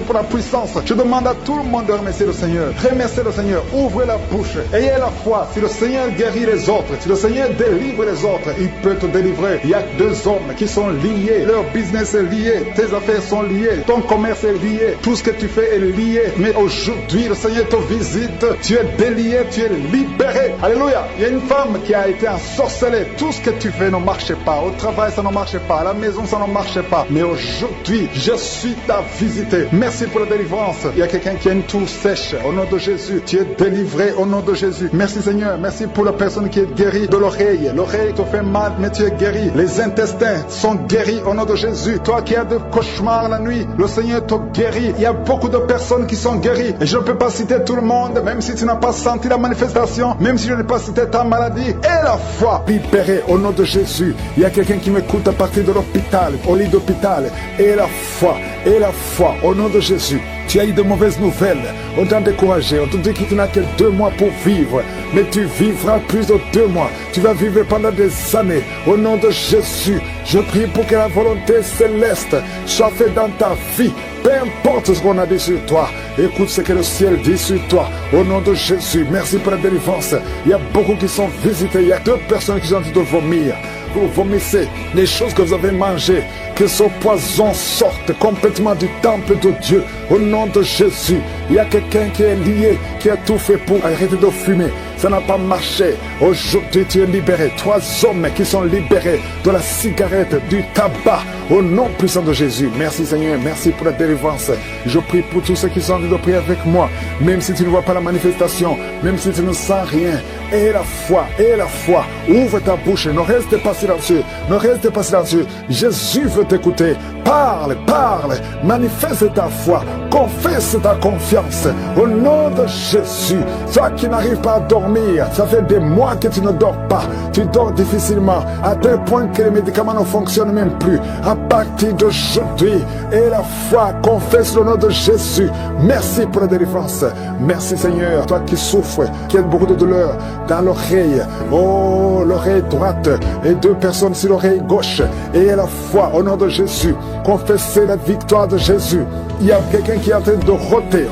pour la puissance. Je demande à tout le monde de remercier le Seigneur. Remerciez le Seigneur. Ouvrez la bouche. Ayez la foi. Si le Seigneur guérit les autres, si le Seigneur délivre les autres, il peut te délivrer. Il y a 2 hommes qui sont liés. Leur business est lié. Tes affaires sont liées. Ton commerce est lié. Tout ce que tu fais est lié. Mais aujourd'hui, le Seigneur te visite. Tu es délié. Tu es libéré. Alléluia. Il y a une femme qui a été ensorcelée. Tout ce que tu fais ne marche pas. Au travail, ça ne marche pas. À la maison, ça ne marche pas. Mais aujourd'hui, je suis ta visité. Merci pour la délivrance. Il y a quelqu'un qui a une toux sèche. Au nom de Jésus, tu es délivré au nom de Jésus. Merci Seigneur. Merci pour la personne qui est guérie de l'oreille. L'oreille te fait mal, mais tu es guéri. Les intestins sont guéris au nom de Jésus. Toi qui as de cauchemars la nuit, le Seigneur te guérit. Il y a beaucoup de personnes qui sont guéries. Et je ne peux pas citer tout le monde, même si tu n'as pas senti la manifestation, même si je n'ai pas cité ta maladie. Et la foi libérée au nom de Jésus. Il y a quelqu'un qui m'écoute à partir de l'hôpital, au lit d'hôpital. Et la foi au nom de Jésus. Tu as eu de mauvaises nouvelles. On t'a découragé. On te dit que tu n'as que 2 mois pour vivre. Mais tu vivras plus de 2 mois. Tu vas vivre pendant des années. Au nom de Jésus, je prie pour que la volonté céleste soit faite dans ta vie. Peu importe ce qu'on a dit sur toi. Écoute ce que le ciel dit sur toi. Au nom de Jésus, merci pour la délivrance. Il y a beaucoup qui sont visités. Il y a 2 personnes qui ont envie de vomir. Vous vomissez les choses que vous avez mangées. Que ce poison sorte complètement du temple de Dieu. Au nom de Jésus, il y a quelqu'un qui est lié, qui a tout fait pour arrêter de fumer. Ça n'a pas marché. Aujourd'hui, tu es libéré. 3 hommes qui sont libérés de la cigarette, du tabac. Au nom puissant de Jésus. Merci Seigneur. Merci pour la délivrance. Je prie pour tous ceux qui sont en train de prier avec moi. Même si tu ne vois pas la manifestation, même si tu ne sens rien. Et la foi. Ouvre ta bouche. Ne reste pas silencieux. Ne reste pas silencieux. Jésus veut t'écouter. Parle. Manifeste ta foi. Confesse ta confiance. Au nom de Jésus. Toi qui n'arrives pas à dormir, ça fait des mois que tu ne dors pas. Tu dors difficilement, à tel point que les médicaments ne fonctionnent même plus. À partir d'aujourd'hui, et la foi, confesse le nom de Jésus. Merci pour la délivrance. Merci Seigneur. Toi qui souffres, qui as beaucoup de douleur dans l'oreille. Oh, l'oreille droite et 2 personnes sur l'oreille gauche. Et la foi au nom de Jésus. Confessez la victoire de Jésus. Il y a quelqu'un qui est en train de roter.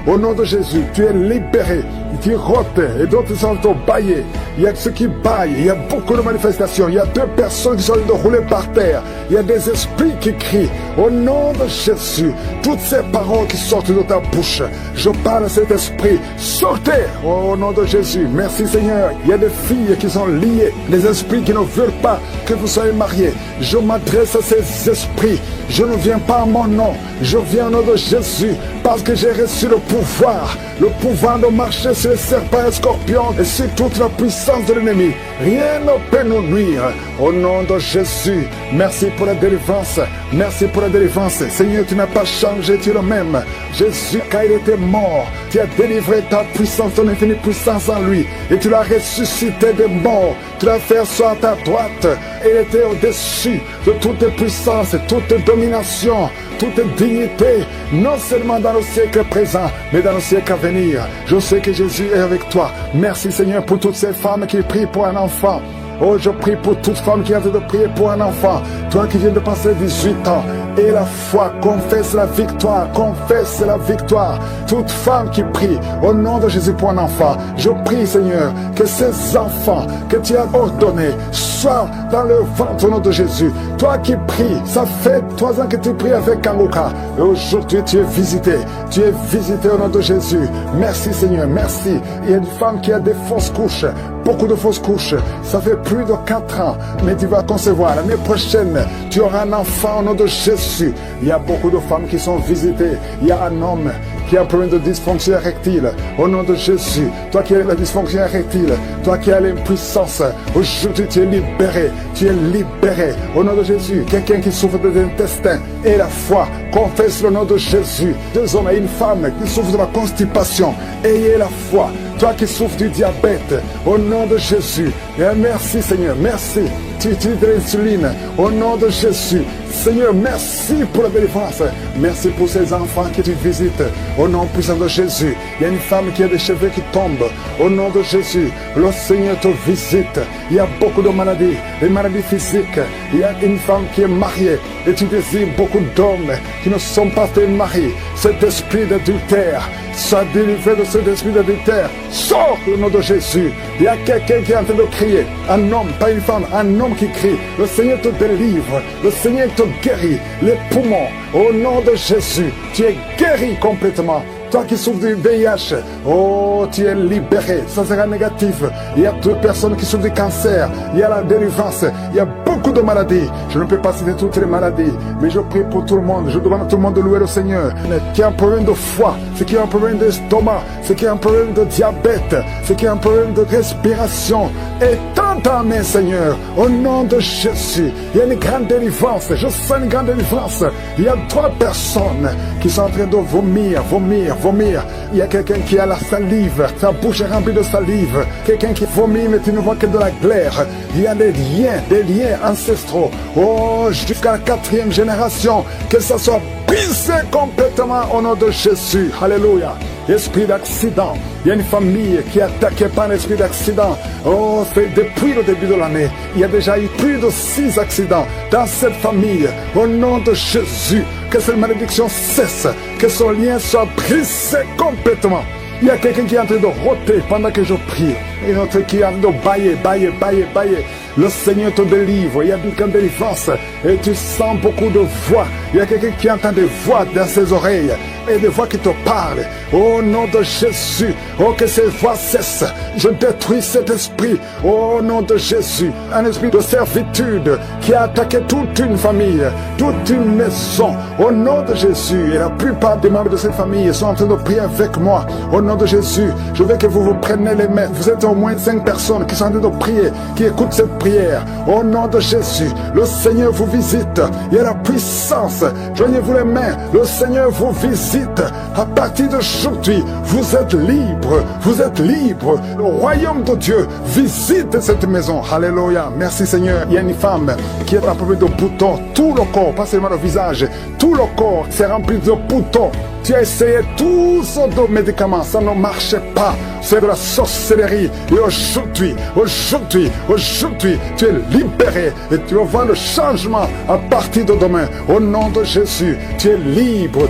Au nom de Jésus, tu es libéré. Tu rotes et d'autres sont en bailler. Il y a ceux qui baillent. Il y a beaucoup de manifestations. Il y a 2 personnes qui sont en train de rouler par terre. Il y a des esprits qui crient. Au nom de Jésus, toutes ces paroles qui sortent de ta bouche, je parle à cet esprit. Sortez au nom de Jésus. Merci Seigneur. Il y a des filles qui sont liées. Les esprits qui ne veulent pas que vous soyez mariés. Je m'adresse à ces esprits. Je ne viens pas en mon nom. Je viens au nom de Jésus parce que j'ai reçu le pouvoir le pouvoir de marcher sur les serpents et scorpions et sur toute la puissance de l'ennemi. Rien ne peut nous nuire. Au nom de Jésus, merci pour la délivrance. Merci pour la délivrance. Seigneur, tu n'as pas changé, tu es le même. Jésus, quand il était mort, tu as délivré ta puissance, ton infinie puissance en lui. Et tu l'as ressuscité des morts. Tu l'as fait asseoir à ta droite. Et il était au-dessus de toute puissance, toute domination, toute dignité, non seulement dans le siècle présent, mais dans le siècle à venir. Je sais que Jésus est avec toi. Merci Seigneur pour toutes ces femmes qui prient pour un enfant. Oh, je prie pour toute femme qui a envie de prier pour un enfant. Toi qui viens de passer 18 ans. Et la foi, confesse la victoire, confesse la victoire. Toute femme qui prie au nom de Jésus pour un enfant, je prie Seigneur que ces enfants que tu as ordonnés soient dans le ventre au nom de Jésus. Toi qui pries, ça fait 3 ans que tu pries avec Kangoka. Et aujourd'hui tu es visité au nom de Jésus. Merci Seigneur, merci. Il y a une femme qui a des fausses couches, beaucoup de fausses couches. Ça fait plus de 4 ans, mais tu vas concevoir. L'année prochaine, tu auras un enfant au nom de Jésus. Il y a beaucoup de femmes qui sont visitées. Il y a un homme qui a un problème de dysfonction érectile. Au nom de Jésus, toi qui as la dysfonction érectile, toi qui as l'impuissance, aujourd'hui tu es libéré. Tu es libéré. Au nom de Jésus, quelqu'un qui souffre de l'intestin et la foi, confesse le nom de Jésus. 2 hommes et une femme qui souffrent de la constipation, ayez la foi. Toi qui souffres du diabète, au nom de Jésus, et merci Seigneur, merci. Tu utilises de l'insuline, au nom de Jésus. Seigneur, merci pour la délivrance. Merci pour ces enfants que tu visites, au nom puissant de Jésus. Il y a une femme qui a des cheveux qui tombent, au nom de Jésus. Le Seigneur te visite. Il y a beaucoup de maladies, des maladies physiques. Il y a une femme qui est mariée et tu désires beaucoup d'hommes qui ne sont pas tes maris. Cet esprit d'adultère, sois délivré de cet esprit d'adultère. Sors au nom de Jésus. Il y a quelqu'un qui est en train de crier. Un homme, pas une femme, un homme qui crie. Le Seigneur te délivre. Le Seigneur te guérit. Les poumons, au nom de Jésus, tu es guéri complètement. Toi qui souffres du VIH, oh, tu es libéré. Ça sera négatif. Il y a 2 personnes qui souffrent du cancer. Il y a la délivrance. Il y a beaucoup de maladies. Je ne peux pas citer toutes les maladies, mais je prie pour tout le monde. Je demande à tout le monde de louer le Seigneur. Qui a un problème de foie, ceux qui ont un problème d'estomac, ceux qui ont un problème de diabète, ceux qui ont un problème de respiration, et tant ta main, Seigneur, au nom de Jésus. Il y a une grande délivrance. Je sens une grande délivrance. Il y a 3 personnes qui sont en train de vomir. Il y a quelqu'un qui a la salive, sa bouche est remplie de salive. Quelqu'un qui vomit, mais tu ne vois que de la glaire. Il y a des liens ancestraux. Oh, jusqu'à la 4e génération, que ça soit brisé complètement au nom de Jésus. Alléluia. Esprit d'accident. Il y a une famille qui est attaquée par un esprit d'accident. Oh, c'est depuis le début de l'année. Il y a déjà eu plus de 6 accidents dans cette famille. Au nom de Jésus, que cette malédiction cesse. Que son lien soit brisé complètement. Il y a quelqu'un qui est en train de rôter pendant que je prie. Et un autre qui est en train de bailler. Le Seigneur te délivre. Il y a une grande délivrance. Et tu sens beaucoup de voix. Il y a quelqu'un qui entend des voix dans ses oreilles. Et des voix qui te parlent. Au nom de Jésus. Oh, que ces voix cessent. Je détruis cet esprit. Au nom de Jésus. Un esprit de servitude qui a attaqué toute une famille. Toute une maison. Au nom de Jésus. Et la plupart des membres de cette famille sont en train de prier avec moi. Au nom de Jésus. Je veux que vous preniez les mains. Vous êtes au moins 5 personnes qui sont en train de prier. Qui écoutent cette prière. Au nom de Jésus. Le Seigneur vous visite. Il y a la puissance. Joignez-vous les mains. Le Seigneur vous visite. À partir d'aujourd'hui, vous êtes libre. Vous êtes libre. Le royaume de Dieu visite cette maison. Alléluia. Merci Seigneur. Il y a une femme qui est un problème de boutons. Tout le corps, pas seulement le visage. Tout le corps s'est rempli de boutons. Tu as essayé tous sortes de médicaments, ça ne marchait pas. C'est de la sorcellerie. Et aujourd'hui, tu es libéré. Et tu vas voir le changement à partir de demain. Au nom de Jésus, tu es libre.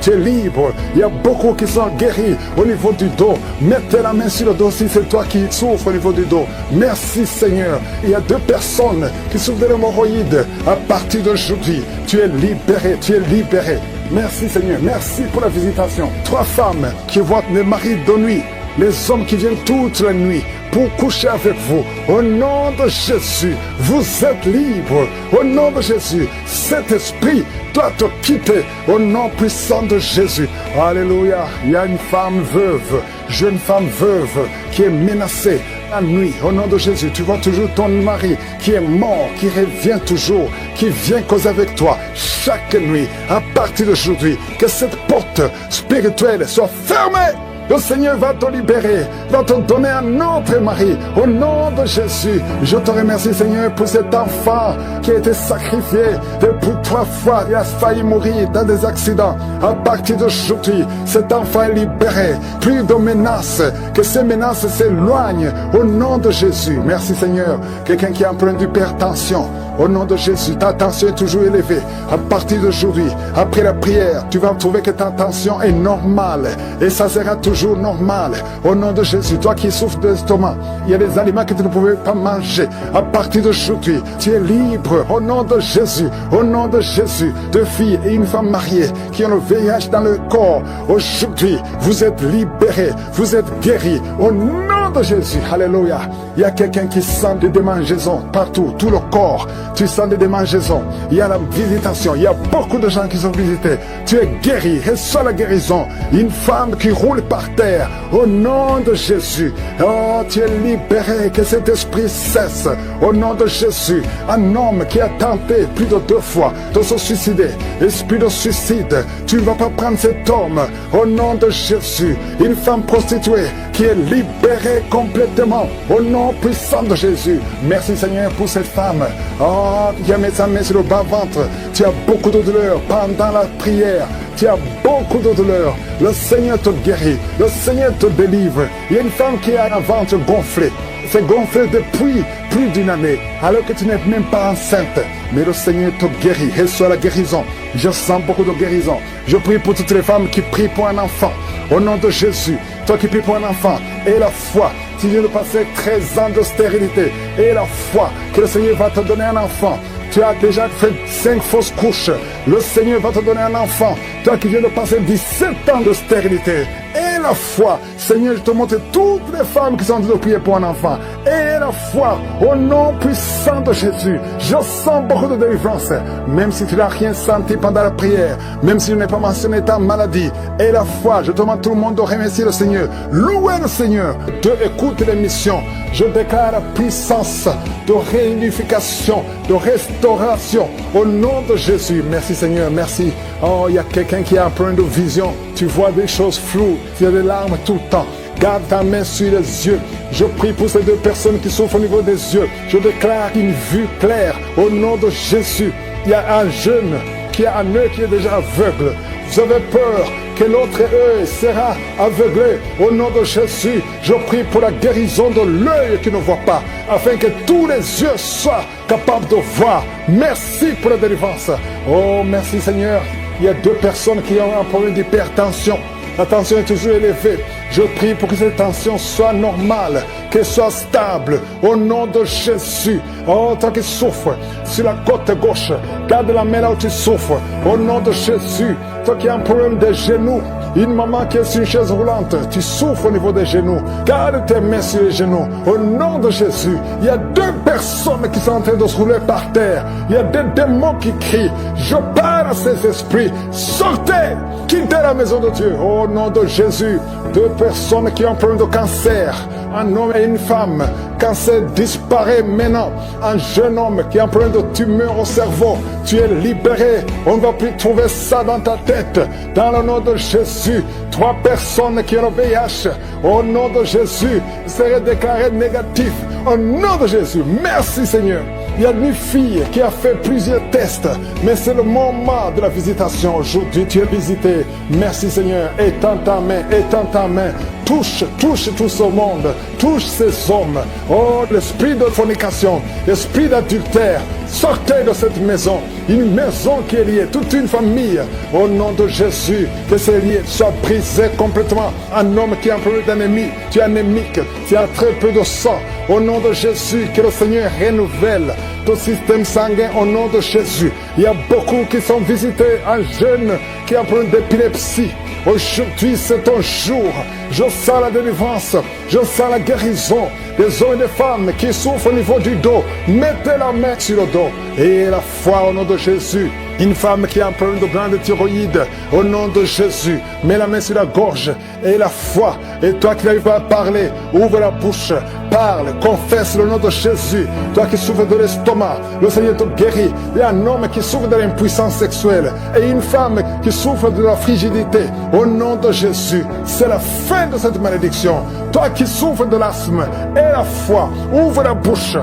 Il y a beaucoup qui sont guéris au niveau du dos. Mettez la main sur le dos si c'est toi qui souffres au niveau du dos. Merci Seigneur. Il y a 2 personnes qui souffrent de l'hémorroïde. À partir d'aujourd'hui, tu es libéré. Merci Seigneur, merci pour la visitation. 3 femmes qui voient les maris de nuit. les hommes qui viennent toute la nuit pour coucher avec vous. Au nom de Jésus, vous êtes libres. Au nom de Jésus, cet esprit doit te quitter. Au nom puissant de Jésus. Alléluia. Il y a une femme veuve, jeune femme veuve, qui est menacée la nuit. Au nom de Jésus, tu vois toujours ton mari qui est mort, qui revient toujours, qui vient causer avec toi chaque nuit. À partir d'aujourd'hui, que cette porte spirituelle soit fermée. Le Seigneur va te libérer, va te donner un autre mari. Au nom de Jésus, je te remercie, Seigneur, pour cet enfant qui a été sacrifié depuis 3 fois. Il a failli mourir dans des accidents. À partir d'aujourd'hui, cet enfant est libéré. Plus de menaces, que ces menaces s'éloignent. Au nom de Jésus, merci Seigneur. Quelqu'un qui a un problème d'hypertension, au nom de Jésus, ta tension est toujours élevée. À partir d'aujourd'hui, après la prière, tu vas trouver que ta tension est normale. Et ça sera toujours normal. Au nom de Jésus, toi qui souffres d'estomac, il y a des aliments que tu ne pouvais pas manger. À partir d'aujourd'hui, tu es libre. Au nom de Jésus, au nom de Jésus, 2 filles et une femme mariée qui ont le VIH dans le corps. Aujourd'hui, vous êtes libérés, vous êtes guéris. Au nom de Jésus, alléluia. Il y a quelqu'un qui sent des démangeaisons partout, tout le corps. Tu sens des démangeaisons. Il y a la visitation. Il y a beaucoup de gens qui sont visités. Tu es guéri. Reçois la guérison. Une femme qui roule par terre. Au nom de Jésus. Oh, tu es libéré. Que cet esprit cesse. Au nom de Jésus. Un homme qui a tenté plus de 2 fois de se suicider. Esprit de suicide. Tu ne vas pas prendre cet homme. Au nom de Jésus. Une femme prostituée qui est libérée complètement. Au nom puissant de Jésus. Merci Seigneur pour cette femme. Oh, qui a mis sa main sur le bas-ventre. Tu as beaucoup de douleur pendant la prière. Tu as beaucoup de douleur. Le Seigneur te guérit. Le Seigneur te délivre. Il y a une femme qui a un ventre gonflé. C'est gonflé depuis plus d'1 année. Alors que tu n'es même pas enceinte. Mais le Seigneur te guérit. Reçois la guérison. Je sens beaucoup de guérison. Je prie pour toutes les femmes qui prient pour un enfant. Au nom de Jésus. Toi qui pries pour un enfant. Et la foi. Tu viens de passer 13 ans de stérilité. Et la foi que le Seigneur va te donner un enfant. Tu as déjà fait 5 fausses couches. Le Seigneur va te donner un enfant. Toi qui viens de passer 17 ans de stérilité. Et la foi. Seigneur, je te montre toutes les femmes qui sont en train de prier pour un enfant. Et la foi. Au nom puissant de Jésus. Je sens beaucoup de délivrance. Même si tu n'as rien senti pendant la prière. Même si je n'ai pas mentionné ta maladie. Et la foi. Je demande à tout le monde de remercier le Seigneur. Louer le Seigneur. Écoute l'émission. Je déclare la puissance de réunification, de restauration. Au nom de Jésus. Merci Seigneur. Merci. Oh, il y a quelqu'un qui a un problème de vision. Tu vois des choses floues. Tu as des larmes tout le temps. Garde ta main sur les yeux. Je prie pour ces 2 personnes qui souffrent au niveau des yeux. Je déclare une vue claire. Au nom de Jésus. Il y a un jeune qui a un œil qui est déjà aveugle. Vous avez peur que l'autre œil sera aveuglé. Au nom de Jésus, je prie pour la guérison de l'œil qui ne voit pas, afin que tous les yeux soient capables de voir. Merci pour la délivrance. Oh, merci Seigneur. Il y a 2 personnes qui ont un problème d'hypertension. La tension est toujours élevée. Je prie pour que cette tension soit normale, qu'elle soit stable. Au nom de Jésus. Oh, toi qui souffres sur la côte gauche, garde la main là où tu souffres. Au nom de Jésus. Toi qui as un problème de genoux, une maman qui est sur une chaise roulante, tu souffres au niveau des genoux. Garde tes mains sur les genoux. Au nom de Jésus. Il y a 2 personnes qui sont en train de se rouler par terre. Il y a des démons qui crient. Je parle à ces esprits. Sortez! Quittez la maison de Dieu. Au nom de Jésus. 2 personnes qui ont un problème de cancer. Un homme et une femme. Cancer disparaît maintenant. Un jeune homme qui a un problème de tumeur au cerveau. Tu es libéré. On ne va plus trouver ça dans ta tête. Dans le nom de Jésus. 3 personnes qui ont le VIH. Au nom de Jésus. Seraient déclarées négatives. Au nom de Jésus. Merci Seigneur. Il y a une fille qui a fait plusieurs tests. Mais c'est le moment de la visitation. Aujourd'hui tu es visité. Merci Seigneur. Étends ta main. Étends ta main. Touche tout ce monde. Touche ces hommes. Oh, l'esprit de fornication. L'esprit d'adultère. Sortez de cette maison. Une maison qui est liée. Toute une famille. Au nom de Jésus. Que ces liens soient brisés complètement. Un homme qui a un problème d'anémie. Tu es anémique. Tu as très peu de sang. Au nom de Jésus. Que le Seigneur renouvelle ton système sanguin. Au nom de Jésus. Il y a beaucoup qui sont visités. Un jeune qui a un problème d'épilepsie. Aujourd'hui, c'est ton jour. Je sens la délivrance. Je sens la guérison des hommes et des femmes qui souffrent au niveau du dos. Mettez la main sur le dos. Et la foi au nom de Jésus. Une femme qui a un problème de glande thyroïde, au nom de Jésus, mets la main sur la gorge et la foi. Et toi qui n'arrives pas à parler, ouvre la bouche, parle, confesse le nom de Jésus. Toi qui souffres de l'estomac, le Seigneur te guérit. Il y a un homme qui souffre de l'impuissance sexuelle et une femme qui souffre de la frigidité. Au nom de Jésus, c'est la fin de cette malédiction. Toi qui souffres de l'asthme et la foi, ouvre la bouche,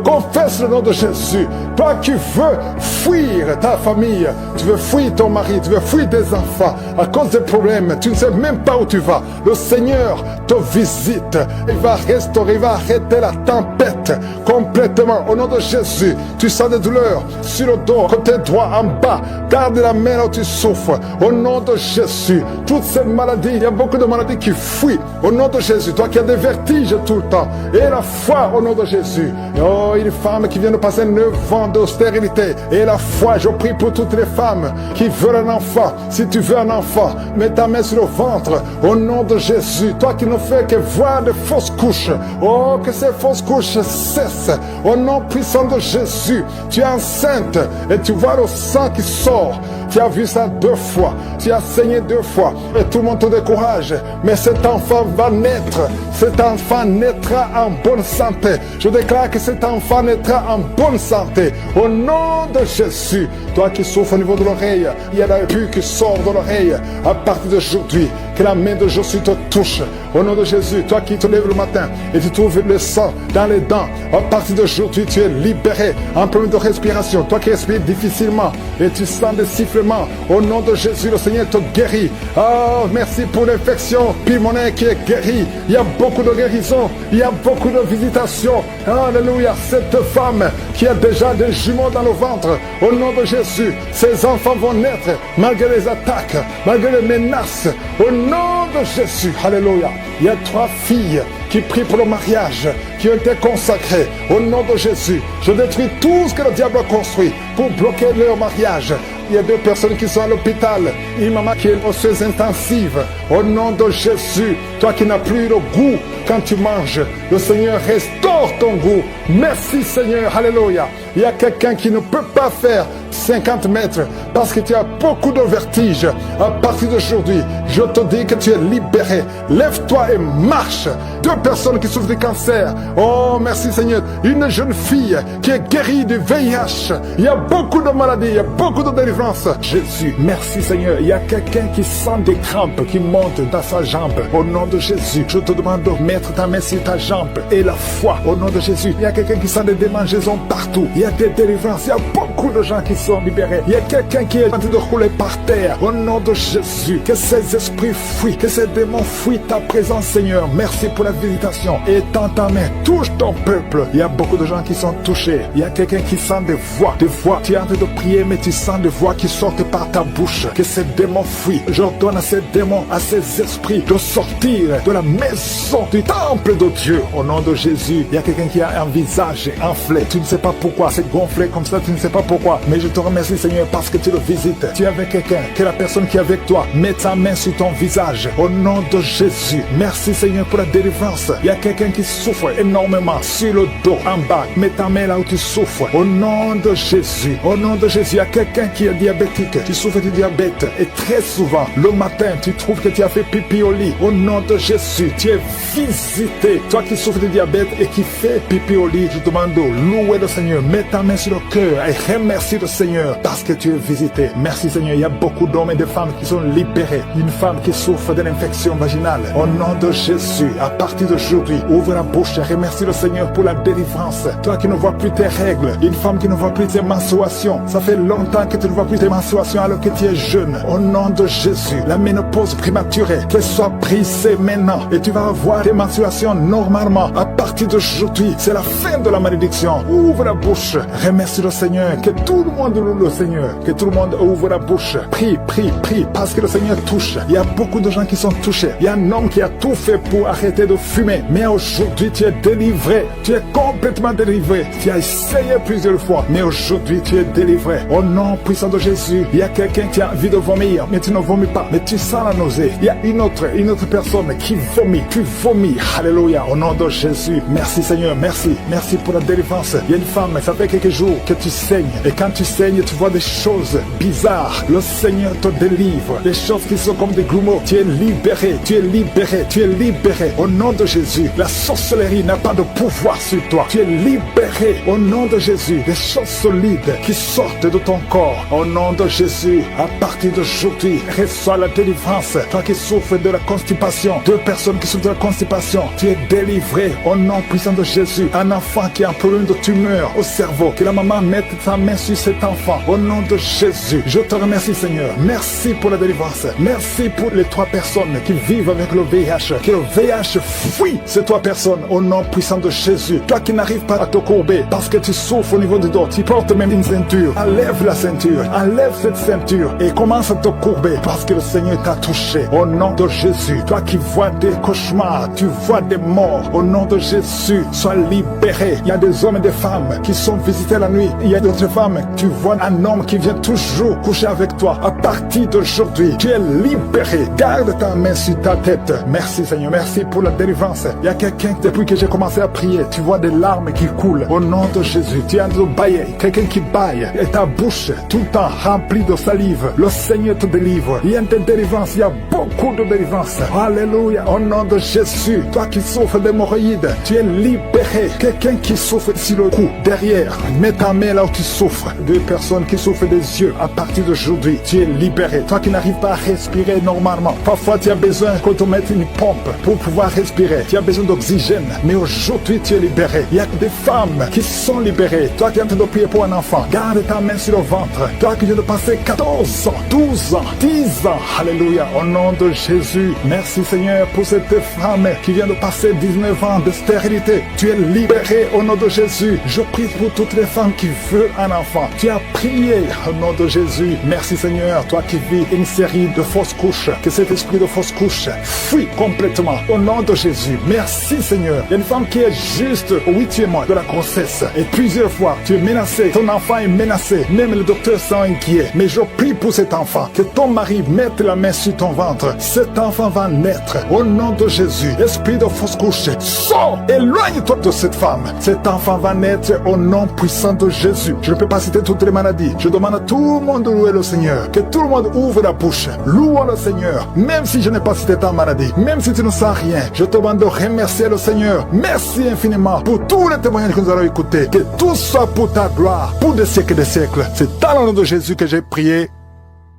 confesse le nom de Jésus. Toi qui veux fuir ta famille, tu veux fuir ton mari, tu veux fuir tes enfants à cause des problèmes, tu ne sais même pas où tu vas. Le Seigneur te visite, il va restaurer, il va arrêter la tempête complètement. Au nom de Jésus, tu sens des douleurs sur le dos, côté droit, en bas, garde la main là où tu souffres. Au nom de Jésus, toutes ces maladies, il y a beaucoup de maladies qui fuient. Au nom de Jésus, toi qui as des vertiges tout le temps, et la foi au nom de Jésus. Oh, une femme qui vient de passer 9 ans de stérilité, et la foi, je prie pour toutes les femmes qui veulent un enfant. Si tu veux un enfant, mets ta main sur le ventre au nom de Jésus. Toi qui ne fais que voir de fausses couches, oh, que ces fausses couches cessent au nom puissant de Jésus. Tu es enceinte et tu vois le sang qui sort. Tu as vu ça 2 fois, tu as saigné 2 fois et tout le monde te décourage. Mais cet enfant va naître, cet enfant naîtra en bonne santé. Je déclare que cet enfant naîtra en bonne santé au nom de Jésus. Toi qui souffres au niveau de l'oreille, il y a la pus qui sort de l'oreille. À partir d'aujourd'hui, que la main de Jésus te touche au nom de Jésus. Toi qui te lèves le matin et tu trouves le sang dans les dents, à partir d'aujourd'hui tu es libéré. Un problème de respiration, toi qui respires difficilement et tu sens des sifflements, au nom de Jésus, le Seigneur te guérit. Oh, merci pour l'infection pulmonaire qui est guérie. Il y a beaucoup de guérison, il y a beaucoup de visitations. Alléluia. Cette femme qui a déjà des jumeaux dans le ventre, au nom de Jésus, ses enfants vont naître malgré les attaques, malgré les menaces, au nom de Jésus. Alléluia. Il y a 3 filles qui prient pour le mariage, qui ont été consacrées au nom de Jésus. Je détruis tout ce que le diable a construit pour bloquer leur mariage. Il y a 2 personnes qui sont à l'hôpital. Une maman qui est osseuse intensive. Au nom de Jésus, toi qui n'as plus le goût quand tu manges, le Seigneur restaure ton goût. Merci Seigneur, alléluia. Il y a quelqu'un qui ne peut pas faire 50 mètres parce que tu as beaucoup de vertige. À partir d'aujourd'hui, je te dis que tu es libéré. Lève-toi et marche. 2 personnes qui souffrent du cancer. Oh, merci Seigneur. Une jeune fille qui est guérie du VIH. Il y a beaucoup de maladies, il y a beaucoup de délivrance. Jésus, merci Seigneur. Il y a quelqu'un qui sent des crampes qui montent dans sa jambe. Au nom de Jésus, je te demande de mettre ta main sur ta jambe et la foi. Au nom de Jésus, il y a quelqu'un qui sent des démangeaisons partout. Il y a des délivrances. Il y a beaucoup de gens qui sont libérés. Il y a quelqu'un qui est en train de rouler par terre. Au nom de Jésus, que ces esprits fuient, que ces démons fuient ta présence, Seigneur. Merci pour la visitation. Et tends ta main, touche ton peuple. Il y a beaucoup de gens qui sont touchés. Il y a quelqu'un qui sent des voix. Des voix. Tu es en train de prier, mais tu sens des voix qui sortent par ta bouche. Que ces démons fuient. J'ordonne à ces démons, à ces esprits de sortir de la maison du temple de Dieu. Au nom de Jésus, il y a quelqu'un qui a un visage enflé. Tu ne sais pas pourquoi. C'est gonflé comme ça, tu ne sais pas pourquoi. Mais je te remercie, Seigneur, parce que tu le visites. Tu es avec quelqu'un, que la personne qui est avec toi mette sa main sur ton visage. Au nom de Jésus. Merci, Seigneur, pour la délivrance. Il y a quelqu'un qui souffre énormément sur le dos, en bas. Mets ta main là où tu souffres. Au nom de Jésus. Au nom de Jésus, il y a quelqu'un qui est diabétique. Tu souffres du diabète. Et très souvent, le matin, tu trouves que tu as fait pipi au lit. Au nom de Jésus, tu es visité. Toi qui souffres du diabète et qui fais pipi au lit, je te demande de louer le Seigneur. Mets ta main sur le cœur et remercie le Seigneur parce que tu es visité. Merci Seigneur. Il y a beaucoup d'hommes et de femmes qui sont libérés. Une femme qui souffre d'une infection vaginale. Au nom de Jésus, à partir d'aujourd'hui, ouvre la bouche et remercie le Seigneur pour la délivrance. Toi qui ne vois plus tes règles, une femme qui ne voit plus tes menstruations. Ça fait longtemps que tu ne vois plus tes menstruations alors que tu es jeune. Au nom de Jésus, la ménopause prématurée, qu'elle soit brisée maintenant et tu vas avoir tes menstruations normalement. À partir d'aujourd'hui, c'est la fin de la malédiction. Ouvre la bouche. Remercie le Seigneur. Que tout le monde loue le Seigneur. Que tout le monde ouvre la bouche. Prie, prie, prie. Parce que le Seigneur touche. Il y a beaucoup de gens qui sont touchés. Il y a un homme qui a tout fait pour arrêter de fumer. Mais aujourd'hui, tu es délivré. Tu es complètement délivré. Tu as essayé plusieurs fois. Mais aujourd'hui, tu es délivré. Au nom puissant de Jésus, il y a quelqu'un qui a envie de vomir. Mais tu ne vomis pas. Mais tu sens la nausée. Il y a une autre personne qui vomit. Tu vomis. Alléluia. Au nom de Jésus. Merci Seigneur. Merci. Merci pour la délivrance. Il y a une femme, ça fait quelques jours que tu saignes. Et quand tu saignes, tu vois des choses bizarres. Le Seigneur te délivre. Des choses qui sont comme des grumeaux. Tu es libéré. Tu es libéré. Tu es libéré. Au nom de Jésus. La sorcellerie n'a pas de pouvoir sur toi. Tu es libéré. Au nom de Jésus. Des choses solides qui sortent de ton corps. Au nom de Jésus. À partir d'aujourd'hui, reçois la délivrance. Toi qui souffres de la constipation. Deux personnes qui souffrent de la constipation. Tu es délivré. Au nom puissant de Jésus. Un enfant qui a un problème de tumeur au cerveau. Que la maman mette sa main sur cet enfant. Au nom de Jésus. Je te remercie Seigneur. Merci pour la délivrance. Merci pour les 3 personnes qui vivent avec le VIH. Que le VIH fuit ces 3 personnes. Au nom puissant de Jésus. Toi qui n'arrives pas à te courber parce que tu souffres au niveau du dos. Tu portes même une ceinture. Enlève la ceinture. Enlève cette ceinture. Et commence à te courber parce que le Seigneur t'a touché. Au nom de Jésus. Toi qui vois des cauchemars. Tu vois des morts. Au nom de Jésus. Sois libéré. Il y a des hommes et des femmes qui sont visités la nuit. Il y a d'autres femmes. Tu vois un homme qui vient toujours coucher avec toi. À partir d'aujourd'hui, tu es libéré. Garde ta main sur ta tête. Merci Seigneur. Merci pour la délivrance. Il y a quelqu'un, depuis que j'ai commencé à prier, tu vois des larmes qui coulent. Au nom de Jésus, tu es en train de bailler. Quelqu'un qui baille. Et ta bouche, tout le temps remplie de salive. Le Seigneur te délivre. Il y a une délivrance. Il y a beaucoup de délivrance. Alléluia. Au nom de Jésus. Toi qui souffres d'hémorroïdes, tu es libéré. Quelqu'un qui souffre sur le cou, derrière, mets ta main là où tu souffres. 2 personnes qui souffrent des yeux, à partir d'aujourd'hui, tu es libéré. Toi qui n'arrives pas à respirer normalement, parfois tu as besoin qu'on te mette une pompe pour pouvoir respirer. Tu as besoin d'oxygène, mais aujourd'hui tu es libéré. Il y a des femmes qui sont libérées. Toi qui es en train de prier pour un enfant, garde ta main sur le ventre. Toi qui viens de passer 14 ans, 12 ans, 10 ans, alléluia, au nom de Jésus. Merci Seigneur pour cette femme qui vient de passer 19 ans de stérilité. Tu es libéré au nom de Jésus. Je prie pour toutes les femmes qui veulent un enfant. Tu as prié au nom de Jésus. Merci Seigneur, toi qui vis une série de fausses couches, que cet esprit de fausses couches fuit complètement au nom de Jésus. Merci Seigneur. Il y a une femme qui est juste au 8e mois de la grossesse et plusieurs fois tu es menacé, ton enfant est menacé, même les docteurs sont inquiets. Mais je prie pour cet enfant, que ton mari mette la main sur ton ventre. Cet enfant va naître au nom de Jésus. Esprit de fausse couche, sors, éloigne-toi de cette femme. Cet enfant va naître au nom puissant de Jésus. Je ne peux pas citer toutes les maladies. Je demande à tout le monde de louer le Seigneur. Que tout le monde ouvre la bouche. Louons le Seigneur. Même si je n'ai pas cité ta maladie, même si tu ne sens rien, je te demande de remercier le Seigneur. Merci infiniment pour tous les témoignages que nous allons écouter. Que tout soit pour ta gloire, pour des siècles et des siècles. C'est dans le nom de Jésus que j'ai prié.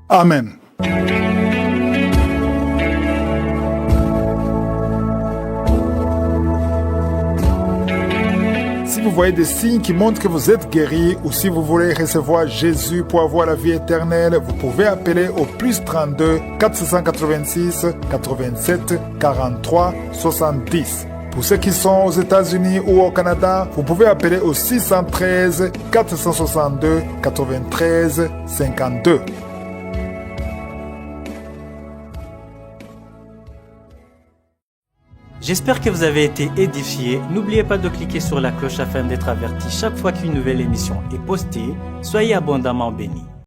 Amen. Si vous voyez des signes qui montrent que vous êtes guéri ou si vous voulez recevoir Jésus pour avoir la vie éternelle, vous pouvez appeler au +32 486 87 43 70. Pour ceux qui sont aux États-Unis ou au Canada, vous pouvez appeler au 613 462 93 52. J'espère que vous avez été édifiés. N'oubliez pas de cliquer sur la cloche afin d'être averti chaque fois qu'une nouvelle émission est postée. Soyez abondamment bénis.